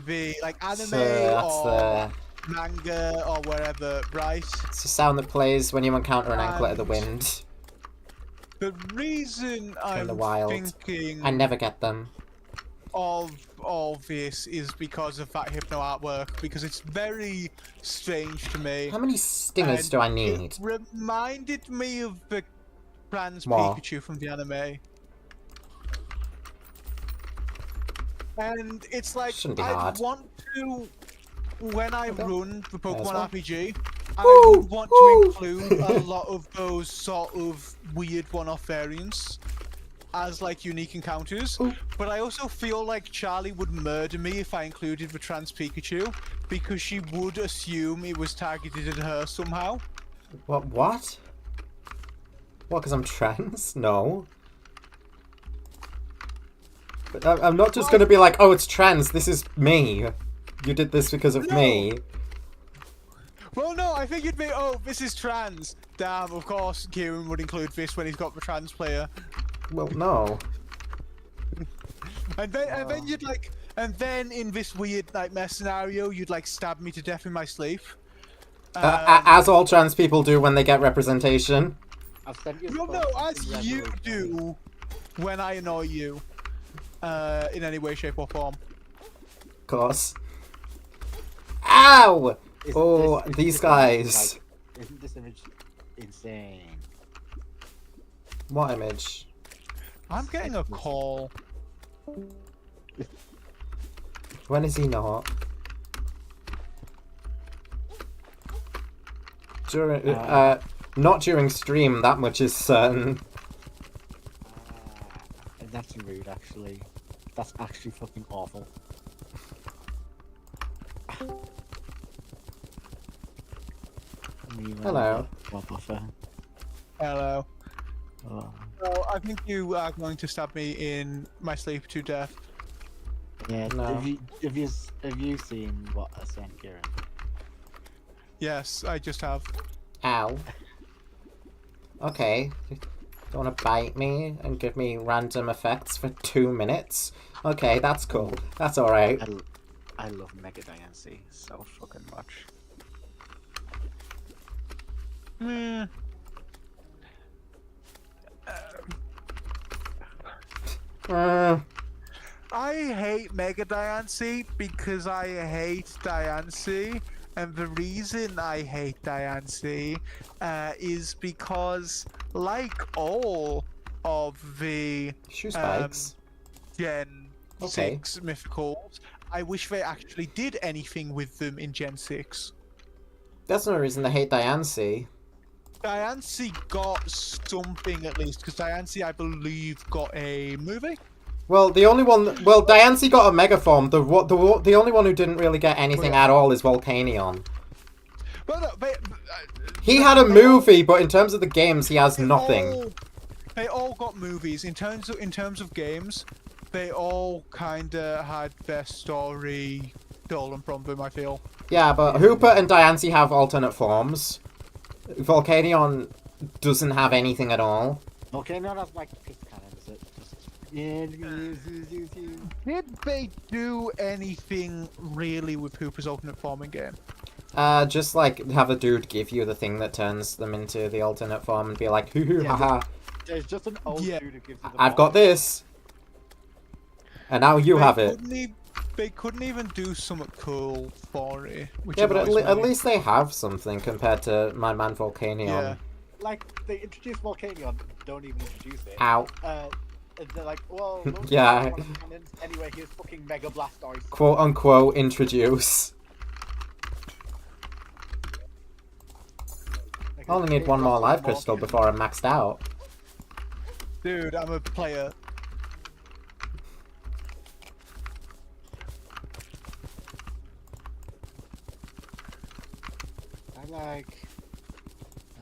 the like anime So that's or manga or wherever, right? It's the sound that plays when you encounter an anklet of the wind. The reason the I'm wild. thinking I never get them. of all this is because of that Hypno artwork, because it's very strange to me. How many stingers And do I need? It reminded me of the trans What? Pikachu from the anime. And it's like, Shouldn't be I hard. want to, when I run the Pokemon well. RPG, I Woo! would want Woo! to include a lot of those sort of weird one-off variants as like unique encounters. Ooh. But I also feel like Charlie would murder me if I included the trans Pikachu, because she would assume it was targeted at her somehow. What? What? What, because I'm trans? No. But I'm not just gonna be like, oh, it's trans, this is me. You did this because of No. me. Well, no, I think you'd be, oh, this is trans. Damn, of course, Kieran would include this when he's got the trans player. Well, no. And then you'd like, and then in this weird nightmare scenario, you'd like stab me to death in my sleep. As all trans people do when they get representation. I've sent you. No, the no, photos in as you Resolute. do when I annoy you, in any way, shape, or form. Of course. Ow! Isn't Oh, this- these isn't this guys. like- isn't this image insane? What image? I'm getting a call. When is he not? During, not during stream, that much is certain. That's rude, actually. That's actually fucking awful. Hello. Buffer. Hello. Oh. So I think you are going to stab me in my sleep to death. Yeah. No. Have you seen what I sent, Kieran? Yes, I just have. Ow. Okay. Don't want to bite me and give me random effects for 2 minutes? Okay, that's cool. That's alright. I love Mega Diancie so fucking much. Meh. I hate Mega Diancie because I hate Diancie, and the reason I hate Diancie is because, like all of the Shoe spikes. Gen Okay. 6 mythicals, I wish they actually did anything with them in Gen 6. That's no reason to hate Diancie. Diancie got something at least, because Diancie, I believe, got a movie. Well, the only one... Well, Diancie got a Megaform. The only one who didn't really get anything at all is Volcanion. Well, no, He had a movie, but in terms of the games, he has nothing. They all got movies. In terms of games, they all kind of had their story stolen from them, I feel. Yeah, but Hooper and Diancie have alternate forms. Volcanion doesn't have anything at all. Volcanion has like just kind of just Did they do anything really with Hooper's alternate forming game? Just like have a dude give you the thing that turns them into the alternate form and be like, hoo hoo, Yeah, haha, there's just an old Yeah. dude who gives you the I've got this. And now you have it. They couldn't even do something cool for it. Which Yeah, but annoys at me. least they have something compared to my man Volcanion. Yeah. Like they introduced Volcanion, don't even introduce it. Ow. And they're like, well, look, Yeah. one of the cannons. Anyway, here's fucking Mega Blastoise. Quote unquote introduce. Like, I only need here's one more lots of life crystal cannons. before I'm maxed out. Dude, I'm a player.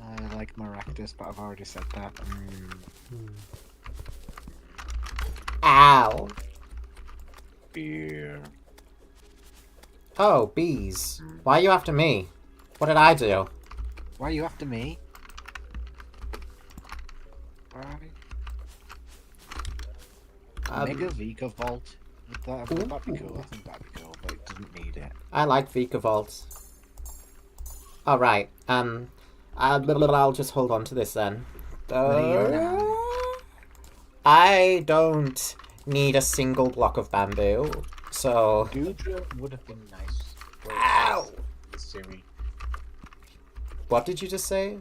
I like Maractus, but I've already said that. Ow. Beer. Oh, bees. Why are you after me? What did I do? Why are you after me? Why? Mega Vika Vault. Would that be cool? I think that'd be cool, but it doesn't need it. I like Vika Vault. Alright, I'll just hold on to this then. I don't need a single block of bamboo, so... Gudra would have been nice. Ow! Siri. What did you just say?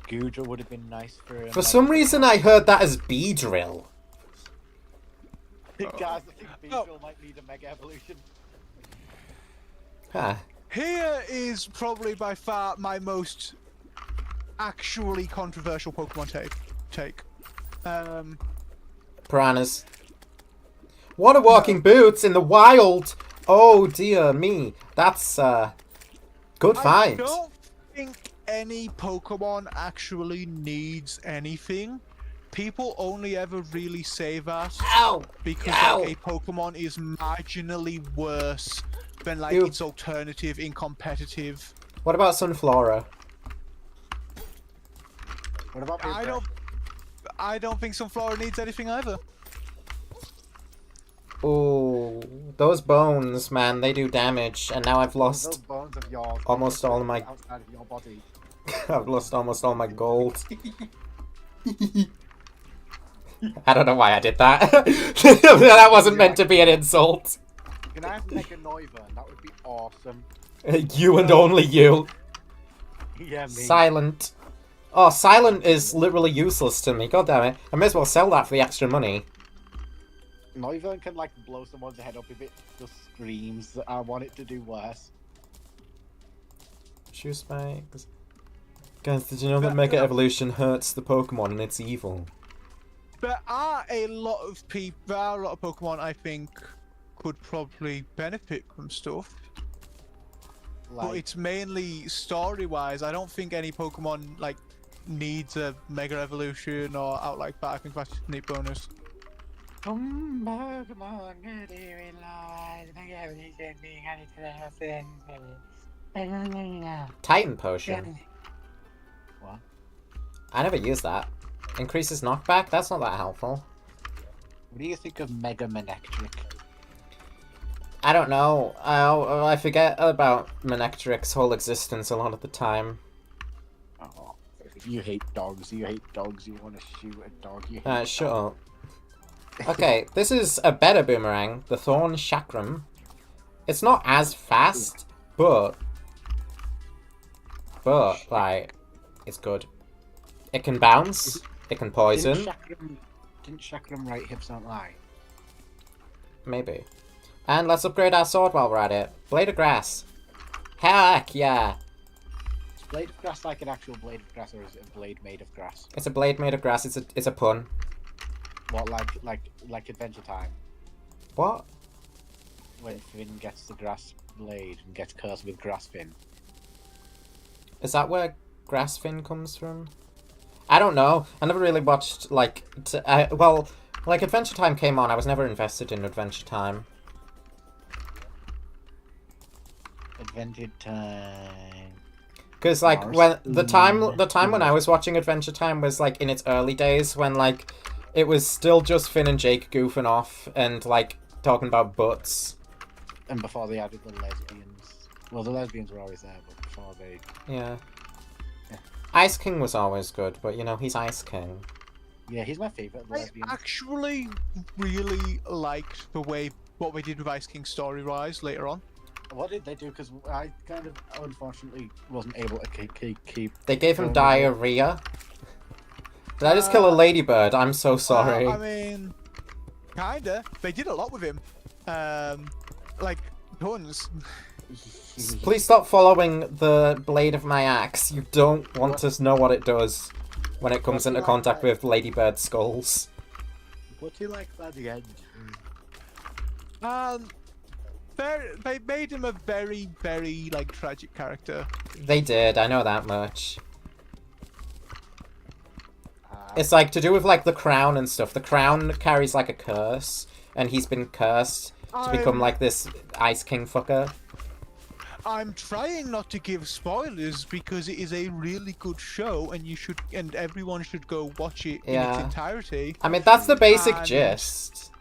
Gudra would have been nice for... For some reason I heard that as Beedrill. Guys, I think Beedrill might need a Mega Evolution. Huh. Here is probably by far my most actually controversial Pokemon take. Piranhas. What a walking boots in the wild! Oh dear me. That's, good I find. don't think any Pokemon actually needs anything. People only ever really say that Ow! because Ow! like, a Pokemon is marginally worse than like Ew. its alternative in competitive. What about Sunflora? What about I don't think Sunflora needs anything either. Ooh, those bones, man, they do damage, and now I've those lost bones of yours almost all of my... outside of your body? I've lost almost all my gold. I don't know why I did that. That wasn't meant to be an insult. Can I have Mega Noivern? That would be awesome. You and only you. Yeah, me. Silent. Oh, Silent is literally useless to me. God damn it. I may as well sell that for the extra money. Noivern can like blow someone's head up if it just screams. I want it to do worse. Shoe spikes. Guys, did you know that Mega Evolution hurts the Pokemon and it's evil? There are a lot of Pokemon I think could probably benefit from stuff. But Like, it's mainly story-wise. I don't think any Pokemon like needs a Mega Evolution or Outright Bat. I think that's just a neat bonus. Come Pokemon, good you realize the evolution being added to the Titan Potion. What? I never used that. Increases knockback? That's not that helpful. What do you think of Mega Manectric? I don't know. I forget about Manectric's whole existence a lot of the time. Oh, you hate dogs. You hate dogs. You want to shoot a dog. You hate Shut up. Okay, this is a better boomerang, the Thorn Chakram. It's not as fast, but like, it's good. It can bounce. It can poison. Didn't Chakram write Hips Don't Lie? Maybe. And let's upgrade our sword while we're at it. Blade of Grass. Heck yeah! Is Blade of Grass like an actual blade of grass, or is it a blade made of grass? It's a blade made of grass. It's a pun. What, like Adventure Time? What? When Finn gets the grass blade and gets cursed with Grass Finn. Is that where Grassfin comes from? I don't know. I never really watched, like... well, like, Adventure Time came on. I was never invested in Adventure Time. Adventure Time. Because, like, when the time when I was watching Adventure Time was, like, in its early days, when, like, it was still just Finn and Jake goofing off and, like, talking about butts. And before they added the lesbians. Well, the lesbians were always there, but before they... Yeah. Yeah. Ice King was always good, but, you know, he's Ice King. Yeah, he's my favourite I lesbian. actually really liked the way what we did with Ice King story-wise later on. What did they do? Because I kind of, unfortunately, wasn't able to keep... They gave him diarrhea. Did I just kill a ladybird? I'm so sorry. I mean, kinda. They did a lot with him. Like, tons. Please stop following the blade of my axe. You don't want to know what it does when it comes into contact with ladybird skulls. What do you like by the end? They made him a very, very, like, tragic character. They did, I know that much. It's like to do with like the crown and stuff. The crown carries like a curse, and he's been cursed to become like this Ice King fucker. I'm trying not to give spoilers because it is a really good show, and everyone should go watch it in its entirety. I mean, that's the basic gist.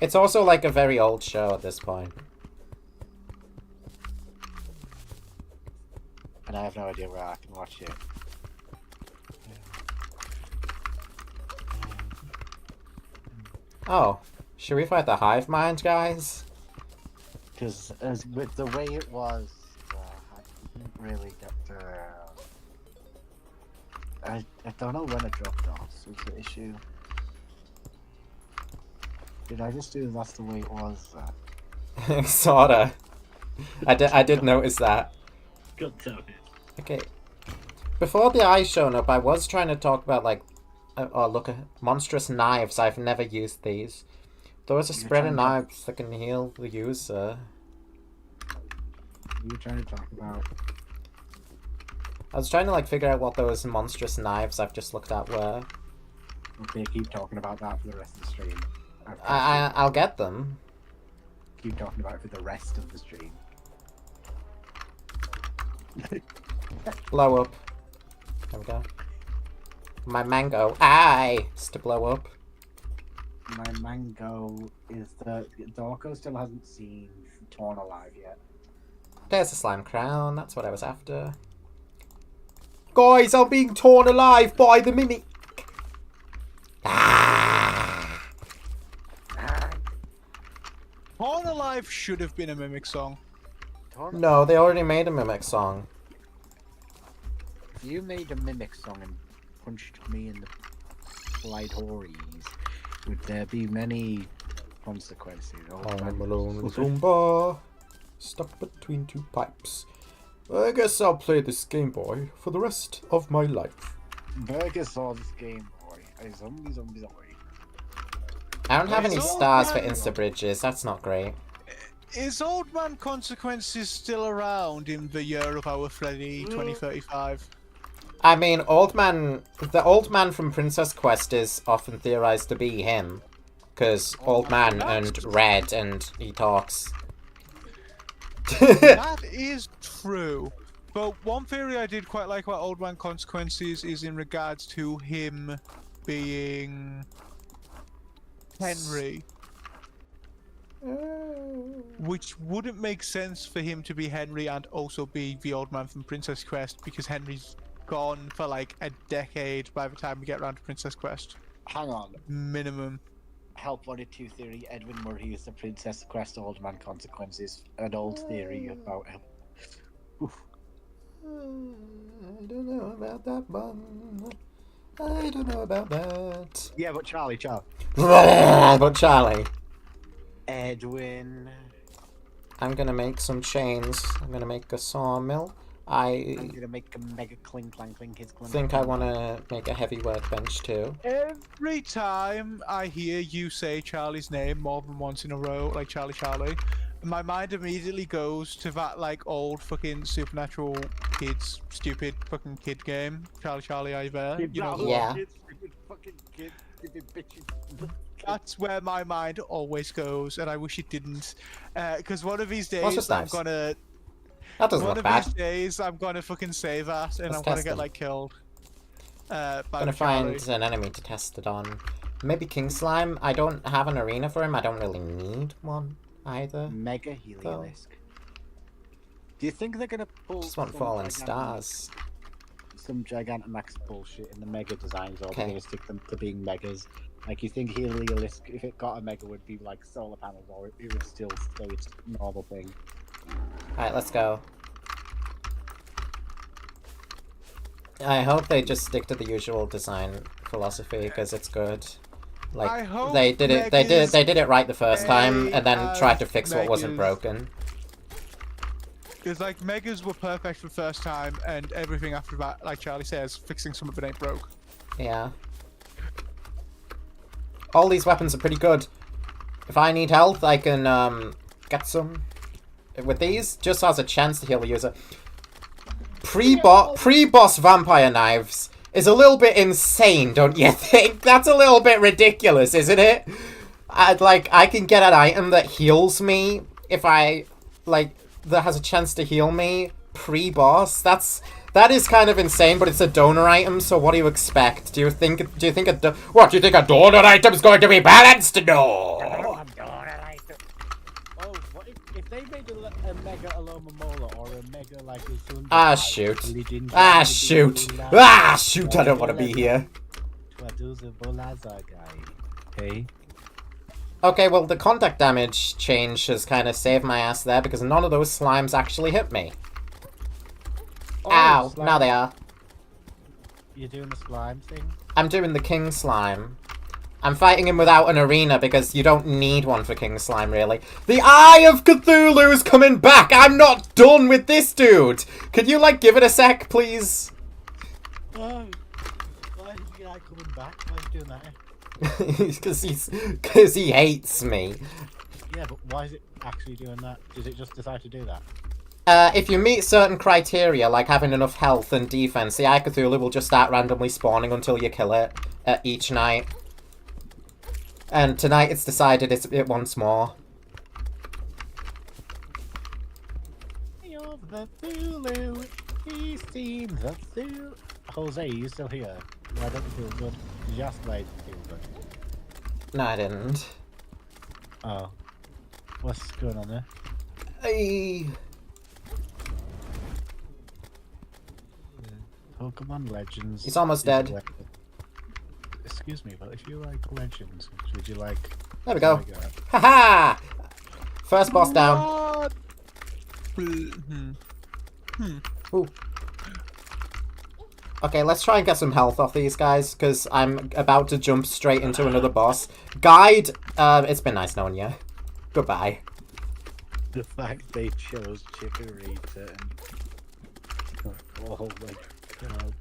It's also like a very old show at this point. And I have no idea where I can watch it. Oh, should we fight the hive mind, guys? Because with the way it was, I didn't really get the... I don't know when it dropped off, was the issue. Did I just do that's the way it was? Sorta. I did notice that. God damn it. Okay. Before the eyes showing up, I was trying to talk about like... oh, look, monstrous knives. I've never used these. Those are spread of knives that can heal the user. You were trying to talk about... I was trying to like figure out what those monstrous knives I've just looked at were. Okay, keep talking about that for the rest of the stream. I'll get them. Keep talking about it for the rest of the stream. Blow up. There we go. My mango. Aye! It's to blow up. My mango is the... Dorko still hasn't seen Torn Alive yet. There's a slime crown. That's what I was after. Guys, I'm being torn alive by the mimic. Ah! Torn Alive should have been a Mimic song. No, they already made a mimic song. If you made a mimic song and punched me in the slide hories, would there be many consequences? I'm alone with Zumba, stuck between two pipes. I guess I'll play this Game Boy for the rest of my life. Burger saw this Game Boy. A zombie. I don't have any stars for Insta Bridges, that's not great. Is Old Man Consequences still around in the year of our Freddy 2035? I mean, the old man from Princess Quest is often theorized to be him. Because old man and red and he talks. That is true. But one theory I did quite like about Old Man Consequences is in regards to him being Henry. Which wouldn't make sense for him to be Henry and also be the old man from Princess Quest, because Henry's gone for like a decade by the time we get around to Princess Quest. Hang on. Minimum. Help wanted to theory. Edwin Murray is the Princess Quest Old Man Consequences. An old theory about him. Oof. I don't know about that one. I don't know about that. Yeah, but Charlie. But Charlie. Edwin. I'm gonna make some chains. I'm gonna make a sawmill. I'm gonna make a mega clink clank clink his clink. Think I wanna make a heavy workbench too. Every time I hear you say Charlie's name more than once in a row, like Charlie, my mind immediately goes to that like old fucking Supernatural kids, stupid fucking kid game. Charlie, are you there? You know, Yeah. Fucking kid, bitches. that's where my mind always goes, and I wish it didn't. Because one of these What's days this I'm knives? gonna. That doesn't One look of bad. these days I'm gonna fucking say that, and Let's I'm gonna test get them. like killed. By Gonna the Charlie. find an enemy to test it on. Maybe King Slime. I don't have an arena for him. I don't really need one either. Mega Heliolisk. Do you think they're gonna pull? Just want some fallen gigantic- stars. Some Gigantamax bullshit in the Mega designs, or Okay. they're gonna stick them to being Megas? Like, you think Heliolisk, if it got a Mega, would be like solar panels, or it would still stay its normal thing? Alright, let's go. I hope they just stick to the usual design philosophy because it's good. I Like hope they did it. They Megas did it right the first time, stay and then as tried to fix what wasn't Megas. broken. Because like Megas were perfect for the first time, and everything after that, like Charlie says, fixing some of it ain't broke. Yeah. All these weapons are pretty good. If I need health, I can get some. With these, just has a chance to heal the user. Pre-boss vampire knives is a little bit insane, don't you think? That's a little bit ridiculous, isn't it? I can get an item that heals me if I that has a chance to heal me pre-boss. That is kind of insane, but it's a donor item, so what do you expect? Do you think a donor item is going to be balanced? No. Oh, what if they made a Mega Aloma Mola or a Mega like a Thunder? Ah, shoot. Ah, shoot. Ah, shoot, I don't want to be here. Hey. Okay, well, the contact damage change has kind of saved my ass there because none of those slimes actually hit me. Ow, slime. now they are. You're doing the slime thing? I'm doing the King Slime. I'm fighting him without an arena because you don't need one for King Slime, really. The Eye of Cthulhu's coming back! I'm not done with this dude! Could you, give it a sec, please? Oh, why is the guy coming back? Why is he doing that? Because he hates me. Yeah, but why is it actually doing that? Does it just decide to do that? If you meet certain criteria, like having enough health and defense, the Eye of Cthulhu will just start randomly spawning until you kill it each night. And tonight it's decided it wants more. Jose, are you still here? Why don't you feel good? Just like feel good. No, I didn't. Oh. What's going on there? Hey. Pokemon Legends. He's almost is dead. where- Excuse me, but if you like Legends, would you like... There we go. Tiger? Haha! First boss down. What? Ooh. Okay, let's try and get some health off these guys, because I'm about to jump straight into another boss. Guide, it's been nice knowing you. Goodbye. The fact they chose Chikorita and... Oh my god.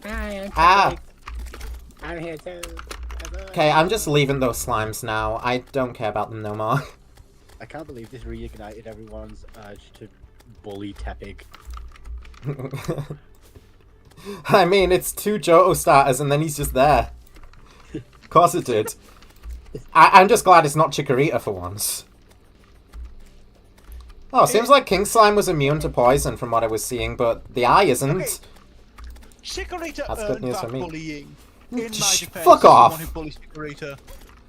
Hi, Ah! I'm here too. Okay, I'm just leaving those slimes now. I don't care about them no more. I can't believe this reignited everyone's urge to bully Tepig. I mean, it's 2 Johto starters and then he's just there. Of course it did. I'm just glad it's not Chikorita for once. Oh, seems like King Slime was immune to poison from what I was seeing, but the eye isn't. Okay. Chikorita That's good earned news that for me. bullying. In my defense, Fuck off! someone who bullies Chikorita.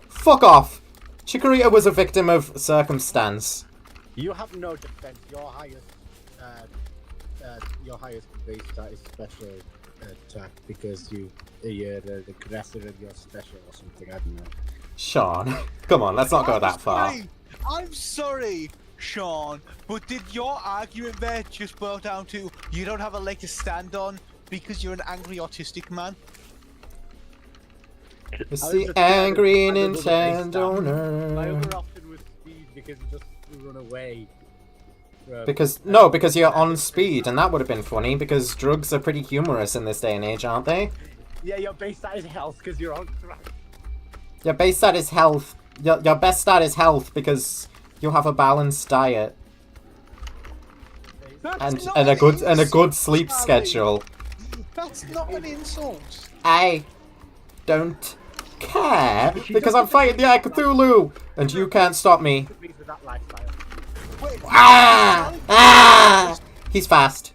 Fuck off! Chikorita was a victim of circumstance. You have no defense. Your highest base stat is special attack because you're the aggressor and you're special or something. I don't know. Sean, come on, let's not go that far. I'm sorry, Sean, but did your argument there just boil down to you don't have a leg to stand on because you're an angry autistic man? It's the angry Nintendo My nerd. other option was speed because you just run away. Because you're on speed, and that would have been funny, because drugs are pretty humorous in this day and age, aren't they? Yeah, your base stat is health because you're on track. Your base stat is health. Your best stat is health, because you have a balanced diet. And a good sleep schedule. That's not an insult. I don't care, because I'm fighting the Eye Cthulhu, and you can't stop me. With that lifestyle. Wait, Ah! He's fast.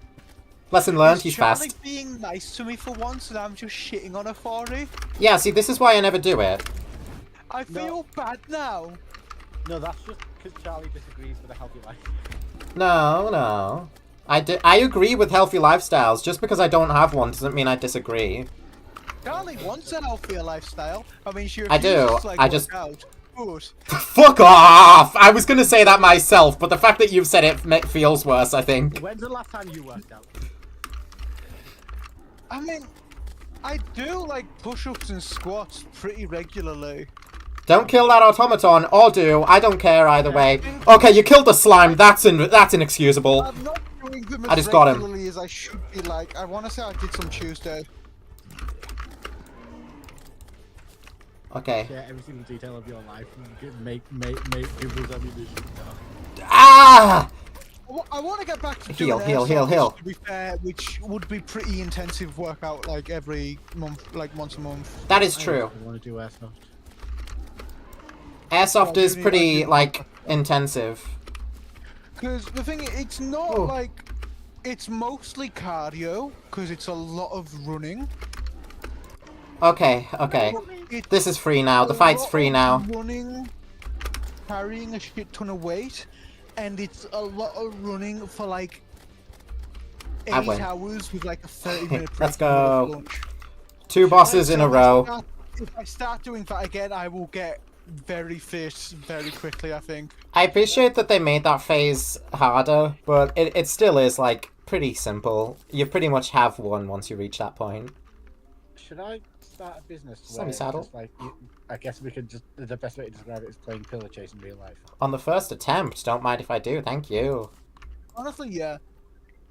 Lesson learned, he's Charlie fast. being nice to me for once, and I'm just shitting on her for it. Yeah, see, this is why I never do it. I feel bad now. No, that's just because Charlie disagrees with a healthy life. No. I agree with healthy lifestyles. Just because I don't have one doesn't mean I disagree. Charlie wants a healthier lifestyle. I mean, she I do, refuses to, like, I work just- out. Good. Fuck off! I was gonna say that myself, but the fact that you've said it feels worse, I think. When's the last time you worked out? I mean, I do like push-ups and squats pretty regularly. Don't kill that automaton, or do. I don't care either way. Okay, you killed the slime. That's inexcusable. I'm not doing them I as just got him. regularly as I should be. Like, I want to say I did some Tuesday. Okay. Yeah, every single detail of your life. Make people's ammunition. Ah! I want to get back to Heal, doing heal, heal, airsoft, heal. To be fair, which would be pretty intensive workout, like every month, like once a month. That is true. I want to do airsoft. Airsoft Well, is really, pretty, I do- like, intensive. Because the thing, it's not Oh. like it's mostly cardio, because it's a lot of running. Okay. It's This is free now. The a fight's lot free of now. Running, carrying a shit ton of weight, and it's a lot of running for like I 8 win. hours with like a 30-minute break. Let's and a go. lunch. 2 bosses in a row. If I start doing that again, I will get very fit very quickly, I think. I appreciate that they made that phase harder, but it still is, like, pretty simple. You pretty much have one once you reach that point. Should I start a business? Semi Where it's saddle. just like, I guess we could just. The best way to describe it is playing pillar chase in real life. On the first attempt, don't mind if I do, thank you. Honestly, yeah.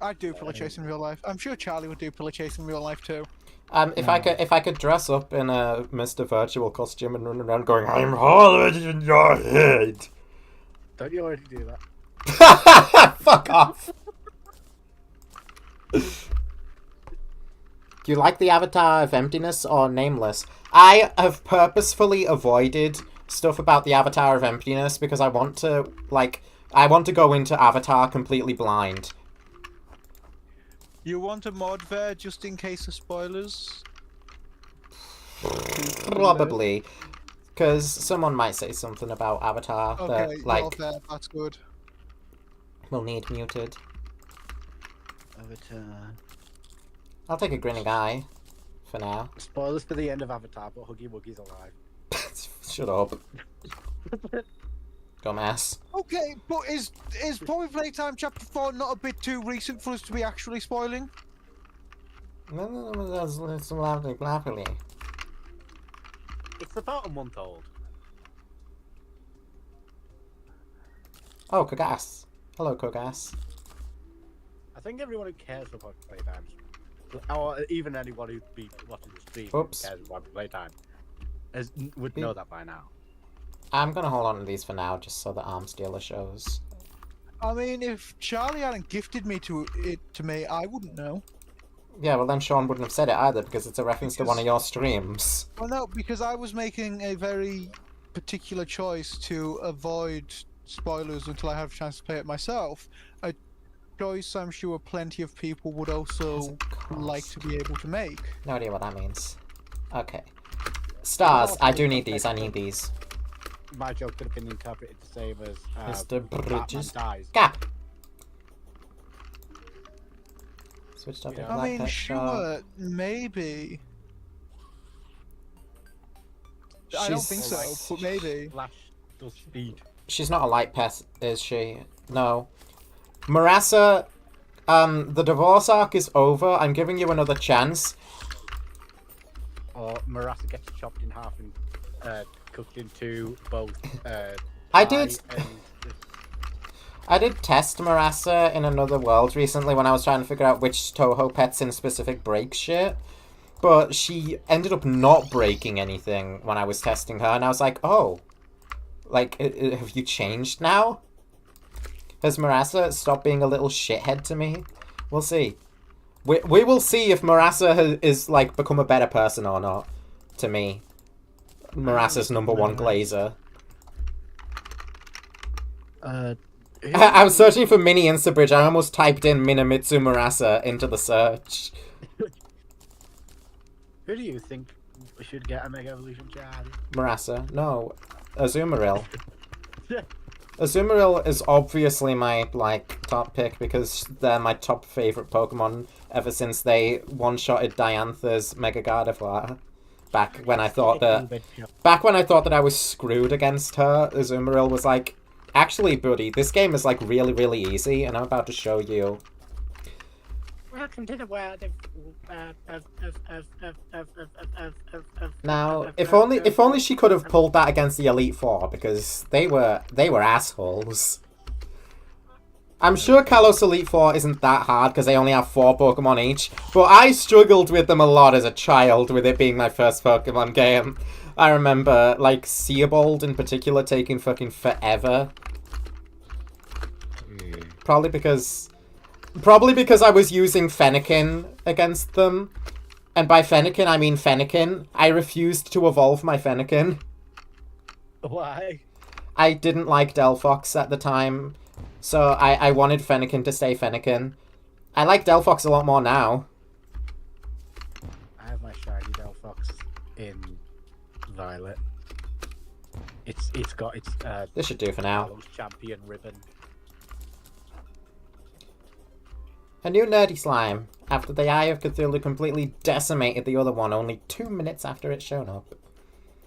I do pillar chase in real life. I'm sure Charlie would do pillar chase in real life too. If I could dress up in a Mr. Virtual costume and run around going, I'm already in your head. Don't you already do that? Fuck off. Do you like the Avatar of Emptiness or Nameless? I have purposefully avoided stuff about the Avatar of Emptiness because I want to go into Avatar completely blind. You want a mod there just in case of spoilers? Probably. Because someone might say something about Avatar Okay, that, like, you're there. That's good. will need muted. Avatar. I'll take a grinning eye for now. Spoilers for the end of Avatar, but Huggy Wuggy's alive. Shut up. Dumbass. Okay, but is Poppy Playtime Chapter 4 not a bit too recent for us to be actually spoiling? No, that's lovely. It's about a month old. Oh, Kogas. Hello, Kogas. I think everyone who cares about Playtime, or even anyone who'd be watching the stream Oops. who cares about Playtime, would know that by now. I'm gonna hold on to these for now, just so the Arms Dealer shows. I mean, if Charlie hadn't gifted me to me, I wouldn't know. Yeah, well then Sean wouldn't have said it either because it's a reference to one of your streams. Well, no, because I was making a very particular choice to avoid spoilers until I have a chance to play it myself. A choice I'm sure plenty of people would also like to be able to make. No idea what that means. Okay. Stars, I do need these, I need these. My joke could have been interpreted the same as Mr. Bridges. Batman dies. Gap! Switch topic, Yeah. I Black mean, Pet Shop. sure, maybe. I don't think so, She's- but maybe. Flash does speed. She's not a light pet, is she? No. Marassa, the divorce arc is over. I'm giving you another chance. Or Marassa gets chopped in half and cooked into both. I pie did- And, I did test Marassa in another world recently when I was trying to figure out which Toho pets in specific break shit. But she ended up not breaking anything when I was testing her, and I was like, oh. Like, have you changed now? Has Marassa stopped being a little shithead to me? We'll see. We will see if Marassa is, like, become a better person or not. To me. Marassa's #1 glazer. I was searching for Mini Instabridge. I almost typed in Minamitsu Marassa into the search. Who do you think we should get a Mega Evolution card? Marassa. No. Azumarill. Azumarill is obviously my, like, top pick because they're my top favorite Pokemon ever since they one-shotted Diantha's Mega Gardevoir. Back when I thought that I was screwed against her, Azumarill was like, actually, buddy, this game is, like, really, really easy, and I'm about to show you. Welcome to the world Now, if only she could have pulled that against the Elite Four, because they were assholes. I'm sure Kalos Elite Four isn't that hard because they only have 4 Pokemon each, but I struggled with them a lot as a child, with it being my first Pokemon game. I remember, like, Seabold in particular taking fucking forever. Probably because I was using Fennekin against them. And by Fennekin, I mean Fennekin. I refused to evolve my Fennekin. Why? I didn't like Delphox at the time, so I wanted Fennekin to stay Fennekin. I like Delphox a lot more now. I have my shiny Delphox in Violet. It's got its This should do for now. Kalos champion ribbon. A new nerdy slime, after the Eye of Cthulhu completely decimated the other one only 2 minutes after it shown up.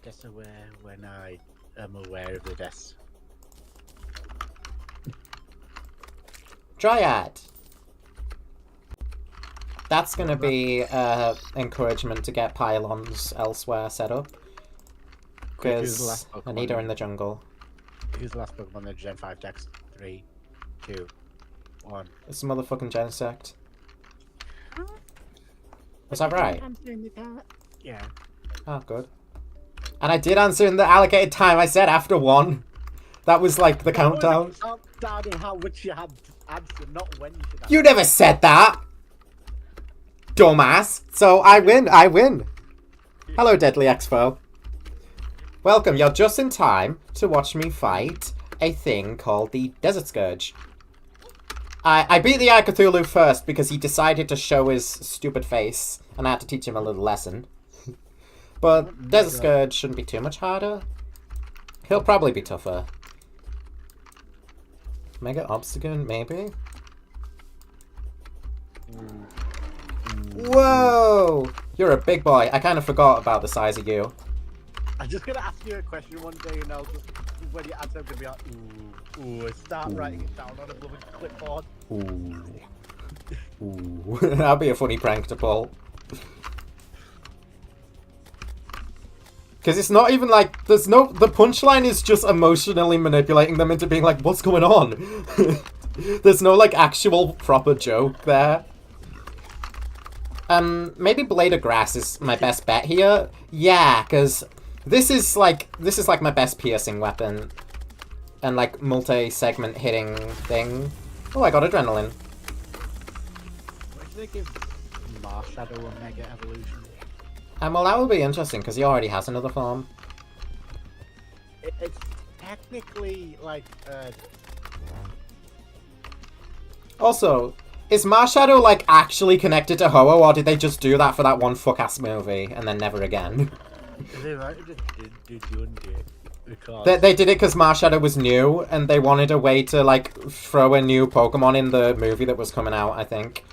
Just aware when I am aware of the deaths. Dryad! That's gonna be encouragement to get pylons elsewhere set up. Quick, who's the Because last Pokemon? Anita in the jungle. Who's the last Pokemon in the Gen 5 Dex? 3, 2, 1. It's a motherfucking Genesect. Was that right? Yeah. Oh, good. And I did answer in the allocated time. I said after 1. That was like the countdown. Countdown in how much you had to answer, not when you should answer. You never said that! Dumbass. So I win. Hello, Deadly Expo. Welcome. You're just in time to watch me fight a thing called the Desert Scourge. I beat the Eye of Cthulhu first because he decided to show his stupid face, and I had to teach him a little lesson. But Desert Scourge shouldn't be too much harder. He'll probably be tougher. Mega Obstagoon, maybe? Whoa! You're a big boy. I kind of forgot about the size of you. I'm just gonna ask you a question one day, and I'll just, when you answer, I'm gonna be like, ooh, start writing it down on a blooming clipboard. Ooh. Ooh. That'd be a funny prank to pull. Because it's not even like, the punchline is just emotionally manipulating them into being like, what's going on? There's no, like, actual proper joke there. Maybe Blade of Grass is my best bet here. Yeah, because this is like my best piercing weapon. And, like, multi-segment hitting thing. Oh, I got Adrenaline. What should they give Marshadow a Mega Evolution. Well, that would be interesting because he already has another form. It's technically like Also, is Marshadow like actually connected to Ho-Oh, or did they just do that for that one fuck-ass movie and then never again? they might have did it because They did it because Marshadow was new, and they wanted a way to, like, throw a new Pokemon in the movie that was coming out, I think.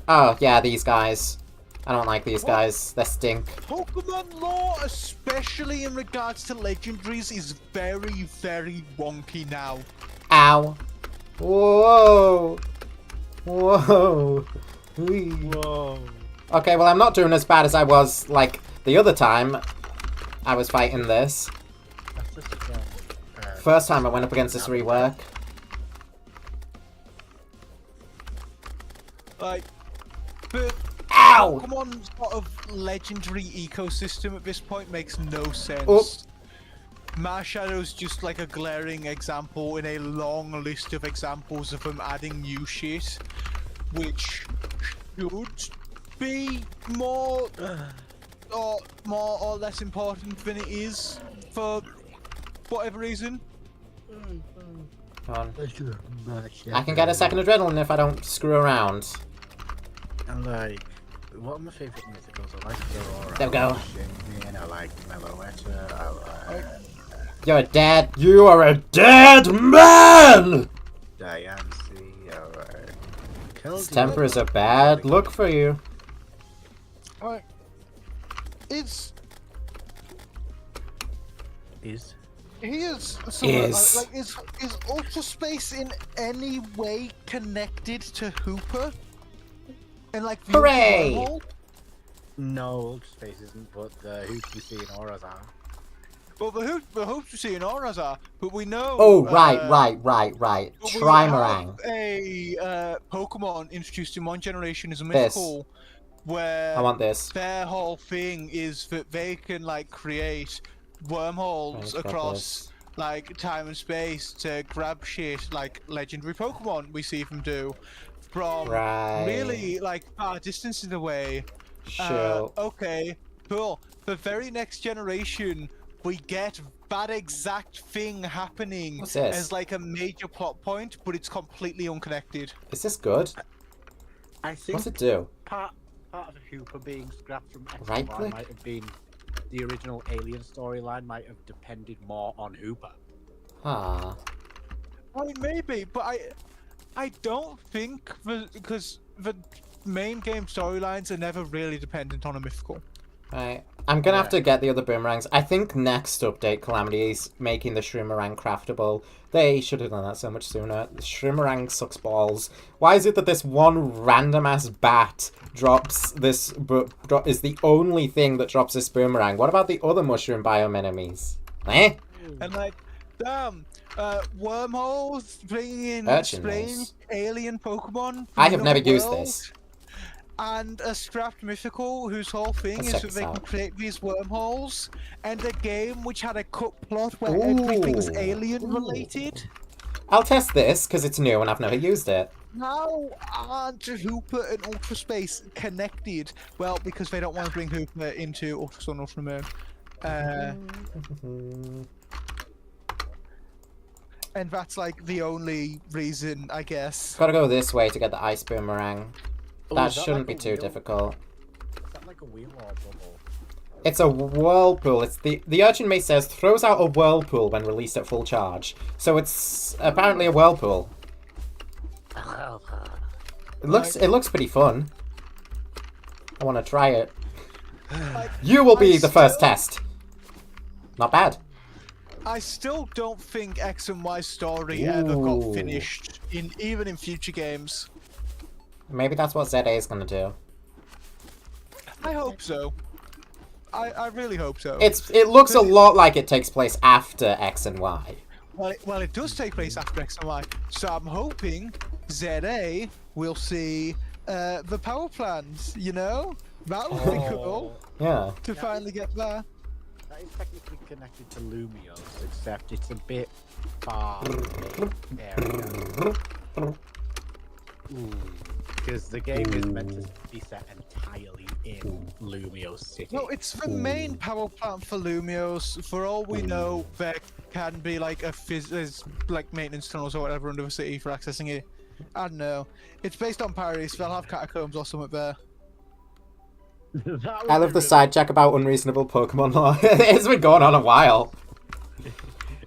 Oh, yeah, these guys. I don't like these guys. They stink. Pokemon lore, especially in regards to legendaries, is very, very wonky now. Ow. Whoa. Whoa. Whee. whoa. Okay, well, I'm not doing as bad as I was, like, the other time I was fighting this. That's just First time I went up against this rework. Like, but Ow! Pokemon's sort of legendary ecosystem at this point makes no sense. Oh. Marshallow's just like a glaring example in a long list of examples of them adding new shit, which should be more or less important than it is for whatever reason. Come on. I can get a second adrenaline if I don't screw around. And like, what are my favourite mythicals? I like Aurora. There we go. And I like Meloetta. I like You're dead. You are a dead man! Diancie. I like This temper is a bad look for you. Like, it's here's Is. like is Ultra Space in any way connected to Hooper? And like the Hooray! wormhole? No, Ultra Space isn't, but the hoops we see in auras are. Well, the hoops we see in auras are, but we know. Oh, right. but we Trimarang. have a Pokemon introduced in one generation as a This. mythical, where I want this. their whole thing is that they can like create wormholes Right, across like time and space to grab shit like legendary Pokemon we see them do from Right. really like far distances away. Sure. Okay, cool. The very next generation, we get that exact thing happening What's this? as like a major plot point, but it's completely unconnected. Is this good? I think What's it do? part of Hooper being scrapped from X Right and Y click? might have been the original Alien storyline might have depended more on Hooper. Ah. I mean, maybe, but I don't think because the main game storylines are never really dependent on a mythical. Right. I'm gonna have Yeah. to get the other boomerangs. I think next update, Calamity, is making the Shroomerang craftable. They should have done that so much sooner. The Shroomerang sucks balls. Why is it that this one random ass bat drops this is the only thing that drops this boomerang? What about the other mushroom biome enemies? Eh? And like, damn, wormholes bringing in Urchin strange maze. alien Pokemon. I from have never another used world, this. And a scrapped mythical whose whole thing Let's is check that this they can out. create these wormholes, and a game which had a cut plot where everything's Ooh. alien related. I'll test this because it's new and I've never used it. How aren't Hooper and Ultra Space connected? Well, because they don't want to bring Hooper into Ultra Sun, Ultra Moon. And that's like the only reason, I guess. Gotta go this way to get the ice boomerang. Oh, That is shouldn't like be a too wheel? difficult. Is that like a wheel or a bubble? It's a whirlpool. It's the Urchin Mace says throws out a whirlpool when released at full charge. So it's apparently a whirlpool. It looks pretty fun. I want to try it. Like, You will be I the first still- test. Not bad. I still don't think X and Y story ever got Ooh. finished, even in future games. Maybe that's what ZA is gonna do. I hope so. I really hope so. It looks a lot like it takes place after X and Y. Well, it does take place after X and Y, so I'm hoping ZA will see the power plans. You know, that would be cool Yeah. to finally get there. That is technically connected to Lumios, except it's a bit far area. Ooh. because the game is meant to be set entirely in Lumio City. No, it's the main power plant for Lumios. For all we know, there can be like like maintenance tunnels or whatever under the city for accessing it. I don't know. It's based on Paris. They'll have catacombs or something there. I love the sidetrack about unreasonable Pokemon lore. It's been going on a while.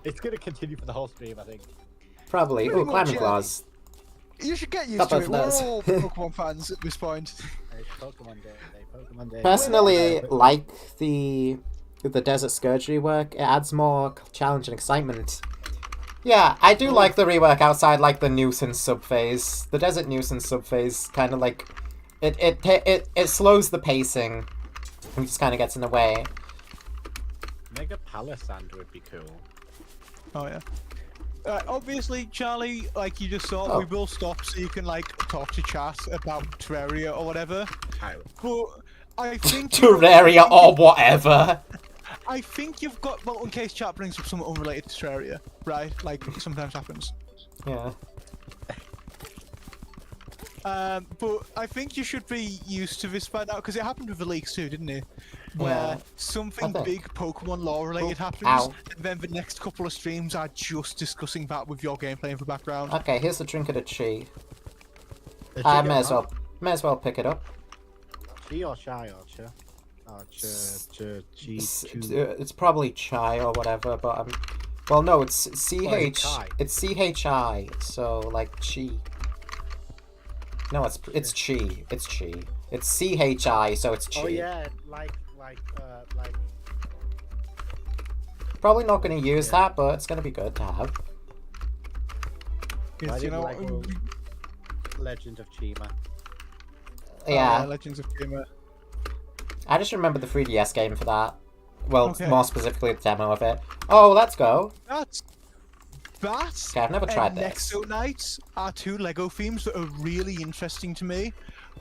It's gonna continue for the whole stream, I think. Probably. Pretty Oh, climbing much, yeah. claws. You should get used Not to both it. of We're those. all Pokemon fans at this point. Hey, Pokemon Day, Pokemon Day. Personally, like the Desert Scourge rework, it adds more challenge and excitement. Yeah, I do like the rework outside like the nuisance subphase. The Desert nuisance subphase kind of like it slows the pacing and just kind of gets in the way. Mega Palisand would be cool. Oh yeah. Obviously, Charlie, like you just saw, Oh. we will stop so you can like talk to chat about Terraria or whatever. But I think Terraria or whatever. I think you've got, well, in case chat brings up something unrelated to Terraria, right? Like sometimes happens. Yeah. But I think you should be used to this by now because it happened with the leaks too, didn't it? Where Yeah, something I think. big Pokemon lore related happens, Ow. and then the next couple of streams are just discussing that with your gameplay in the background. Okay, here's the Trinket of Chi. The I chicken, may as well pick it up. Chi or Shy or Cha? Or Chi? It's probably Chai or whatever, but well, no, it's CH. Kai? It's CHI, so like Chi. No, it's Chi. It's Chi. It's CHI, so it's Chi. Oh yeah, like. Probably not going to use that, but it's going to be good to have. Yes, Why you did know, like Legend of Chima? Yeah, Legends of Gamer. I just remember the 3DS game for that. Well, Okay. more specifically the demo of it. Oh, let's go. That Okay, I've never tried this. Nexo Knights are two Lego themes that are really interesting to me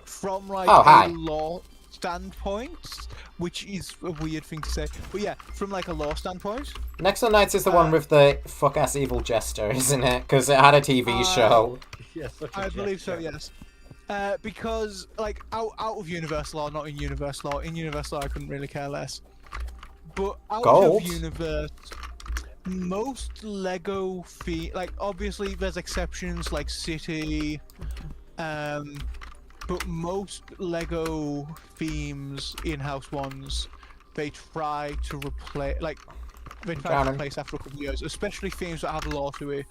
from like Oh, hi. a lore standpoint, which is a weird thing to say. But yeah, from like a lore standpoint. Nexo Knights is the one with the fuck-ass evil jester, isn't it? Because it had a TV show. Yeah, such a I believe so, gesture. yes. Because like out of Universal Law, not in Universal Law. In Universal Law, I couldn't really care less. But out Gold? of Universe, most Lego like obviously there's exceptions like City, but most Lego themes, in-house ones, they try to replace after a couple of years, especially themes that have lore to it.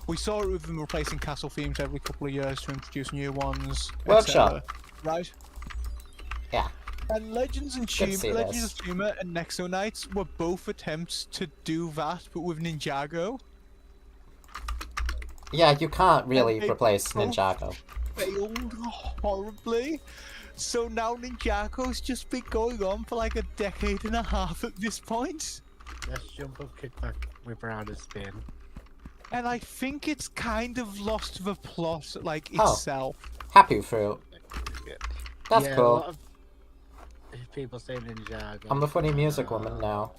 We saw it with them replacing castle themes every couple of years to introduce new ones. Workshop. etc. Right? Yeah. And Legends of Good to see this. Chima and Nexo Knights were both attempts to do that, but with Ninjago. Yeah, you can't really they replace both- Ninjago. Failed horribly. So now Ninjago's just been going on for like a decade and a half at this point. Let's jump up, kick back, whip around and spin. And I think it's kind of lost the plot, like, Oh. itself. Happy Fruit. That's Yeah, a cool. lot of people say Ninjago. I'm the funny music woman now.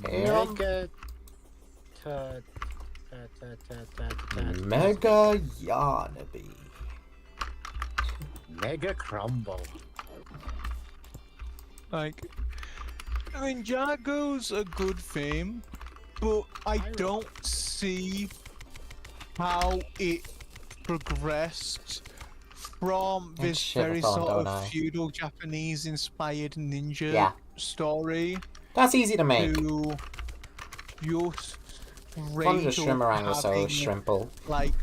Mega. Mega Yanabe. Mega Crumble. Like, Ninjago's a good theme, but I don't see how it progressed from this very Shiver-Thorn, sort don't of I? feudal Japanese-inspired ninja Yeah. story That's easy to make. to just One of the straight up Shrimmerang was so having, shrimple. like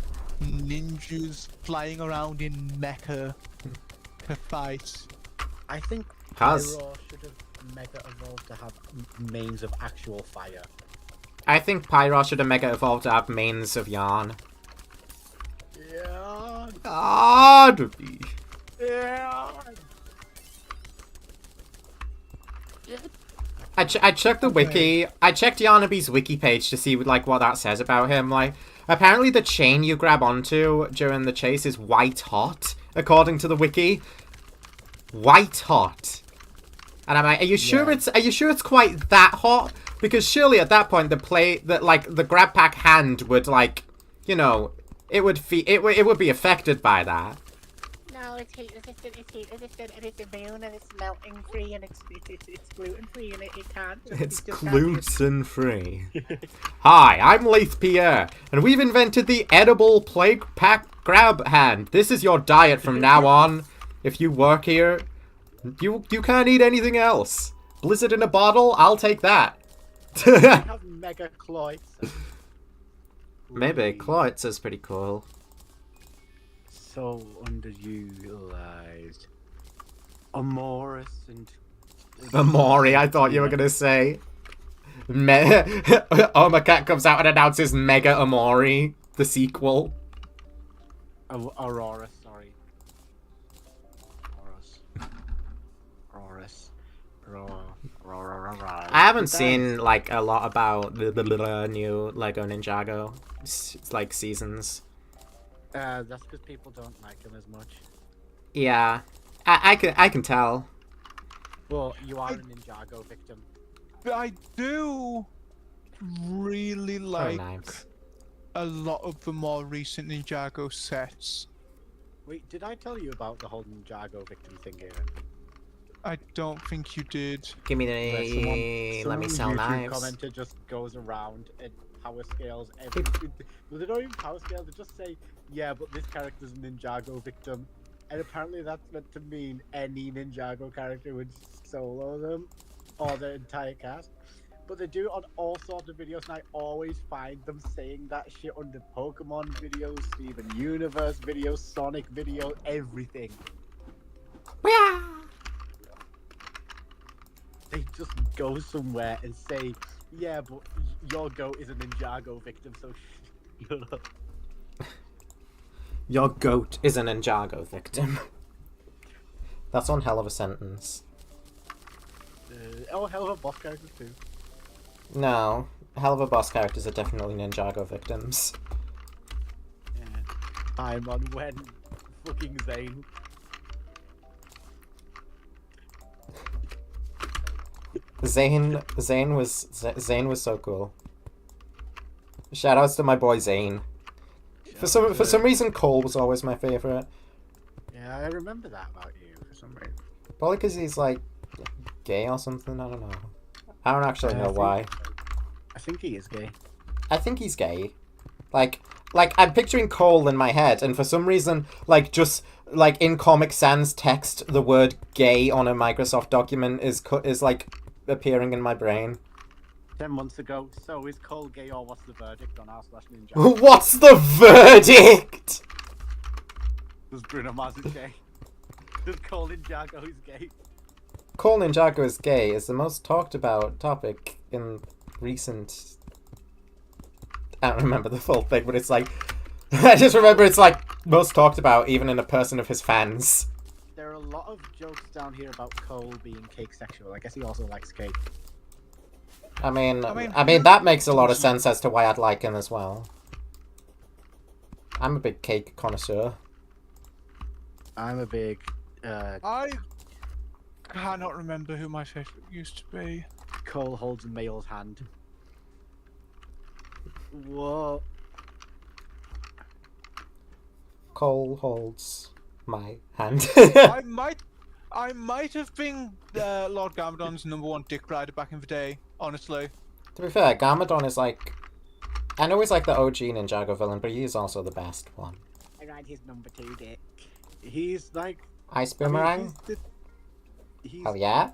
ninjas flying around in mecha to fight. I think Has. Pyro should have mega evolved to have mains of actual fire. I think Pyro should have Mega Evolved to have mains of Yarn. Yeah. Yanabe. Yeah. I checked the wiki. I checked Yanabe's wiki page to see like what that says about him. Like, apparently the chain you grab onto during the chase is white hot, according to the wiki. White hot. And I'm like, are you sure it's quite that hot? Because surely at that point the grab pack hand would like, you know, it would be affected by that. No, it's heat resistant, and it's immune, and it's melting free, and it's gluten free, and it can't. It's just can't be- gluten free. Hi, I'm Laith Pierre, and we've invented the edible plague pack grab hand. This is your diet from now on. If you work here, you can't eat anything else. Blizzard in a bottle, I'll take that. We have mega cloyts. Maybe Cloyts is pretty cool. So underutilized. Amoris and Amori, I thought you were gonna say. Cat comes out and announces Mega Amori, the sequel. Aurora, sorry. Aurora. I haven't seen like a lot about the new Lego Ninjago like seasons. That's because people don't like him as much. Yeah, I can tell. Well, you are a Ninjago victim. But I do really like nice. a lot of the more recent Ninjago sets. Wait, did I tell you about the whole Ninjago victim thing here? I don't think you did. Give me Where the. Let me sell YouTube knives. commenter just goes around and power scales every. Well, they don't even power scale. They just say, "Yeah, but this character's a Ninjago victim," and apparently that's meant to mean any Ninjago character would solo them or the entire cast. But they do it on all sorts of videos, and I always find them saying that shit under Pokemon videos, Steven Universe videos, Sonic videos, everything. They just go somewhere and say, "Yeah, but your goat is a Ninjago victim, so shut up." Your goat is an Ninjago victim. That's one hell of a sentence. Oh, hell of a boss character too. No, hell of a boss characters are definitely Ninjago victims. Yeah. I'm on when fucking Zane. Zane was so cool. Shoutouts to my boy Zane. For some reason, Cole was always my favorite. Yeah, I remember that about you for some reason. Probably because he's like gay or something. I don't know. I don't actually know why. I think he is gay. I think he's gay. Like I'm picturing Cole in my head, and for some reason, like just like in Comic Sans text, the word "gay" on a Microsoft document is like appearing in my brain. 10 months ago, so is Cole gay or what's the verdict on r/Ninja? What's the verdict? Does Bruno Mars is gay? Does Cole Ninjago is gay? Cole Ninjago is gay is the most talked about topic in recent. I don't remember the full thing, but it's like I just remember it's like most talked about even in a person of his fans. There are a lot of jokes down here about Cole being cake sexual. I guess he also likes cake. I mean that makes a lot of sense as to why I'd like him as well. I'm a big cake connoisseur. I'm a big I cannot remember who my favorite used to be. Cole holds a male's hand. Whoa. Cole holds my hand. I might have been Lord Garmadon's #1 dick rider back in the day, honestly. To be fair, Garmadon is like... I know he's like the OG Ninjago villain, but he is also the best one. I ride his #2 dick. He's like... Ice Boomerang? He's Hell yeah.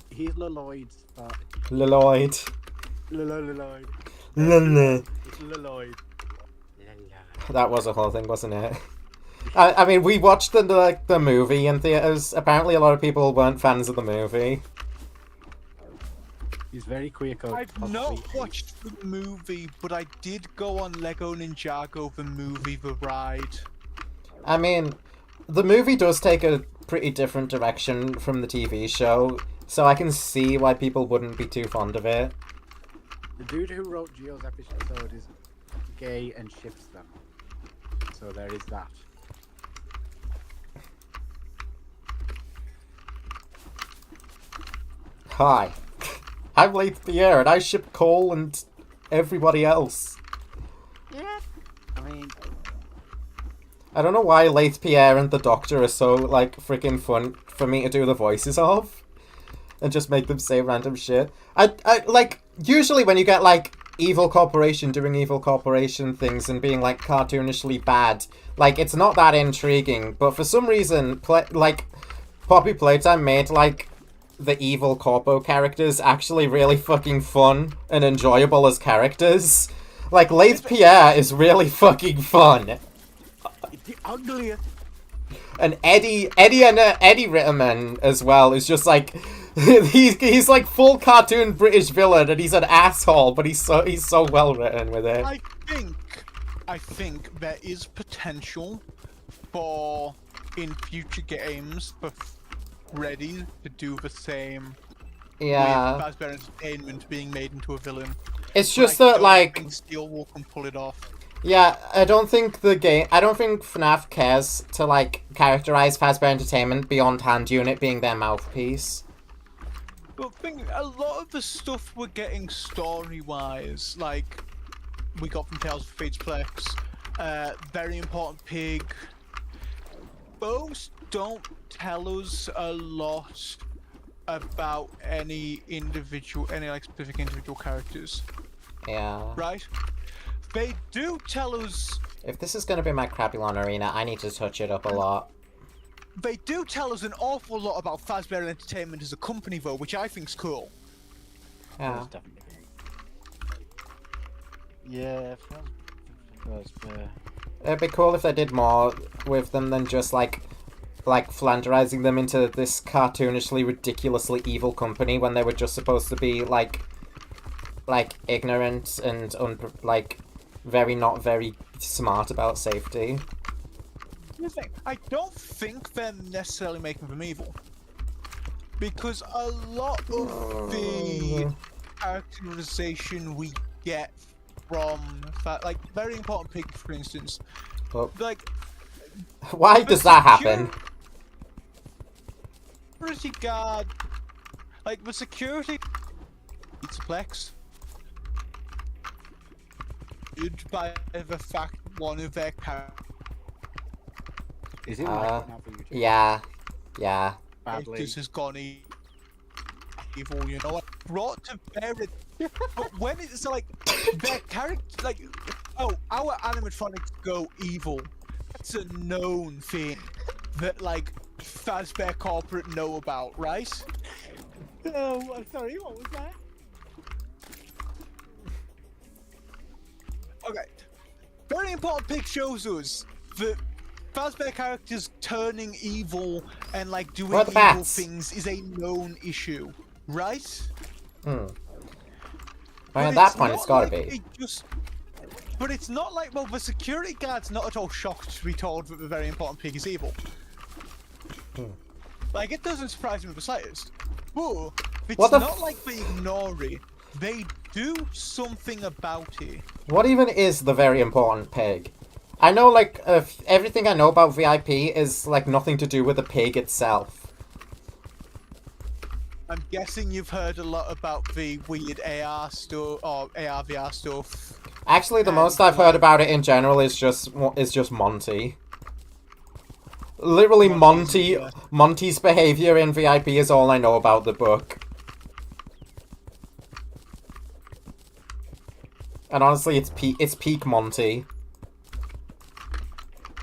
He's Leloid's... Leloid. Leloid. Lele. It's Leloid. That was a whole thing, wasn't it? I mean, we watched the movie in theaters. Apparently, a lot of people weren't fans of the movie. He's very queer code. I've not watched the movie, but I did go on Lego Ninjago the movie, the ride. I mean, the movie does take a pretty different direction from the TV show, so I can see why people wouldn't be too fond of it. The dude who wrote Geo's episode is gay and ships them. So there is that. Hi. I'm Leith Pierre, and I ship Cole and everybody else. Yeah. I mean, I don't know why Leith Pierre and the Doctor are so, like, freaking fun for me to do the voices of. And just make them say random shit. I like, usually when you get, like, Evil Corporation doing Evil Corporation things and being, like, cartoonishly bad, like, it's not that intriguing. But for some reason, Poppy Playtime made, like, the Evil Corpo characters actually really fucking fun and enjoyable as characters. Like, Leith Pierre is really fucking fun. the ugliest. And Eddie Ritterman as well is just like he's like full cartoon British villain, and he's an asshole, but he's so well written with it. I think there is potential for in future games for Freddy to do the same. Yeah, With Fazbear Entertainment being made into a villain. it's But just I that don't like think Steelwolf can pull it off. yeah, I don't think FNAF cares to like characterize Fazbear Entertainment beyond Hand Unit being their mouthpiece. But think a lot of the stuff we're getting story-wise, like we got from Tales of Fatesplex, Very Important Pig, those don't tell us a lot about any like specific individual characters, Yeah. right? They do tell us. If this is gonna be my Crabulon Arena, I need to touch it up a lot. They do tell us an awful lot about Fazbear Entertainment as a company, though, which I think's cool. Yeah. That's definitely yeah, Fazbear. It'd be cool if they did more with them than just like flanderizing them into this cartoonishly, ridiculously evil company when they were just supposed to be like ignorant and not very smart about safety. Here's the thing, I don't think they're necessarily making them evil, because a lot of the characterization we get from like Very Important Pig, for instance, Oh. like Why does that happen? Security guard, like the security Plex, by the fact one of their characters Is it like now for YouTube? Yeah. Badly. has gone evil, you know what? Brought to bear it. But when it's like their character, like, oh, our animatronics go evil, that's a known thing that like Fazbear Corporate know about, right? Oh, I'm sorry, what was that? Okay. Very Important Pig shows us that Fazbear characters turning evil and like doing What evil bats? things is a known issue, right? Well, But at that point, not it's gotta like be. But it's not like, well, the security guard's not at all shocked to be told that the Very Important Pig is evil. Like, it doesn't surprise me the slightest. But it's What the not like they ignore it. They do something about it. What even is the Very Important Pig? I know, like, everything I know about VIP is, like, nothing to do with the pig itself. I'm guessing you've heard a lot about the weird AR stuff, or AR VR stuff. Actually, the most I've heard about it in general is just Monty. Literally, Monty's behavior in VIP is all I know about the book. And honestly, it's peak Monty.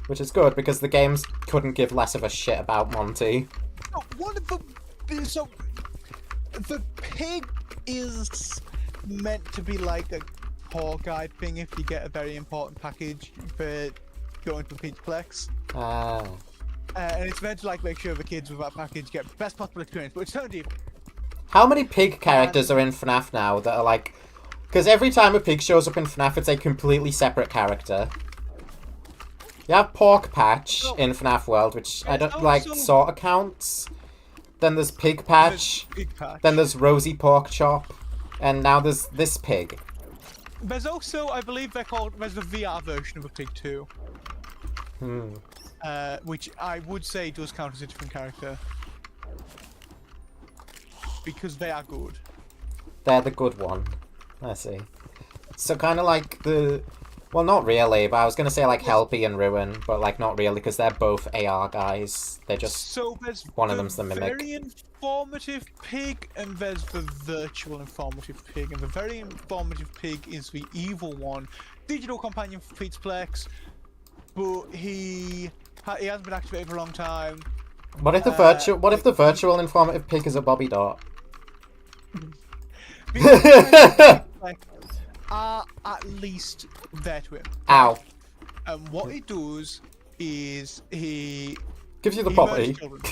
Which is good, because the games couldn't give less of a shit about Monty. One of the... So... The pig is meant to be like a tour guide thing if you get a very important package for going to a Pizplex. And it's meant to like make sure the kids with that package get the best possible experience, but it's turned evil. How many pig characters are in FNAF now that are like... Because every time a pig shows up in FNAF, it's a completely separate character. You have Pork Patch in FNAF World, which I don't like, sort of counts. Then there's Pig Patch. Then there's Rosie Pork Chop. And now there's this pig. There's also, I believe there's the VR version of a pig too. Which I would say does count as a different character. Because they are good. They're the good one. I see. So kind of like the... Well, not really, but I was going to say like Helpy and Ruin, but like not really, because they're both AR guys. They're just... So there's one of them's the Mimic. very informative pig, and there's the virtual informative pig. And the very informative pig is the evil one. Digital companion for Pizplex, but he hasn't been activated for a long time. What if the virtual informative pig is a Bobby Dot? Are at least there to him. Ow. And what he does is he Gives you the he property. murders children.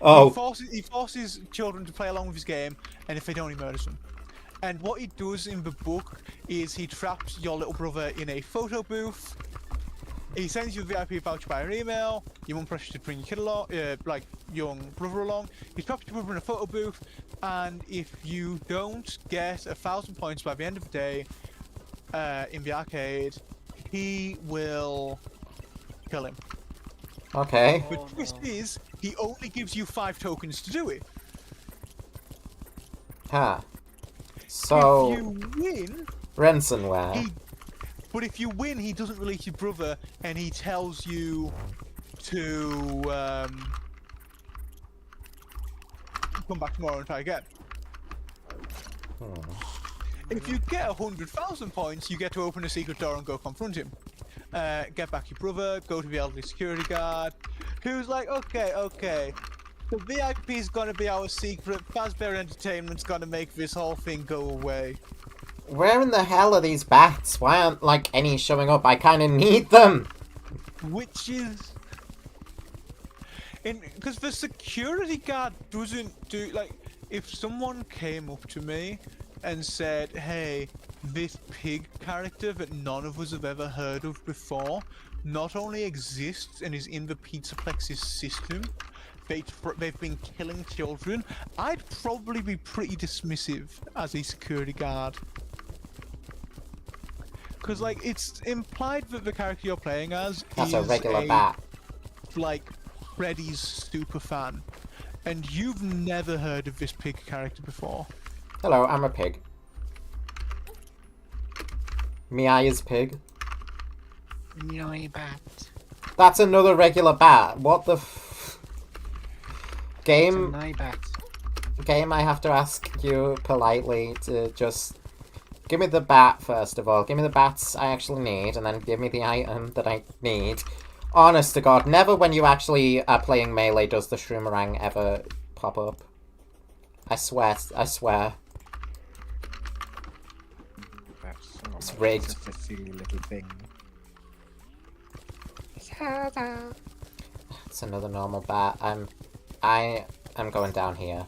Oh. He forces children to play along with his game, and if they don't, he murders them. And what he does in the book is he traps your little brother in a photo booth. He sends you a VIP voucher by email. Your mum pressures you to bring your kid along, like young brother along. He traps your brother in a photo booth, and if you don't get 1,000 points by the end of the day in the arcade, he will kill him. Okay. The twist is, he only gives you 5 tokens to do it. Ha. So... If you win, ransomware. But if you win, he doesn't release your brother, and he tells you to come back tomorrow and try again. If you get 100,000 points, you get to open a secret door and go confront him. Get back your brother, go to the elderly security guard, who's like, okay, the VIP is gonna be our secret, Fazbear Entertainment's gonna make this whole thing go away. Where in the hell are these bats? Why aren't, like, any showing up? I kind of need them! Which is... Because the security guard doesn't do... Like, if someone came up to me and said, hey, this pig character that none of us have ever heard of before not only exists and is in the Pizzaplex's system, they've been killing children, I'd probably be pretty dismissive as a security guard. Because, like, it's implied that the character you're playing as That's is a regular bat. like, Freddy's super fan. And you've never heard of this pig character before. Hello, I'm a pig. Miai is pig. Noi bat. That's another regular bat. What the f... Game... Noi bat. Game, I have to ask you politely to just... Give me the bat, first of all. Give me the bats I actually need, and then give me the item that I need. Honest to God, never when you actually are playing Melee does the Shroomerang ever pop up. I swear, I swear. It's rigged. It's just a silly little thing. It's another normal bat. I am going down here.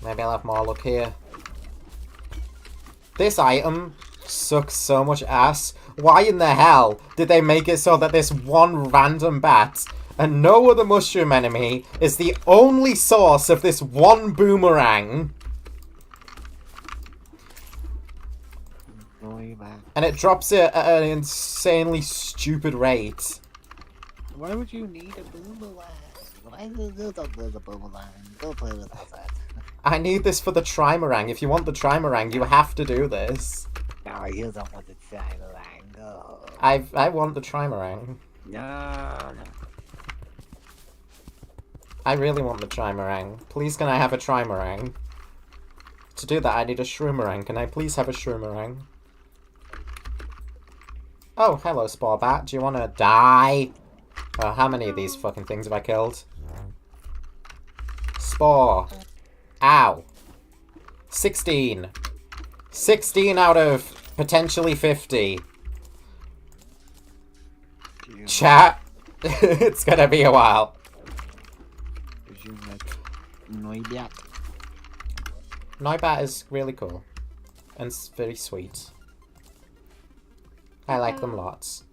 Maybe I'll have more luck here. This item sucks so much ass. Why in the hell did they make it so that this one random bat and no other mushroom enemy is the only source of this one boomerang? And it drops it at an insanely stupid rate. Why would you need a boomerang? Why do you don't need a boomerang? Don't play with that. I need this for the Trimerang. If you want the Trimerang, you have to do this. No, you don't want the Trimerang. No. I want the Trimerang. No. I really want the Trimerang. Please can I have a Trimerang? To do that I need a Shroomerang. Can I please have a Shroomerang? Oh, hello Spore Bat. Do you want to die? Oh, how many of these fucking things have I killed? Spore. Ow. 16. 16 out of potentially 50. Chat. It's gonna be a while. Noibat is really cool. And it's very sweet. I like them lots.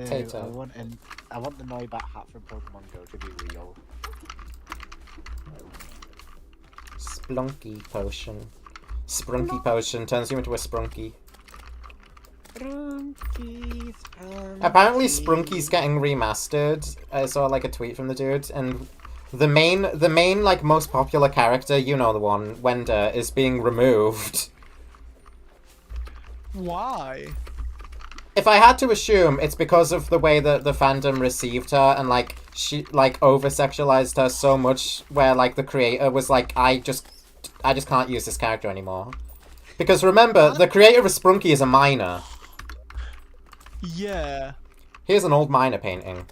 Tato. I want the Noibat hat from Pokemon Go to be real. Splunky potion. Sprunky potion turns you into a Sprunky. Apparently Sprunky's getting remastered. I saw like a tweet from the dude, and The main, like, most popular character, you know the one, Wenda, is being removed. Why? If I had to assume, it's because of the way that the fandom received her and, like, she, like, over-sexualized her so much where, like, the creator was like, I just can't use this character anymore. Because remember, the creator of Sprunky is a miner. Yeah. Here's an old miner painting.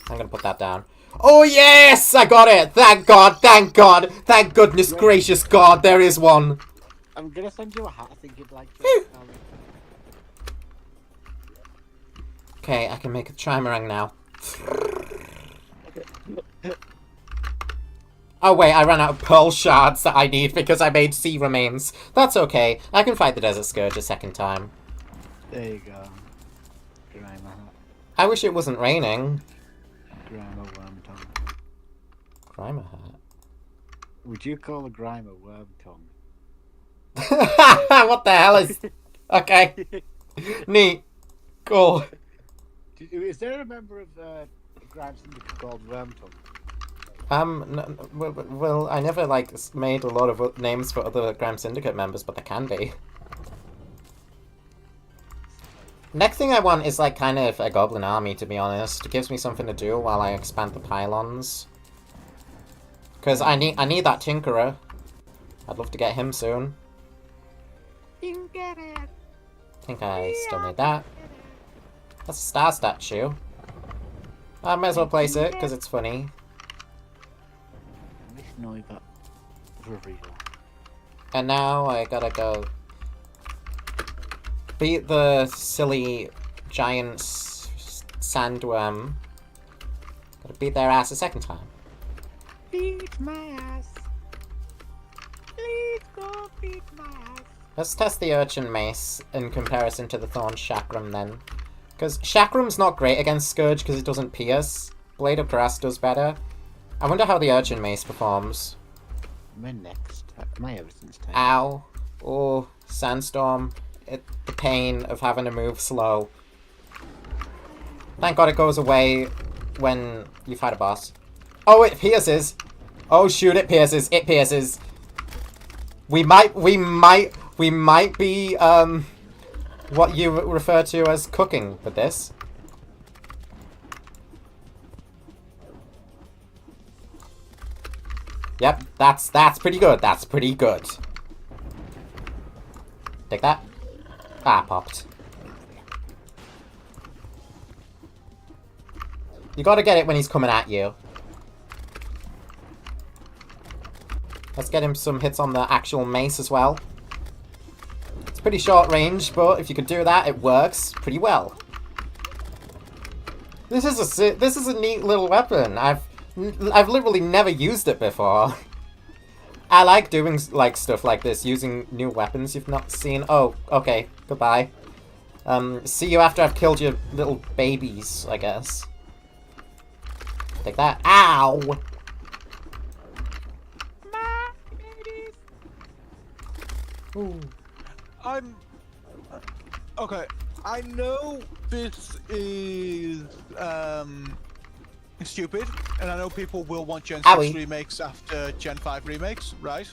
I'm gonna put that down. Oh yes! I got it! Thank God! Thank God! Thank goodness gracious God! There is one! I'm gonna send you a hat. I think you'd like it. Okay, I can make a trimarang now. Oh wait, I ran out of pearl shards that I need because I made sea remains. That's okay. I can fight the Desert Scourge a second time. There you go. Grimer hat. I wish it wasn't raining. Grimer worm tongue. Grimer hat. Would you call a Grimer worm tongue? What the hell is... Okay. Neat. Cool. Is there a member of Grime Syndicate called Worm Tongue? Well, I never, like, made a lot of names for other Grime Syndicate members, but there can be. Next thing I want is, like, kind of a goblin army, to be honest. It gives me something to do while I expand the pylons. Because I need that Tinkerer. I'd love to get him soon. I think I still need that. That's a star statue. I might as well place it, because it's funny. I just know that reveal. And now I gotta go beat the silly giant sandworm. Gotta beat their ass a second time. Beat my ass. Please go beat my ass. Let's test the Urchin Mace in comparison to the Thorn Chakram then. Because Chakram's not great against Scourge because it doesn't pierce. Blade of Grass does better. I wonder how the Urchin Mace performs. My next. My everything's time. Ow. Oh, Sandstorm. The pain of having to move slow. Thank God it goes away when you fight a boss. Oh, it pierces. Oh shoot, it pierces. It pierces. We might be, what you refer to as cooking with this. Yep, that's pretty good. That's pretty good. Take that. Ah, popped. You gotta get it when he's coming at you. Let's get him some hits on the actual mace as well. It's pretty short range, but if you could do that, it works pretty well. This is a neat little weapon. I've literally never used it before. I like doing like stuff like this, using new weapons you've not seen. Oh, okay. Goodbye. See you after I've killed your little babies, I guess. Take that. Ow! My babies. Ooh. Okay. I know this is stupid, and I know people will want Gen 6 Owie. remakes after Gen 5 remakes, right?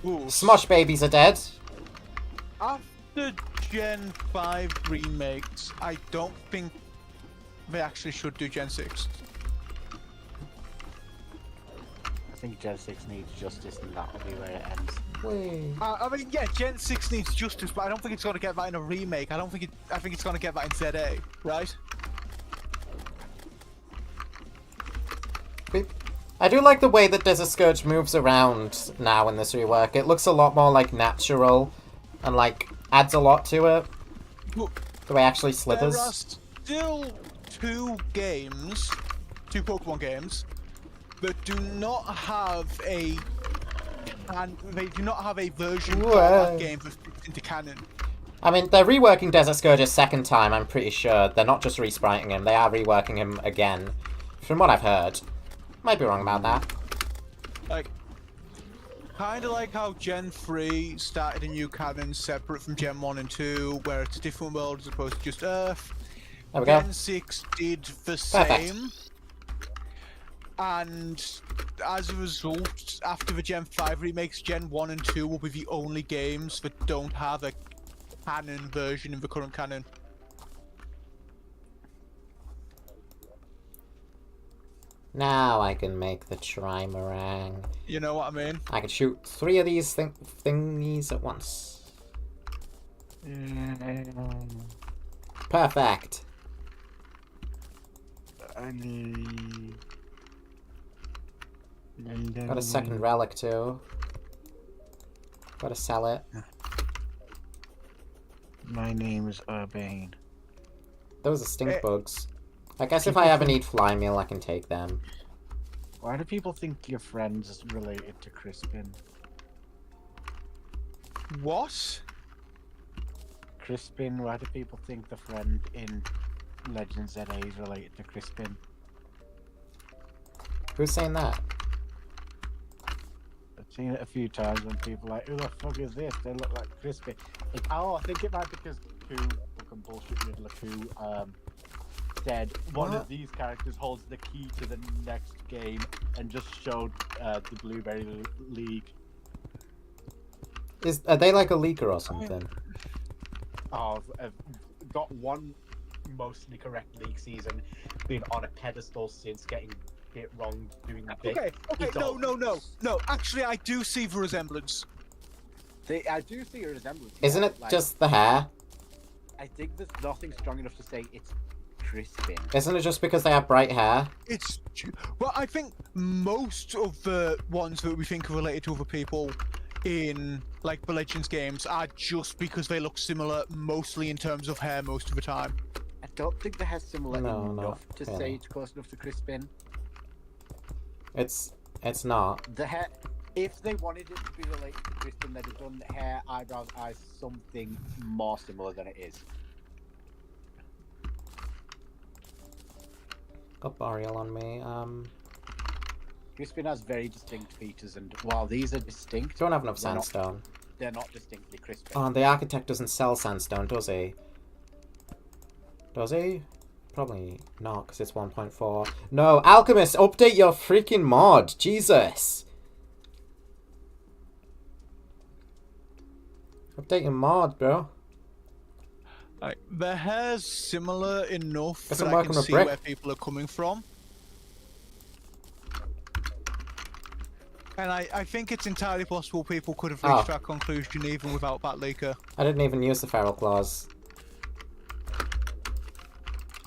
Ooh. Smosh babies are dead. After Gen 5 remakes, I don't think they actually should do Gen 6. I think Gen 6 needs justice and that'll be where it ends. Whee. I mean, yeah, Gen 6 needs justice, but I don't think it's going to get that in a remake. I think it's going to get that in ZA, right? I do like the way that Desert Scourge moves around now in this rework. It looks a lot more like natural and like adds a lot to it. The way it actually slithers. There are still two Pokemon games that do not have a version of that game that's put into canon. I mean, they're reworking Desert Scourge a second time, I'm pretty sure. They're not just respriting him, they are reworking him again. From what I've heard. Might be wrong about that. Like, kind of like how Gen 3 started a new canon separate from Gen 1 and 2, where it's a different world as opposed to just Earth. There we go. Gen 6 did the Perfect. same. And as a result, after the Gen 5 remakes, Gen 1 and 2 will be the only games that don't have a canon version in the current canon. Now I can make the trimarang. You know what I mean? I can shoot 3 of these thingies at once. Perfect. Got a second relic too. Gotta sell it. My name is Urbane. Those are stink bugs. I guess if I ever need fly meal, I can take them. Why do people think your friend's related to Crispin? What? Crispin, why do people think the friend in Legend ZA is related to Crispin? Who's saying that? I've seen it a few times when people are like, who the fuck is this? They look like Crispin. I think it might be because fucking bullshit Riddler who said one of these characters holds the key to the next game and just showed the Blueberry League. Are they like a leaker or something? I've got one mostly correct league season, been on a pedestal since getting it wrong, doing the bit. Okay, no. Actually, I do see the resemblance. I do see a resemblance. Isn't it just the hair? I think there's nothing strong enough to say it's Crispin. Isn't it just because they have bright hair? Well, I think most of the ones that we think are related to other people in like the Legends games are just because they look similar, mostly in terms of hair most of the time. I don't think the hair's similar No, enough to really. say it's close enough to Crispin. It's not. The hair, if they wanted it to be related to Crispin, they'd have done hair, eyebrows, eyes, something more similar than it is. Got Boreal on me. Crispin has very distinct features, and while these are distinct, Don't have enough They're not- sandstone. they're not distinctly Crispin. Oh, and the architect doesn't sell sandstone, does he? Does he? Probably not, because it's 1.4. No, Alchemist, update your freaking mod. Jesus. Update your mod, bro. Like, the hair's similar enough Guess that I'm I working can with see brick. where people are coming from. And I think it's entirely possible people could have reached that conclusion even without that leaker. I didn't even use the feral claws.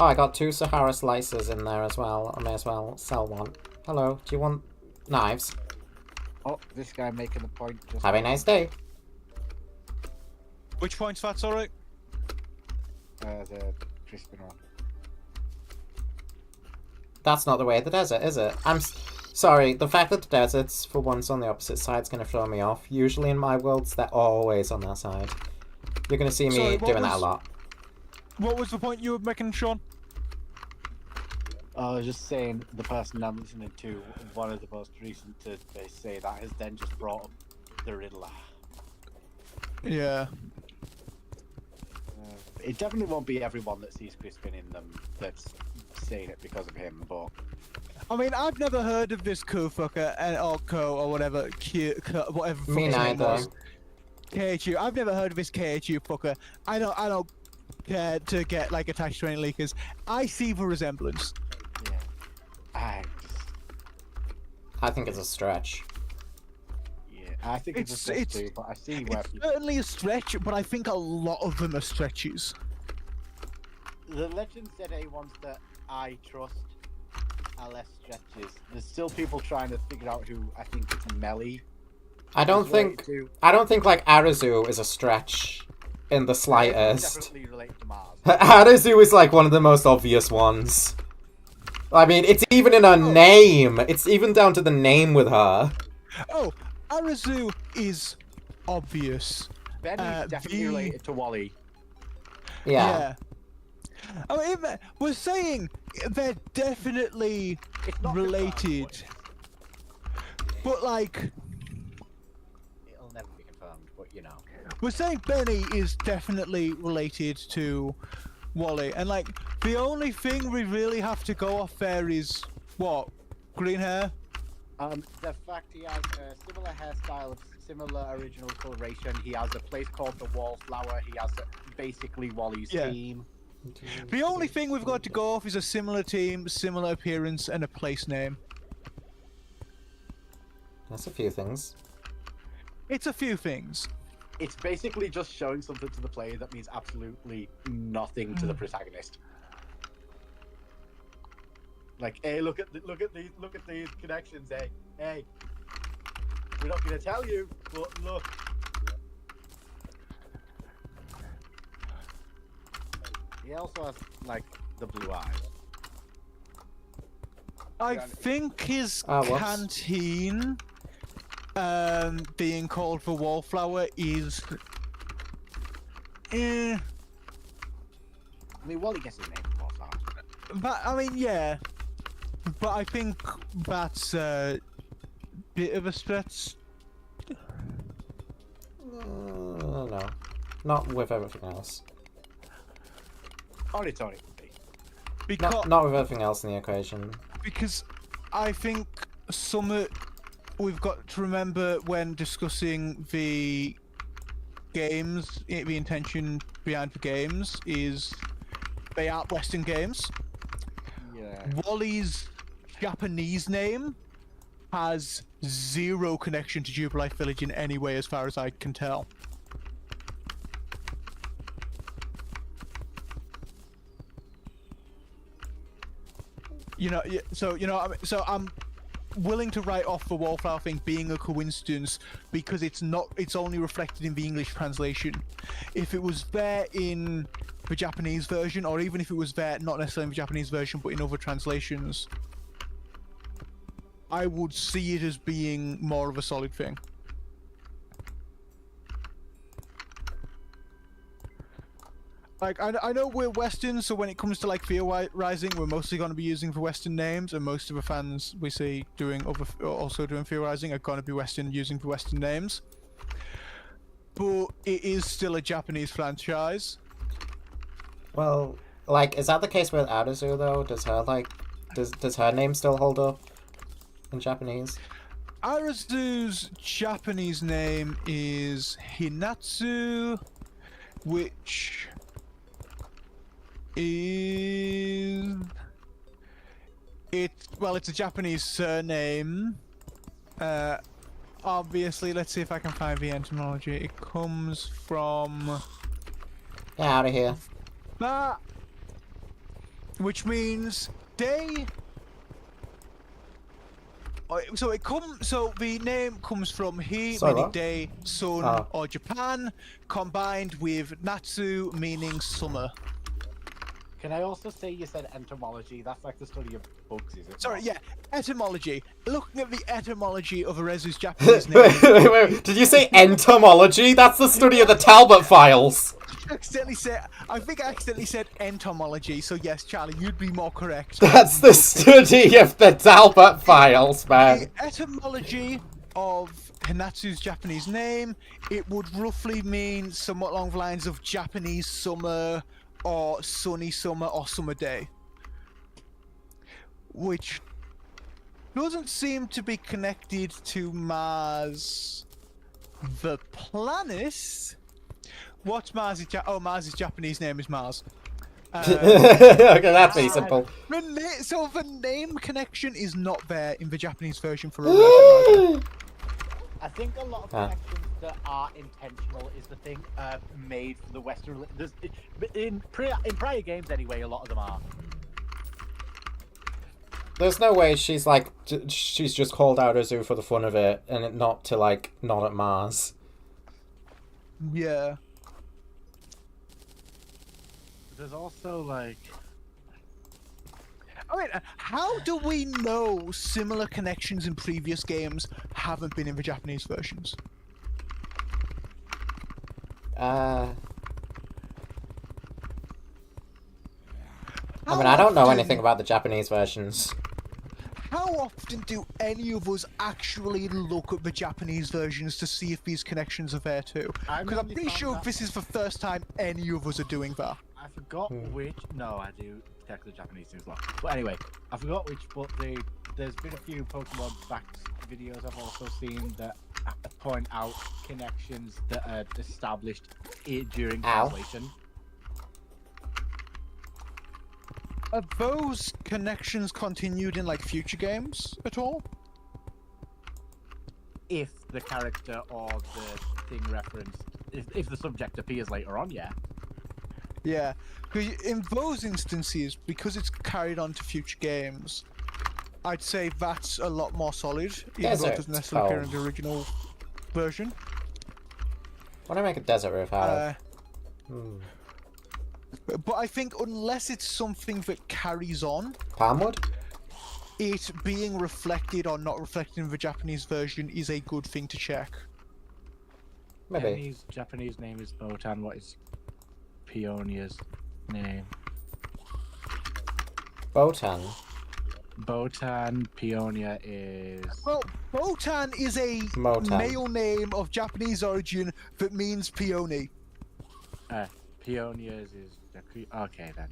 Oh, I got 2 Sahara slices in there as well. I may as well sell one. Hello, do you want knives? Oh, this guy making a point. Just Have a nice day. Which point's that, sorry? the Crispin one. That's not the way of the desert, is it? Sorry, the fact that the desert's for once on the opposite side's gonna throw me off. Usually in my worlds, they're always on that side. You're gonna see me Sorry, doing that a lot. What was the point you were making, Sean? I was just saying the person I'm listening to, one of the most recent to they say that has then just brought up the Riddler. Yeah. It definitely won't be everyone that sees Crispin in them that's saying it because of him, but I mean, I've never heard of this co-fucker, or co, or whatever, whatever the fuck Me his name neither. was. KHU. I've never heard of this KHU fucker. I don't care to get like attached to any leakers. I see the resemblance. yeah, I think it's a stretch. I think it's a stretch too, but I see where It's people... certainly a stretch, but I think a lot of them are stretches. The Legend ZA ones that I trust are less stretches. There's still people trying to figure out who I think it's Melly. I don't think like Arazu is a stretch in the slightest. Definitely related to Mars. Arazu is like one of the most obvious ones. I mean, it's even in her name. It's even down to the name with her. Oh, Arazu is obvious. Benny's definitely related to Wally. Yeah. I mean, we're saying they're definitely It's not related. confirmed, But like, it'll never be confirmed, but you know. we're saying Benny is definitely related to Wally, and like the only thing we really have to go off there is what green hair. The fact he has a similar hairstyle, similar original coloration. He has a place called the Wallflower. He has basically Wally's Yeah. team. The only thing we've got to go off is a similar team, similar appearance, and a place name. That's a few things. It's a few things. It's basically just showing something to the player that means absolutely nothing to the protagonist. Like, hey, look at these connections, hey, hey. We're not gonna tell you, but look. He also has like the blue eyes. I think his Whoops. canteen, being called the Wallflower is. I mean, Wally gets his name from Wallflower. But I mean, yeah. But I think that's a bit of a stretch. No. Not with everything else. Only Tony. Because Not with everything else in the equation. because I think some we've got to remember when discussing the games, the intention behind the games is they are Western games. Yeah. Wally's Japanese name has zero connection to Jubilife Village in any way, as far as I can tell. You know, so I'm willing to write off the Wallflower thing being a coincidence because it's only reflected in the English translation. If it was there in the Japanese version, or even if it was there not necessarily in the Japanese version but in other translations, I would see it as being more of a solid thing. Like, I know we're Western, so when it comes to like theorizing, we're mostly going to be using the Western names, and most of the fans we see also doing theorizing are going to be Western, using the Western names. But it is still a Japanese franchise. Well, like, is that the case with Arazu though? Does her does her name still hold up in Japanese? Arazu's Japanese name is Hinatsu, which is it's a Japanese surname. Obviously, let's see if I can find the etymology. It comes from Get out of here. that, which means day. So the name comes from he, Sorry, meaning what? day, sun, Oh. or Japan, combined with natsu, meaning summer. Can I also say you said entomology? That's like the study of bugs, is it? Sorry, not? yeah, etymology. Looking at the etymology of Arezu's Japanese name, wait. Did you say entomology? That's the study of the Talbot files. I think I accidentally said entomology, so yes, Charlie, you'd be more correct. That's the study of the Talbot files, man. The etymology of Hinatsu's Japanese name, it would roughly mean somewhat along the lines of Japanese summer, or sunny summer, or summer day. Which doesn't seem to be connected to Mars, the planet. What's Mars' Mars' Japanese name is Mars. Okay, that's pretty simple. So the name connection is not there in the Japanese version for Arezu. I think a lot of connections that are intentional is the thing made for the Western. In prior games anyway, a lot of them are. There's no way she's like she's just called out Azu for the fun of it, and it not to like not at Mars. Yeah. There's also like. I mean, how do we know similar connections in previous games haven't been in the Japanese versions? I mean, I don't know anything about the Japanese versions. How often do any of us actually look at the Japanese versions to see if these connections are there too? Because I'm pretty sure this is the first time any of us are doing that. I forgot which. No, I do check the Japanese thing as well. But anyway, I forgot which. But the there's been a few Pokemon facts videos I've also seen that point out connections that are established during Ow. translation. Are those connections continued in like future games at all? If the character or the thing referenced, if the subject appears later on, yeah. Yeah, because in those instances, because it's carried on to future games, I'd say that's a lot more solid, even though it doesn't necessarily appear in the original version. What do I make a desert roof out of? But I think unless it's something that carries on, Palmwood? it being reflected or not reflected in the Japanese version is a good thing to check. Maybe. Penny's Japanese name is Botan. What is Peonia's name? Botan. Botan. Peonia is. Well, Botan is a Motan. male name of Japanese origin that means peony. Peonia's is. Okay then.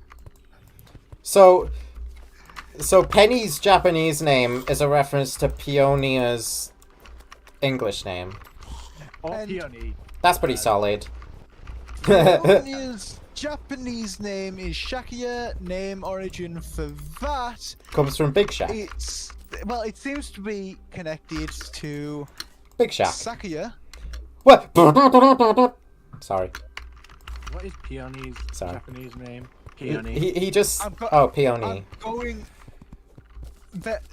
So Penny's Japanese name is a reference to Peonia's English name. Or And- Peony. That's pretty solid. Peonia's Japanese name is Shakia. Name origin for that. Comes from Big Shack. It seems to be connected to Big Shack. Sakuya. What? Sorry. What is Peony's Sorry. Japanese name? Peony. He just. I've got- Oh, Peony. I'm going.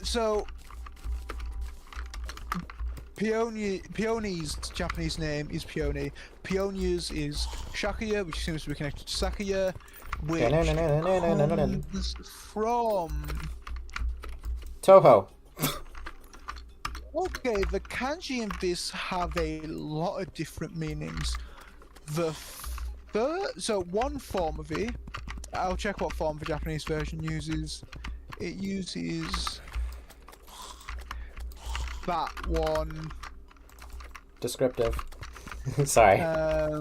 So. Peony's Japanese name is Peony. Peonia's is Shakuya, which seems to be connected to Sakuya, which comes from. Toho. Okay, the kanji in this have a lot of different meanings. So one form of it, I'll check what form the Japanese version uses. It uses that one. Descriptive. Sorry. I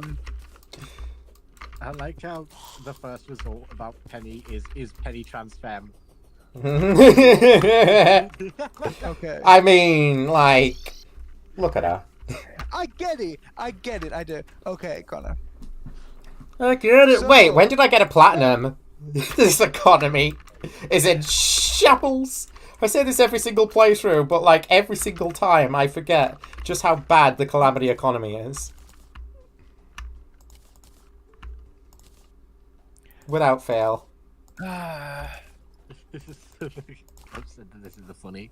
like how the first result about Penny is Penny transfem. Okay. I mean, like, look at her. I get it, I do. Okay, Connor. I get it. So- Wait, when did I get a platinum? This economy is in shambles. I say this every single playthrough, but like every single time I forget just how bad the Calamity economy is. Without fail. I've said that this is a funny.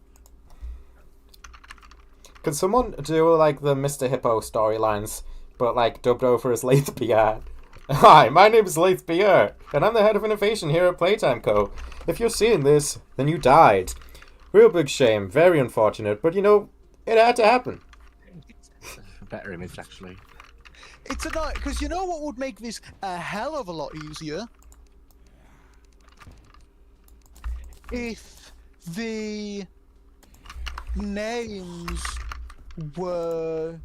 Can someone do like the Mr. Hippo storylines, but like dubbed over as Laith Pierre? Hi, my name is Laith Pierre, and I'm the head of innovation here at Playtime Co. If you're seeing this, then you died. Real big shame, very unfortunate, but you know, it had to happen. Better image actually. It's annoying, because you know what would make this a hell of a lot easier? If the names were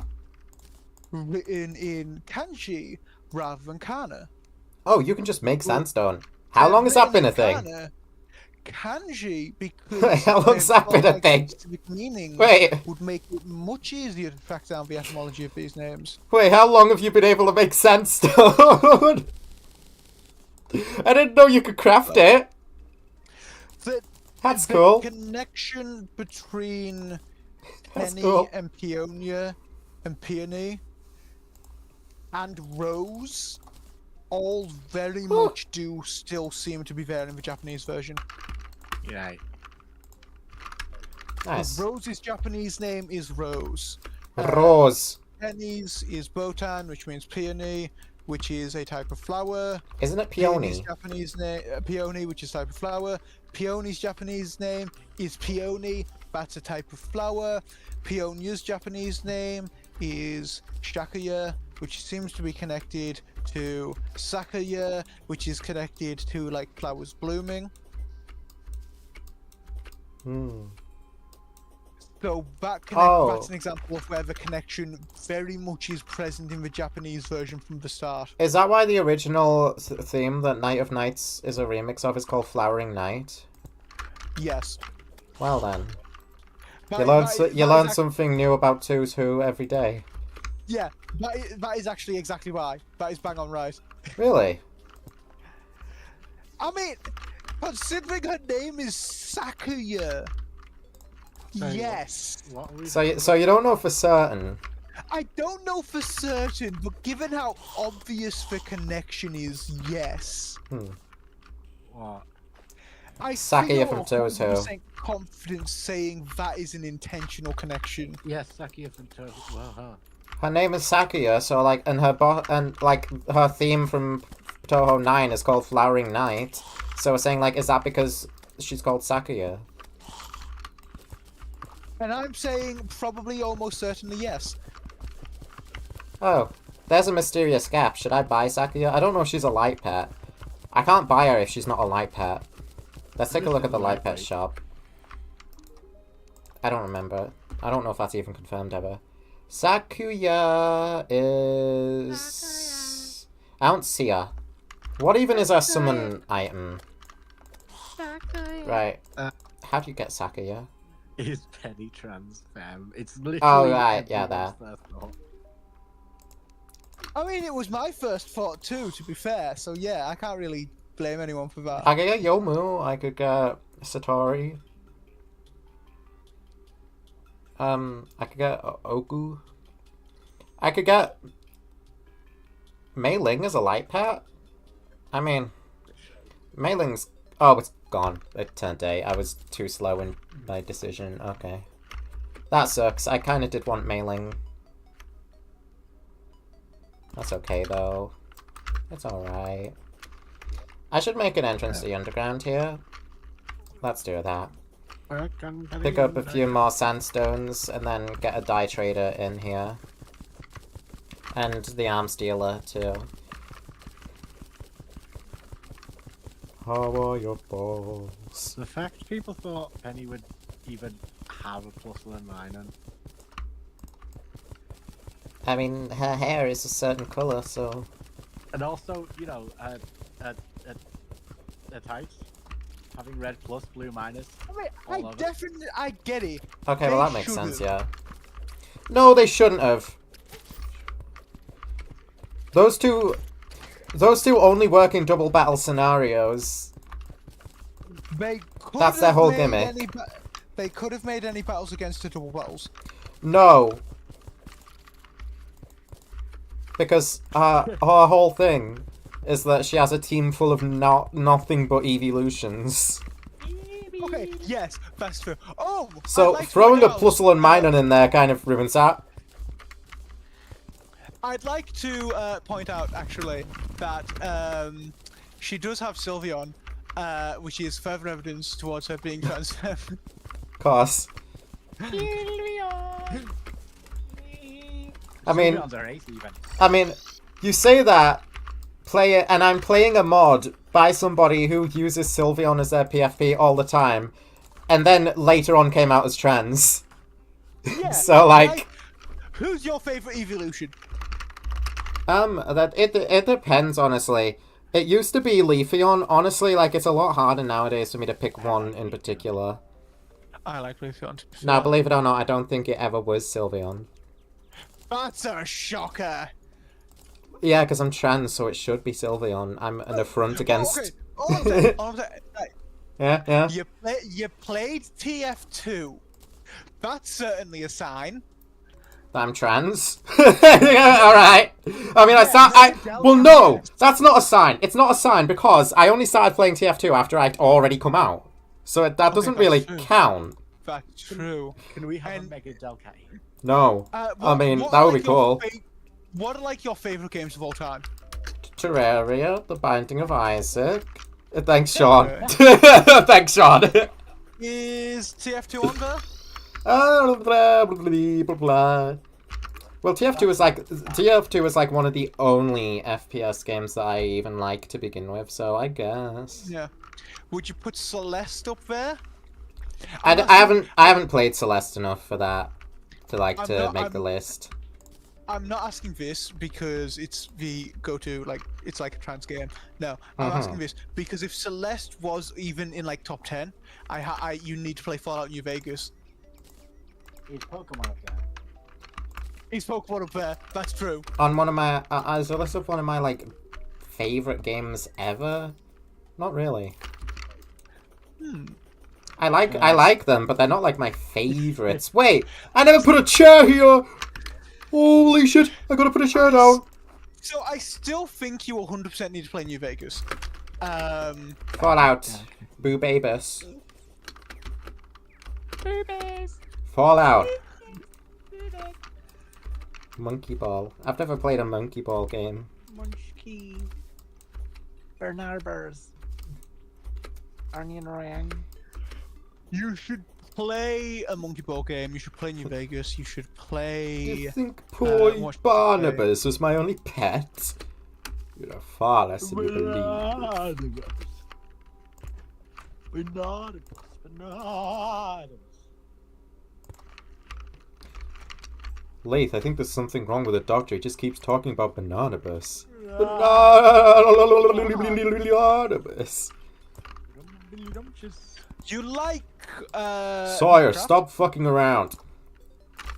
written in kanji rather than kana. Oh, you can just make sandstone. How long has that been a thing? Kana, kanji, because How long's that been a thing? specific meanings Wait. would make it much easier to track down the etymology of these names. Wait, how long have you been able to make sandstone? I didn't know you could craft it. That's The cool. connection between That's Penny cool. and Peonia and Peony and Rose all very much do still seem to be there in the Japanese version. Yeah. Nice. Rose's Japanese name is Rose. Rose. Penny's is Botan, which means peony, which is a type of flower. Isn't it Peony's peony? Japanese name, peony, which is a type of flower. Peony's Japanese name is peony. That's a type of flower. Peonia's Japanese name is Shakuya, which seems to be connected to Sakuya, which is connected to like flowers blooming. Hmm. So that's an example of where the connection very much is present in the Japanese version from the start. Is that why the original theme that Night of Nights is a remix of is called Flowering Night? Yes. Well then. You learn something new about Who's Who every day. Yeah, that is actually exactly why. That is bang on right. Really? I mean, considering her name is Sakuya. Sorry, Yes. What are we So you don't know for certain. I don't know for certain, but given how obvious the connection is, yes. What? I Sakuya feel from Who's Who. 100% confident saying that is an intentional connection. Yes, Sakuya from Toho. Well, huh. Her name is Sakuya, so like, and her theme from Toho 9 is called Flowering Night. So we're saying like, is that because she's called Sakuya? And I'm saying probably almost certainly yes. Oh, there's a mysterious gap. Should I buy Sakuya? I don't know if she's a light pet. I can't buy her if she's not a light pet. Let's take a look at the light pet shop. I don't remember. I don't know if that's even confirmed ever. Sakuya is... I don't see her. What even is our summon item? Right. How do you get Sakuya? Is Penny trans femme? It's literally. Oh, right, yeah, everyone's there. first thought. I mean, it was my first thought too, to be fair. So yeah, I can't really blame anyone for that. I could get Yomu. I could get Satori. I could get Oku. I could get Mei Ling as a light pet. I mean, Mei Ling's... Oh, it's gone. It turned 8. I was too slow in my decision. Okay. That sucks. I kind of did want Mei Ling. That's okay, though. It's alright. I should make an entrance to the underground here. Let's do that. Pick up a few more sandstones and then get a dye trader in here. And the arms dealer too. How are your balls? The fact people thought Penny would even have a plus-1 minor. I mean, her hair is a certain colour, so... And also, you know, tights. Having red plus, blue minus. I mean, all of it. definitely, I get it. Okay, They well that makes sense, should've. yeah. No, they shouldn't have. Those two only work in double battle scenarios. They could That's their have whole made gimmick. They could have made any battles against the double battles. No. Because her whole thing is that she has a team full of nothing but evolutions. Okay, yes, that's true. Oh, So I'd like to throwing point a out, plus one minor in there kind of ruins that. I'd like to point out actually that she does have Sylveon, which is further evidence towards her being transferred. Of course. I mean, Sylveon's our ace even. I mean, you say that, play it, and I'm playing a mod by somebody who uses Sylveon as their PFP all the time, and then later on came out as trans. Yeah, So like, who's your favorite evolution? that it depends honestly. It used to be Leafeon. Honestly, like it's a lot harder nowadays for me to pick one in particular. I like Leafeon. Now, believe it or not, I don't think it ever was Sylveon. That's a shocker. Yeah, because I'm trans, so it should be Sylveon. I'm an affront against. Okay. All I'm saying, right. Yeah. You played TF2. That's certainly a sign. That I'm trans. Yeah, all right. I mean, well, no, that's not a sign. It's not a sign because I only started playing TF2 after I'd already come out, so that doesn't that's really true. count. That's true. Can we have And- a Mega Delcatty? No, I mean that would be cool. What are like your favorite games of all time? Terraria, The Binding of Isaac. Thanks, Sean. Thanks, Sean. Is TF2 on there? Blah, blah, blah. Well, TF2 is like one of the only FPS games that I even like to begin with, so I guess. Yeah. Would you put Celeste up there? I haven't played Celeste enough for that to make the list. I'm not asking this because it's the go-to, like, it's like a trans game. No, I'm asking this because if Celeste was even in, like, top 10, you need to play Fallout New Vegas. Is Pokemon up there? He's Pokemon up there. That's true. On one of my, as a list of one of my like favorite games ever. Not really. I like them, but they're not like my favorites. Wait, I never put a chair here. Holy shit! I gotta put a chair down. So I still think you 100% need to play New Vegas. Fallout. Boo Babus. Boobies. Fallout. Monkey Ball. I've never played a Monkey Ball game. Munchkey. Bernarbers. Onion Rang. You should play a Monkey Ball game. You should play New Vegas. You should play. You think poor watch- Barnabas was my only pet? You're far less than you believe. Bananas. Leith, I think there's something wrong with the doctor. He just keeps talking about Bananabus. Bananabus. You like Sawyer, Minecraft? stop fucking around.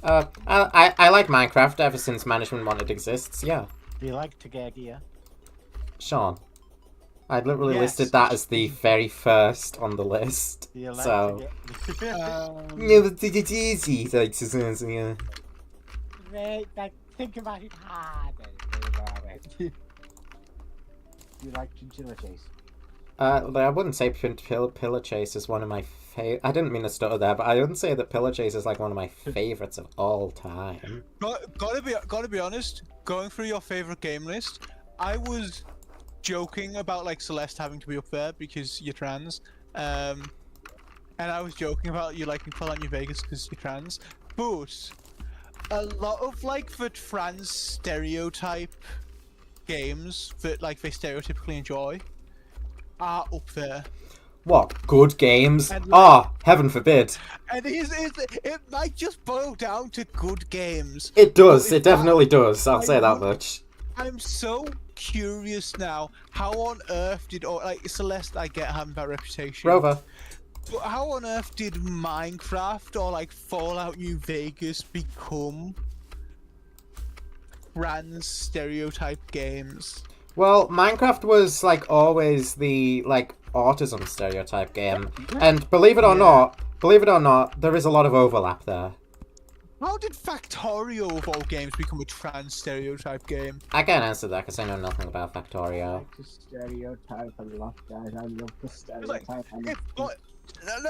I like Minecraft ever since management wanted exists, yeah. Do you like Togegia? Sean. I literally Yes. listed that as the very first on the list. Do you like So. Togegia? Yeah, but it's easy. Like, yeah. Wait, like, think about it harder. Do you like Chinchilla Chase? I wouldn't say Pillar Chase is one of my favorite. I didn't mean to stutter there, but I wouldn't say that Pillar Chase is like one of my favorites of all time. Gotta be honest. Going through your favorite game list, I was joking about like Celeste having to be up there because you're trans, and I was joking about you liking Fallout New Vegas because you're trans. But a lot of like the trans stereotype games that like they stereotypically enjoy are up there. What? Good games? And, Heaven forbid. And it might just boil down to good games. It does. But It definitely does. I'll say that would- much. I'm so curious now. How on earth did Celeste? I get having that reputation. Rover. But how on earth did Minecraft or like Fallout New Vegas become trans stereotype games? Well, Minecraft was like always the like autism stereotype game, and believe it or not, there is a lot of overlap there. How did Factorio of all games become a trans stereotype game? I can't answer that because I know nothing about Factorio. The stereotype a lot, guys. I love the stereotype.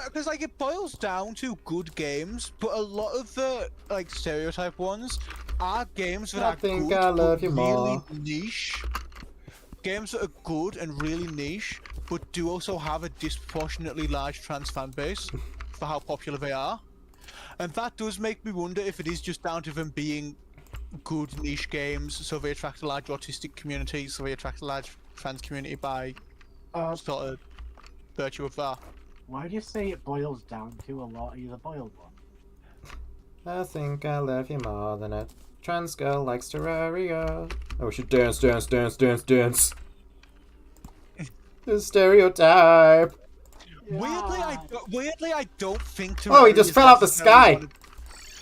Because like it boils down to good games, but a lot of the like stereotype ones are games that I are think good, I love but you really more. niche. Games that are good and really niche, but do also have a disproportionately large trans fan base for how popular they are. And that does make me wonder if it is just down to them being good niche games, so they attract a large autistic community, so they attract a large trans community by sort of virtue of that. Why do you say it boils down to a lot? Are you the boiled one? I think I love you more than a trans girl likes Terraria. Oh, we should dance. The stereotype. Weirdly, I don't think. Oh, he Terraria just is fell out the necessarily sky. one of-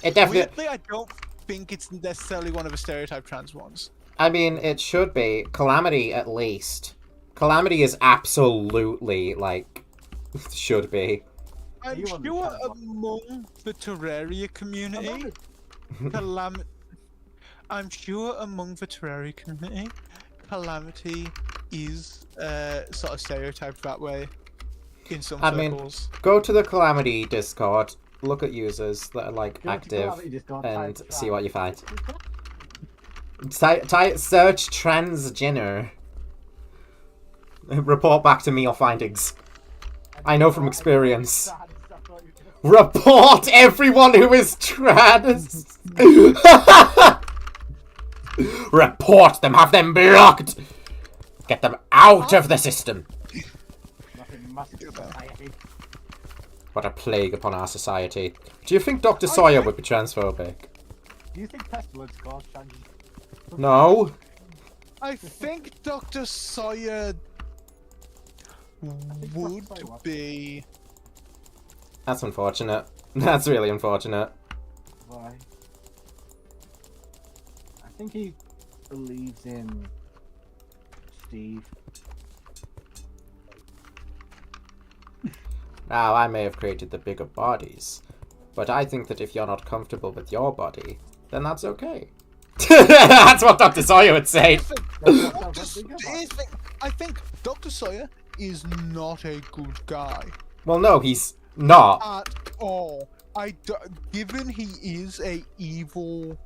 It definitely. Weirdly, I don't think it's necessarily one of the stereotype trans ones. I mean, it should be. Calamity, at least. Calamity is absolutely, like, should be. I'm You want the sure trans one. among the Terraria community, I'm sure among the Terraria community, Calamity is sort of stereotyped that way in some I mean, circles. go to the Calamity Discord, look at users that are, like, Go to active, Calamity Discord, and type see what you find. Search transgender. Report back to me your findings. I know from experience. Report everyone who is trans! Report them, have them blocked! Get them out of the system! Nothing must be society. What a plague upon our society. Do you think Dr. Sawyer would be transphobic? Do you think pestilence caused trans? No. I think Dr. Sawyer would be. That's unfortunate. That's really unfortunate. think he believes in Steve. Now, I may have created the bigger bodies, but I think that if you're not comfortable with your body, then that's okay. That's what Dr. Sawyer would say. I think Dr. Sawyer is not a good guy Well, no, he's not. at all. Given he is a evil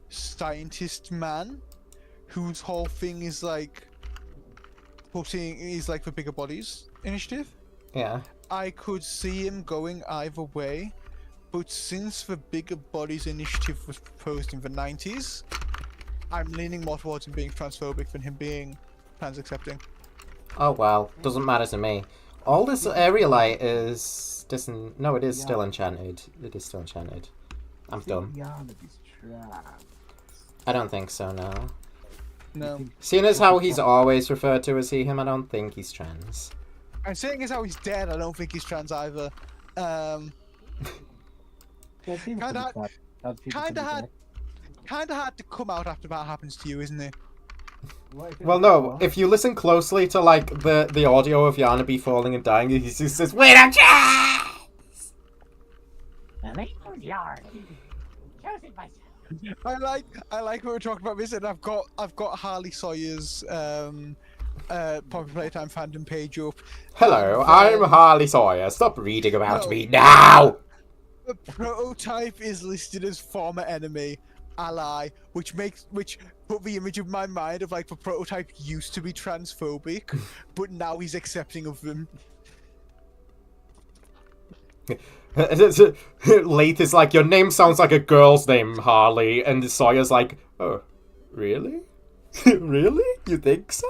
scientist man, whose whole thing is like for bigger bodies initiative. Yeah. I could see him going either way, but since the bigger bodies initiative was proposed in the 90s, I'm leaning more towards him being transphobic than him being trans accepting. Oh well, doesn't matter to me. All this area light is no, it is still enchanted. It is still enchanted. I'm done. I don't think so, no. No. Seeing as how he's always referred to as he, him, I don't think he's trans. And seeing as how he's dead, I don't think he's trans either. Kinda had to come out after that happens to you, isn't it? Well, no, if you listen closely to, like, the audio of Yarnaby falling and dying, he just says, "Wait, I'm trans!" The name was Yarn. Chosen myself. I like when we're talking about this, and I've got Harley Sawyer's Poppy Playtime fandom page up. Hello, I'm Harley Sawyer. Stop reading about me now! The prototype is listed as former enemy, ally, which put the image in my mind of like the prototype used to be transphobic, but now he's accepting of them. Leith is like, your name sounds like a girl's name, Harley, and Sawyer's like, oh, really? Really? You think so?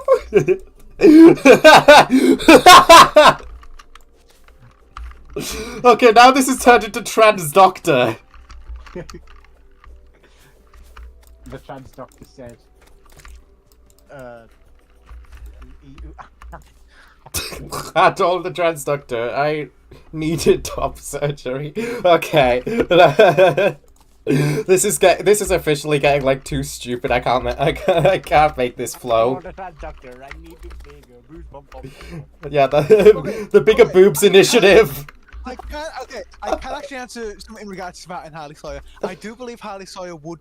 Okay, now this is turned into Trans Doctor. The trans doctor said, I told the Trans Doctor I needed top surgery. Okay. This is officially getting like too stupid. I can't make this flow. the trans doctor, I need the bigger boobs, bum, bum, bum. Yeah, the bigger boobs initiative. I can actually answer something in regards to that and Harley Sawyer. I do believe Harley Sawyer would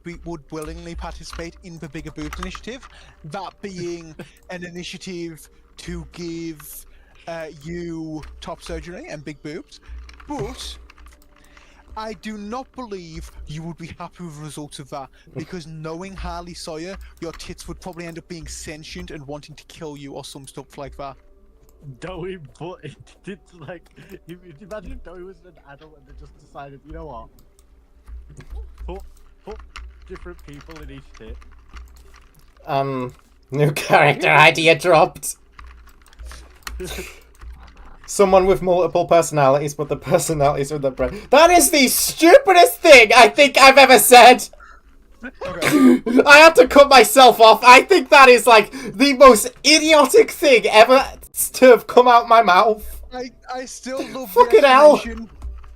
willingly participate in the Bigger Boobs initiative, that being an initiative to give you top surgery and big boobs, but I do not believe you would be happy with the results of that, because knowing Harley Sawyer, your tits would probably end up being sentient and wanting to kill you or some stuff like that. Dowie, but it's like, imagine if Dowie was an adult and they just decided, you know what? Put different people in each tit. New character idea dropped. Someone with multiple personalities, but the personalities are the brain. That is the stupidest thing I think I've ever said! Okay. I had to cut myself off. I think that is like the most idiotic thing ever to have come out my mouth. I still love Fucking the hell. explanation.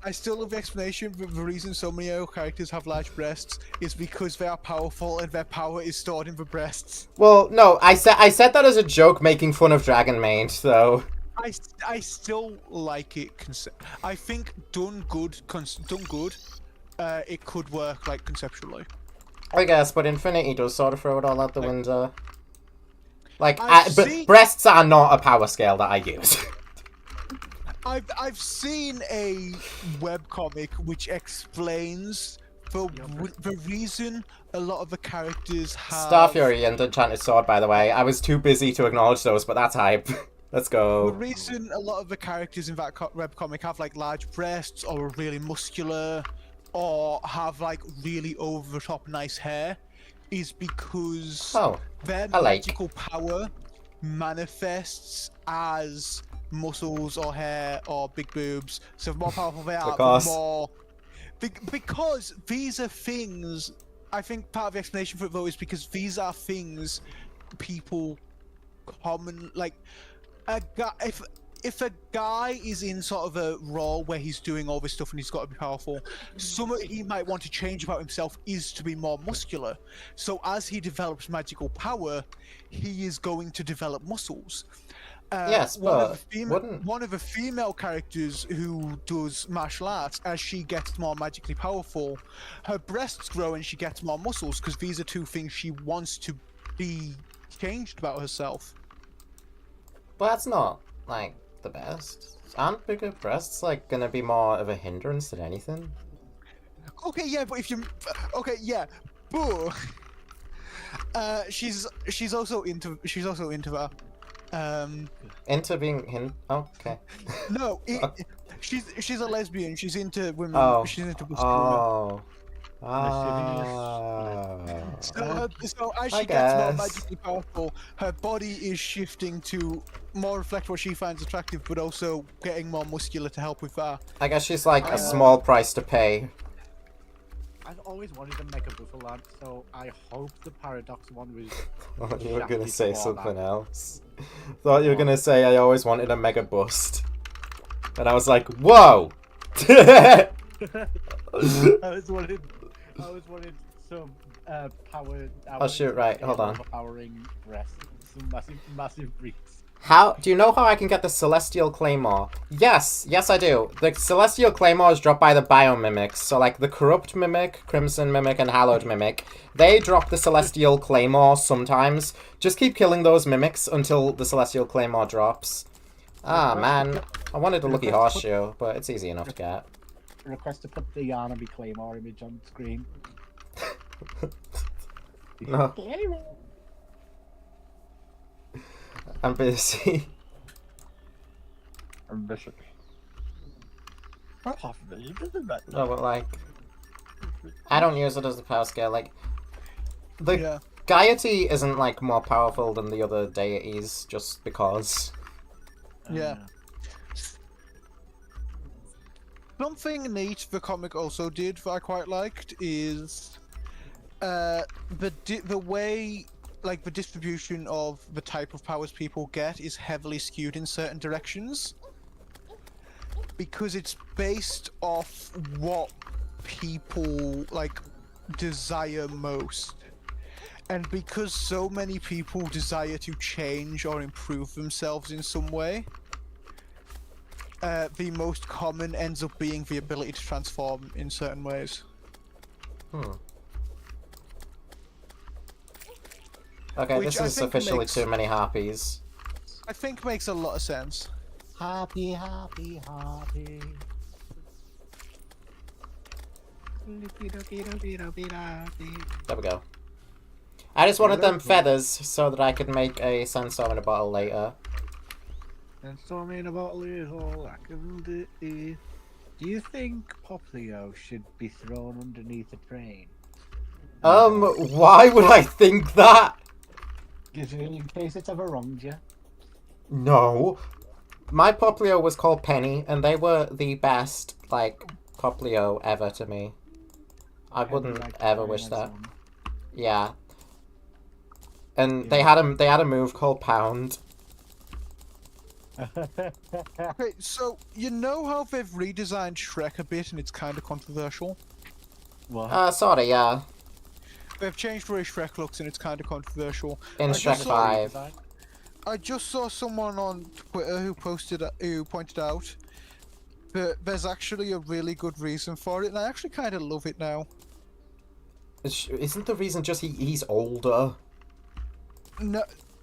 I still love the explanation, but the reason so many AO characters have large breasts is because they are powerful and their power is stored in the breasts. Well, no, I said that as a joke, making fun of Dragon Maid, so. I still like it. I think done good, it could work like conceptually. I guess, but Infinity does sort of throw it all out the window. Like, see- but breasts are not a power scale that I use. I've seen a webcomic which explains the reason a lot of the characters have... Star Fury and Enchanted Sword, by the way. I was too busy to acknowledge those, but that's hype. Let's go. The reason a lot of the characters in that webcomic have like large breasts or are really muscular or have like really over the top nice hair is because their magical power manifests as muscles or hair or big boobs. So the more powerful they are, the more... Because these are things... I think part of the explanation for it though is because these are things people common... Like, a guy, if a guy is in sort of a role where he's doing all this stuff and he's got to be powerful, something he might want to change about himself is to be more muscular. So as he develops magical power, he is going to develop muscles. Yes, but wouldn't... one of the female characters who does martial arts, as she gets more magically powerful, her breasts grow and she gets more muscles, because these are two things she wants to be changed about herself. But that's not, like, the best. Aren't bigger breasts, like, gonna be more of a hindrance than anything? Okay, yeah, but if you... Okay, yeah, but... she's also into that. Into being okay. No, she's a lesbian. She's into women. Oh. She's into women. Oh. So as I she gets more guess. magically powerful, her body is shifting to more reflect what she finds attractive, but also getting more muscular to help with that. I guess she's like a small price to pay. I've always wanted a Mega Buffalo, so I hope the Paradox one was... Thought you were gonna shafted say for something that. else. Thought you were gonna say I always wanted a Mega Bust. And I was like, whoa! I was wanted some power... Oh shoot, right, hold on. Overpowering breasts, some massive breasts. Do you know how I can get the Celestial Claymore? Yes, I do. The Celestial Claymore is dropped by the Biomimics. So, like, the Corrupt Mimic, Crimson Mimic, and Hallowed Mimic. They drop the Celestial Claymore sometimes. Just keep killing those Mimics until the Celestial Claymore drops. Ah, man. I wanted a Lucky Horseshoe, but it's easy enough to get. Request to put the Yarnaby Claymore image on screen. No. I'm busy. Ambitious. No, but like, I don't use it as a power scale. Like, the Gaiety isn't like more powerful than the other deities just because. Yeah. Something neat the comic also did that I quite liked is the way, like, the distribution of the type of powers people get is heavily skewed in certain directions, because it's based off what people, like, desire most. And because so many people desire to change or improve themselves in some way, the most common ends up being the ability to transform in certain ways. Okay, Which this I is think officially makes- too many harpies. I think makes a lot of sense. Happy, happy, happy. There we go. I just wanted them feathers so that I could make a sandstorm in a bottle later. And storm in a bottle is all I can do. Do you think Poplio should be thrown underneath a train? Why would I think that? In case it's ever wronged you. No. My Poplio was called Penny, and they were the best, like, Poplio ever to me. I wouldn't ever wish that. Yeah. And they had a move called Pound. Okay, so you know how they've redesigned Shrek a bit and it's kind of controversial? What? Sorry, yeah. They've changed the way Shrek looks and it's kind of controversial. In I Shrek just saw- 5. I just saw someone on Twitter who pointed out that there's actually a really good reason for it, and I actually kind of love it now. Isn't the reason just he's older?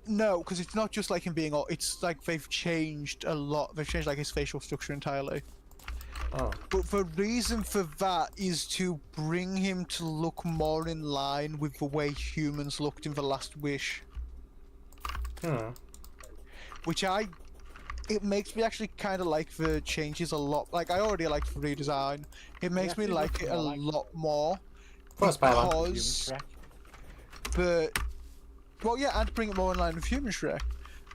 No, because it's not just like him being old. It's like they've changed a lot. They've changed like his facial structure entirely. Oh. But the reason for that is to bring him to look more in line with the way humans looked in The Last Wish. Which it makes me actually kind of like the changes a lot. Like, I already like the redesign. It makes me like it a lot more. Plus Because well, yeah, and bring it more in line with Human Shrek.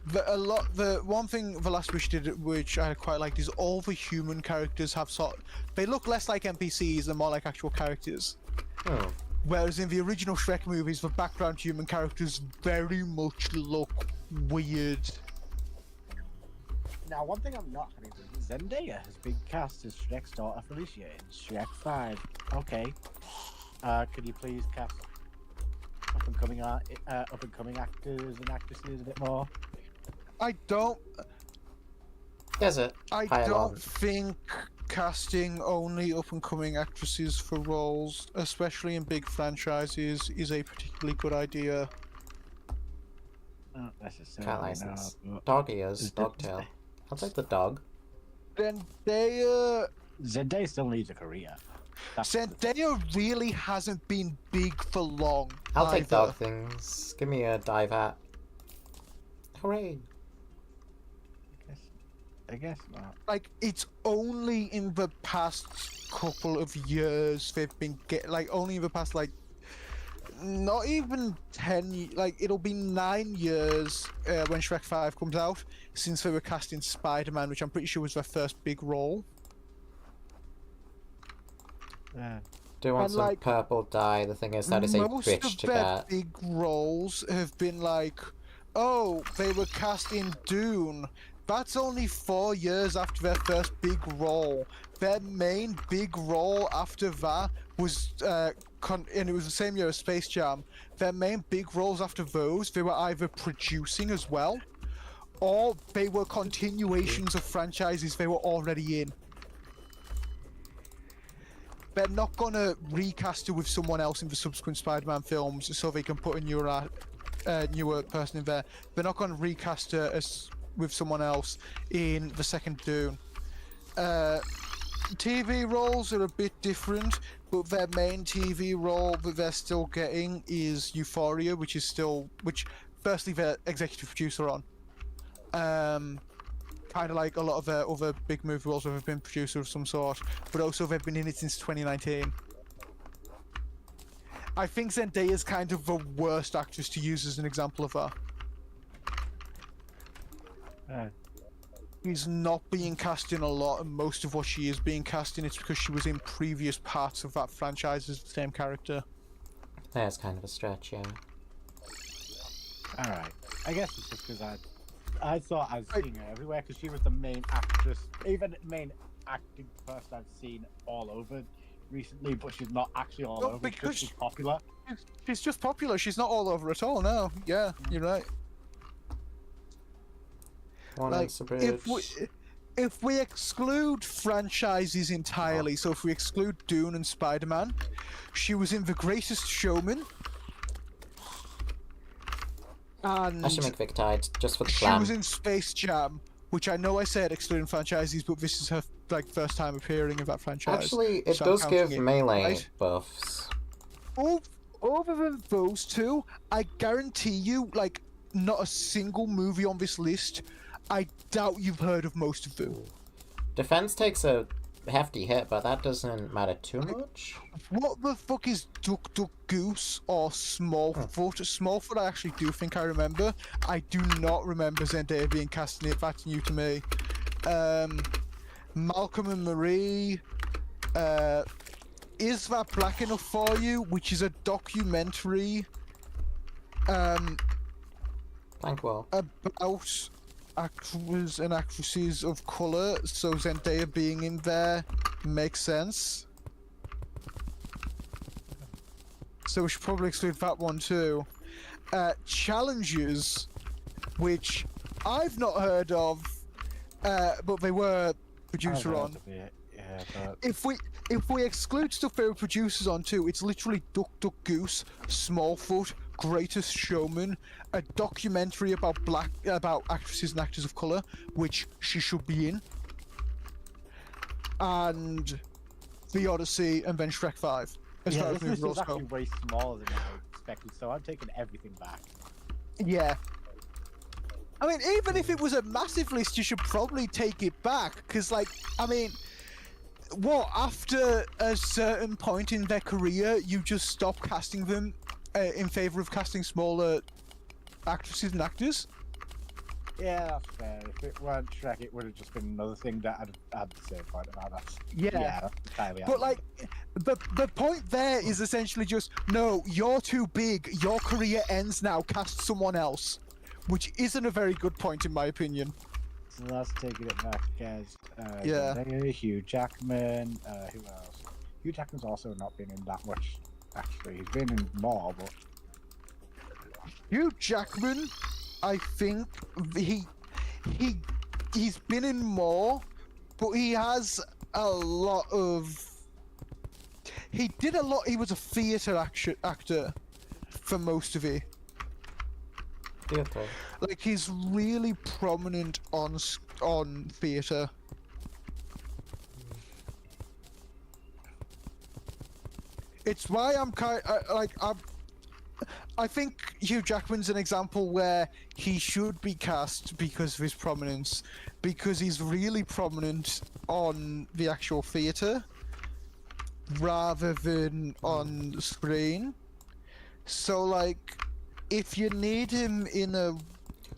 The one thing The Last Wish did, which I quite liked, is all the human characters have they look less like NPCs and more like actual characters. Whereas in the original Shrek movies, the background human characters very much look weird. Now, one thing I'm not happy with, Zendaya has been cast as Shrek's daughter Felicia in Shrek 5. Okay. Could you please cast up-and-coming actors and actresses a bit more? I don't Pylon. think casting only up-and-coming actresses for roles, especially in big franchises, is a particularly good idea. Not necessarily. Cat license. No. Dog ears. Dogtail. I'll take the dog. Zendaya Still needs a career. Zendaya really hasn't been big for long. I'll take either. dog things. Give me a dive hat. Hooray. I guess not. Like, it's only in the past couple of years they've been only in the past, not even 10, it'll be 9 years when Shrek 5 comes out, since they were casting Spider-Man, which I'm pretty sure was their first big role. Do you want And, some purple dye? The thing is, that is a bitch to Most of their get. big roles have been oh, they were cast in Dune. That's only 4 years after their first big role. Their main big role after that was, and it was the same year as Space Jam. Their main big roles after those, they were either producing as well, or they were continuations of franchises they were already in. They're not gonna recast her with someone else in the subsequent Spider-Man films so they can put a newer person in there. They're not gonna recast her with someone else in the second Dune. TV roles are a bit different, but their main TV role that they're still getting is Euphoria, which firstly they're executive producer on. Kind of like a lot of their other big movie roles where they've been producer of some sort, but also they've been in it since 2019. I think Zendaya is kind of the worst actress to use as an example of that. She's not being cast in a lot, and most of what she is being cast in, it's because she was in previous parts of that franchise as the same character. That's kind of a stretch, yeah. Alright. I guess it's just because I thought I was seeing her everywhere, because she was the main actress, even main acting person I've seen all over recently, but she's not actually all over because she's popular. She's just popular, she's not all over at all, no. Yeah, you're right. If we exclude franchises entirely, so if we exclude Dune and Spider-Man, she was in The Greatest Showman. And I should make Vic tied just for the she plan. was in Space Jam, which I know I said excluding franchises, but this is her first time appearing in that franchise. Actually, it so does I'm give counting it, melee right? buffs. Other than those two, I guarantee you, not a single movie on this list, I doubt you've heard of most of them. Defense takes a hefty hit, but that doesn't matter too much. What the fuck is Duck Duck Goose or Smallfoot? Smallfoot I actually do think I remember. I do not remember Zendaya being cast in it, that's new to me. Malcolm and Marie, Is That Black Enough For You? Which is a documentary Blankwell. about actors and actresses of colour, so Zendaya being in there makes sense. So we should probably exclude that one too. Challenges, which I've not heard of, but they were producer on. Yeah, but If we exclude stuff they were producers on too, it's literally Duck Duck Goose, Smallfoot, Greatest Showman, a documentary about actresses and actors of colour, which she should be in, and The Odyssey, and then Shrek 5. As far as this movie is roles go. actually way smaller than I expected, so I'm taking everything back. Yeah. I mean, even if it was a massive list, you should probably take it back, because, after a certain point in their career, you just stop casting them in favour of casting smaller actresses and actors? Yeah, that's fair. If it weren't Shrek, it would have just been another thing that I'd had the same point about that. Yeah. That's entirely But the point there is essentially just, no, you're too big, your career ends now, cast someone else. Which isn't a very good point in my opinion. So that's taking it back as Yeah. Hugh Jackman. Who else? Hugh Jackman's also not been in that much. Actually, he's been in more, but Hugh Jackman, I think he's been in more, but he has a lot of. He did a lot. He was a theatre actor for most of it. Theatre. Like he's really prominent on theatre. It's why I'm I think Hugh Jackman's an example where he should be cast because of his prominence, because he's really prominent on the actual theatre rather than on screen. So like, if you need him in a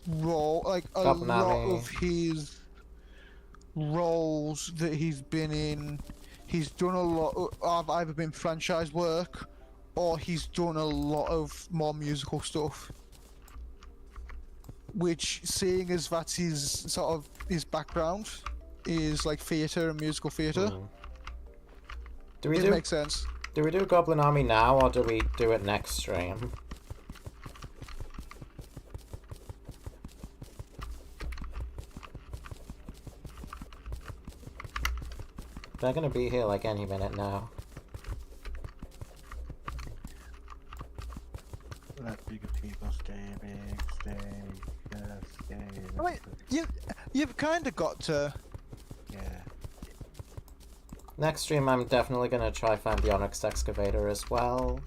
role, like a Gods lot Calamity. of his roles that he's been in, he's done a lot of either been franchise work or he's done a lot of more musical stuff. Which, seeing as that's his sort of his background, is like theatre and musical theatre. Do we It do makes sense. do we do Goblin Army now or do we do it next stream? They're gonna be here like any minute now. let bigger people stay big, stay. Wait, you've kind of got to. Yeah. Next stream I'm definitely gonna try find the Onyx Excavator as well.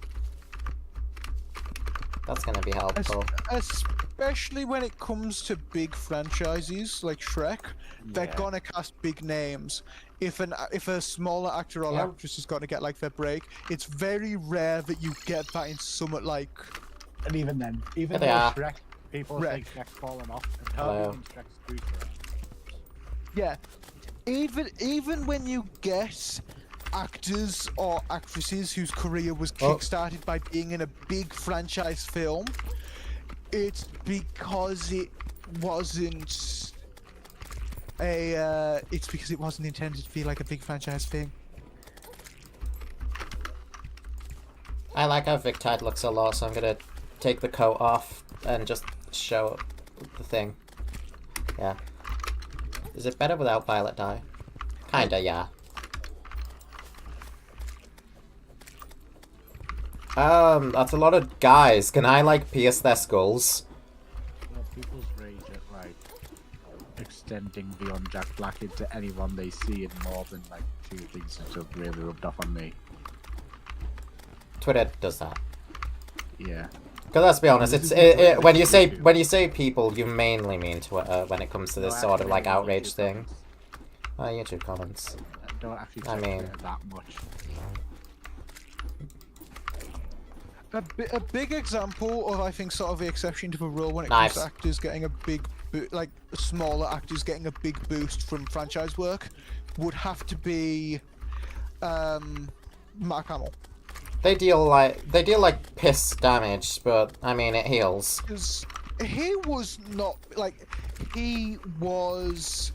That's gonna be helpful. Especially when it comes to big franchises like Shrek, they're Yeah. gonna cast big names. If a smaller actor or Yeah. actress is gonna get like their break, it's very rare that you get that in somewhat like. And even then, even Here they though are. Shrek, people Shrek. think Shrek's fallen off, and Hello. how do you think Shrek's future? Yeah, even when you get actors or actresses whose career was kickstarted by being in a big franchise film, it's because it wasn't it's because it wasn't intended to be like a big franchise thing. I like how Victide looks a lot, so I'm gonna take the coat off and just show the thing. Yeah. Is it better without violet dye? Kinda, yeah. That's a lot of guys. Can I, like, pierce their skulls? Well, people's rage at like extending beyond Jack Black into anyone they see in more than like two things has just really rubbed off on me. Twitter does that. Yeah. Because let's be honest, This it's is when you say people, you mainly mean Twitter when it comes to this No, sort of actually, like YouTube outrage thing. comments. YouTube comments. I don't actually I check mean- Twitter that much. A big example of, I think, sort of the exception to the rule when it Knives. comes to actors getting a big, like smaller actors getting a big boost from franchise work, would have to be Mark Hamill. They deal like piss damage, but I mean it heals. Because he was not like he was.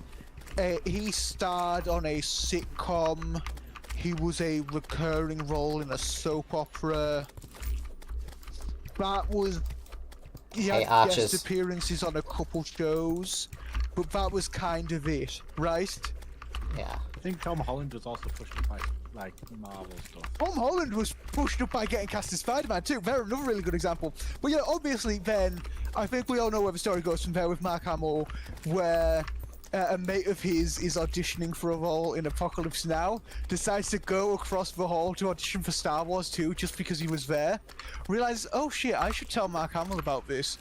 He starred on a sitcom. He was a recurring role in a soap opera. That was. He had Hey, Archers. guest appearances on a couple shows, but that was kind of it, right? Yeah. I think Tom Holland was also pushed up by like Marvel stuff. Tom Holland was pushed up by getting cast as Spider-Man too. Very another really good example. But yeah, obviously then I think we all know where the story goes from there with Mark Hamill, where a mate of his is auditioning for a role in Apocalypse Now, decides to go across the hall to audition for Star Wars 2 just because he was there. Realizes, oh shit, I should tell Mark Hamill about this.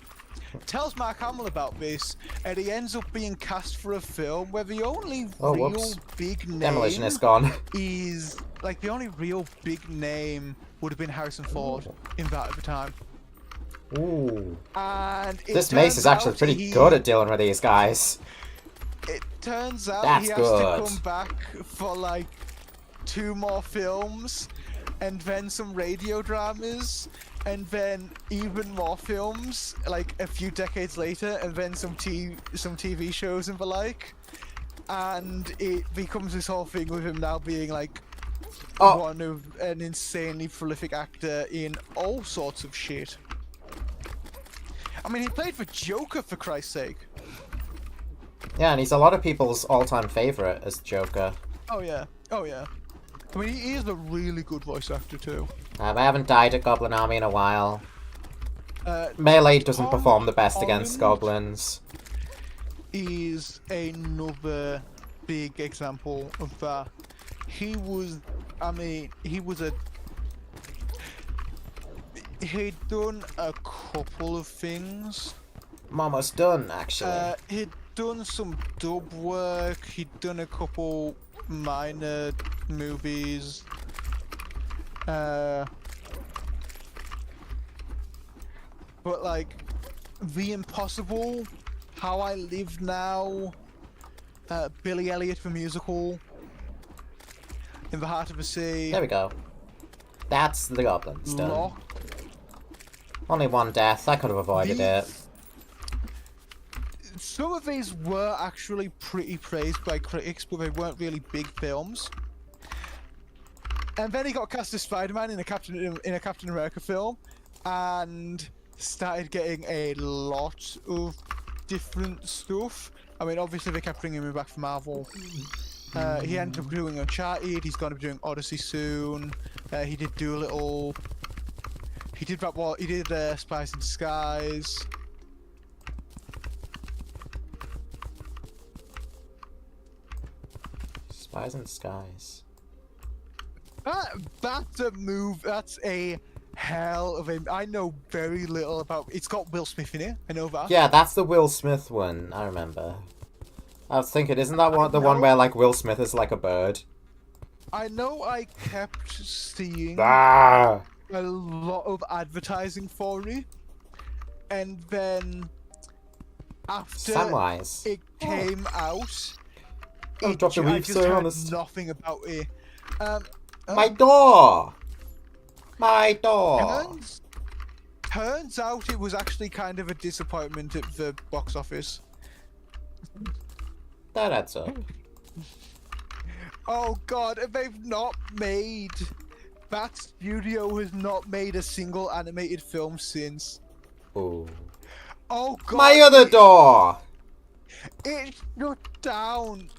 Tells Mark Hamill about this, and he ends up being cast for a film where the only Oh, real whoops. big name Demolition is gone. is like the only real big name would have been Harrison Ford in that at the time. Ooh. And it This Mace turns is actually out pretty good at dealing with these guys. It turns out That's he has good. to come back for like 2 more films, and then some radio dramas, and then even more films like a few decades later, and then some TV shows and the like. And it becomes this whole thing with him now being like an insanely prolific actor in all sorts of shit. I mean, he played for Joker, for Christ's sake. Yeah, and he's a lot of people's all-time favorite as Joker. Oh yeah. I mean, he is a really good voice actor too. I haven't died at Goblin Army in a while. Melee doesn't Tom perform the best against Holland goblins. is another big example of that. He'd done a couple of things. I'm almost done, actually. He'd done some dub work, he'd done a couple minor movies. But like, The Impossible, How I Live Now, Billy Elliot the Musical, In the Heart of the Sea. There we go. That's the goblins done. Lock. Only one death. I could have avoided it. Some of these were actually pretty praised by critics, but they weren't really big films. And then he got cast as Spider-Man in a Captain America film, and started getting a lot of different stuff. I mean, obviously they kept bringing him back from Marvel. He ended up doing Uncharted. He's going to be doing Odyssey soon. He did Doolittle. He did Spies in Disguise. Spies in Disguise. That's a move. That's a hell of a. I know very little about. It's got Will Smith in it. I know that. Yeah, that's the Will Smith one. I remember. I was thinking, isn't that the one where like Will Smith is like a bird? I know. I kept seeing Ah! a lot of advertising for it, and then after Samwise. it came out, Oh, Dr. I Reeves, just so heard honest. nothing about it. My door! My door! Turns out it was actually kind of a disappointment at the box office. That adds up. Oh god, they've not made... That studio has not made a single animated film since. Ooh. Oh god. My other door! It shut down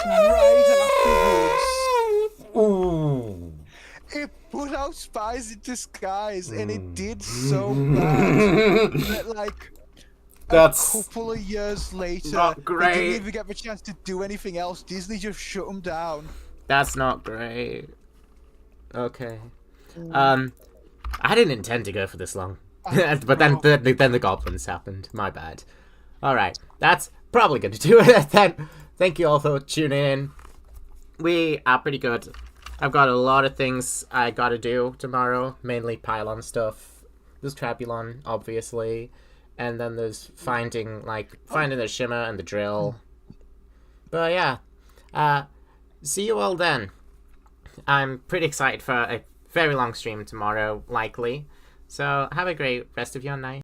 right afterwards. Ooh. It put out Spies in Disguise, and it did so bad that, like, That's a couple of years later, not they great. didn't even get the chance to do anything else. Disney just shut them down. That's not great. Okay. I didn't intend to go for this long. But then the goblins happened. My bad. Alright. That's probably going to do it then. Thank you all for tuning in. We are pretty good. I've got a lot of things I gotta do tomorrow. Mainly pylon stuff. There's Trabulon, obviously. And then there's finding the shimmer and the drill. But yeah. See you all then. I'm pretty excited for a very long stream tomorrow, likely. So have a great rest of your night.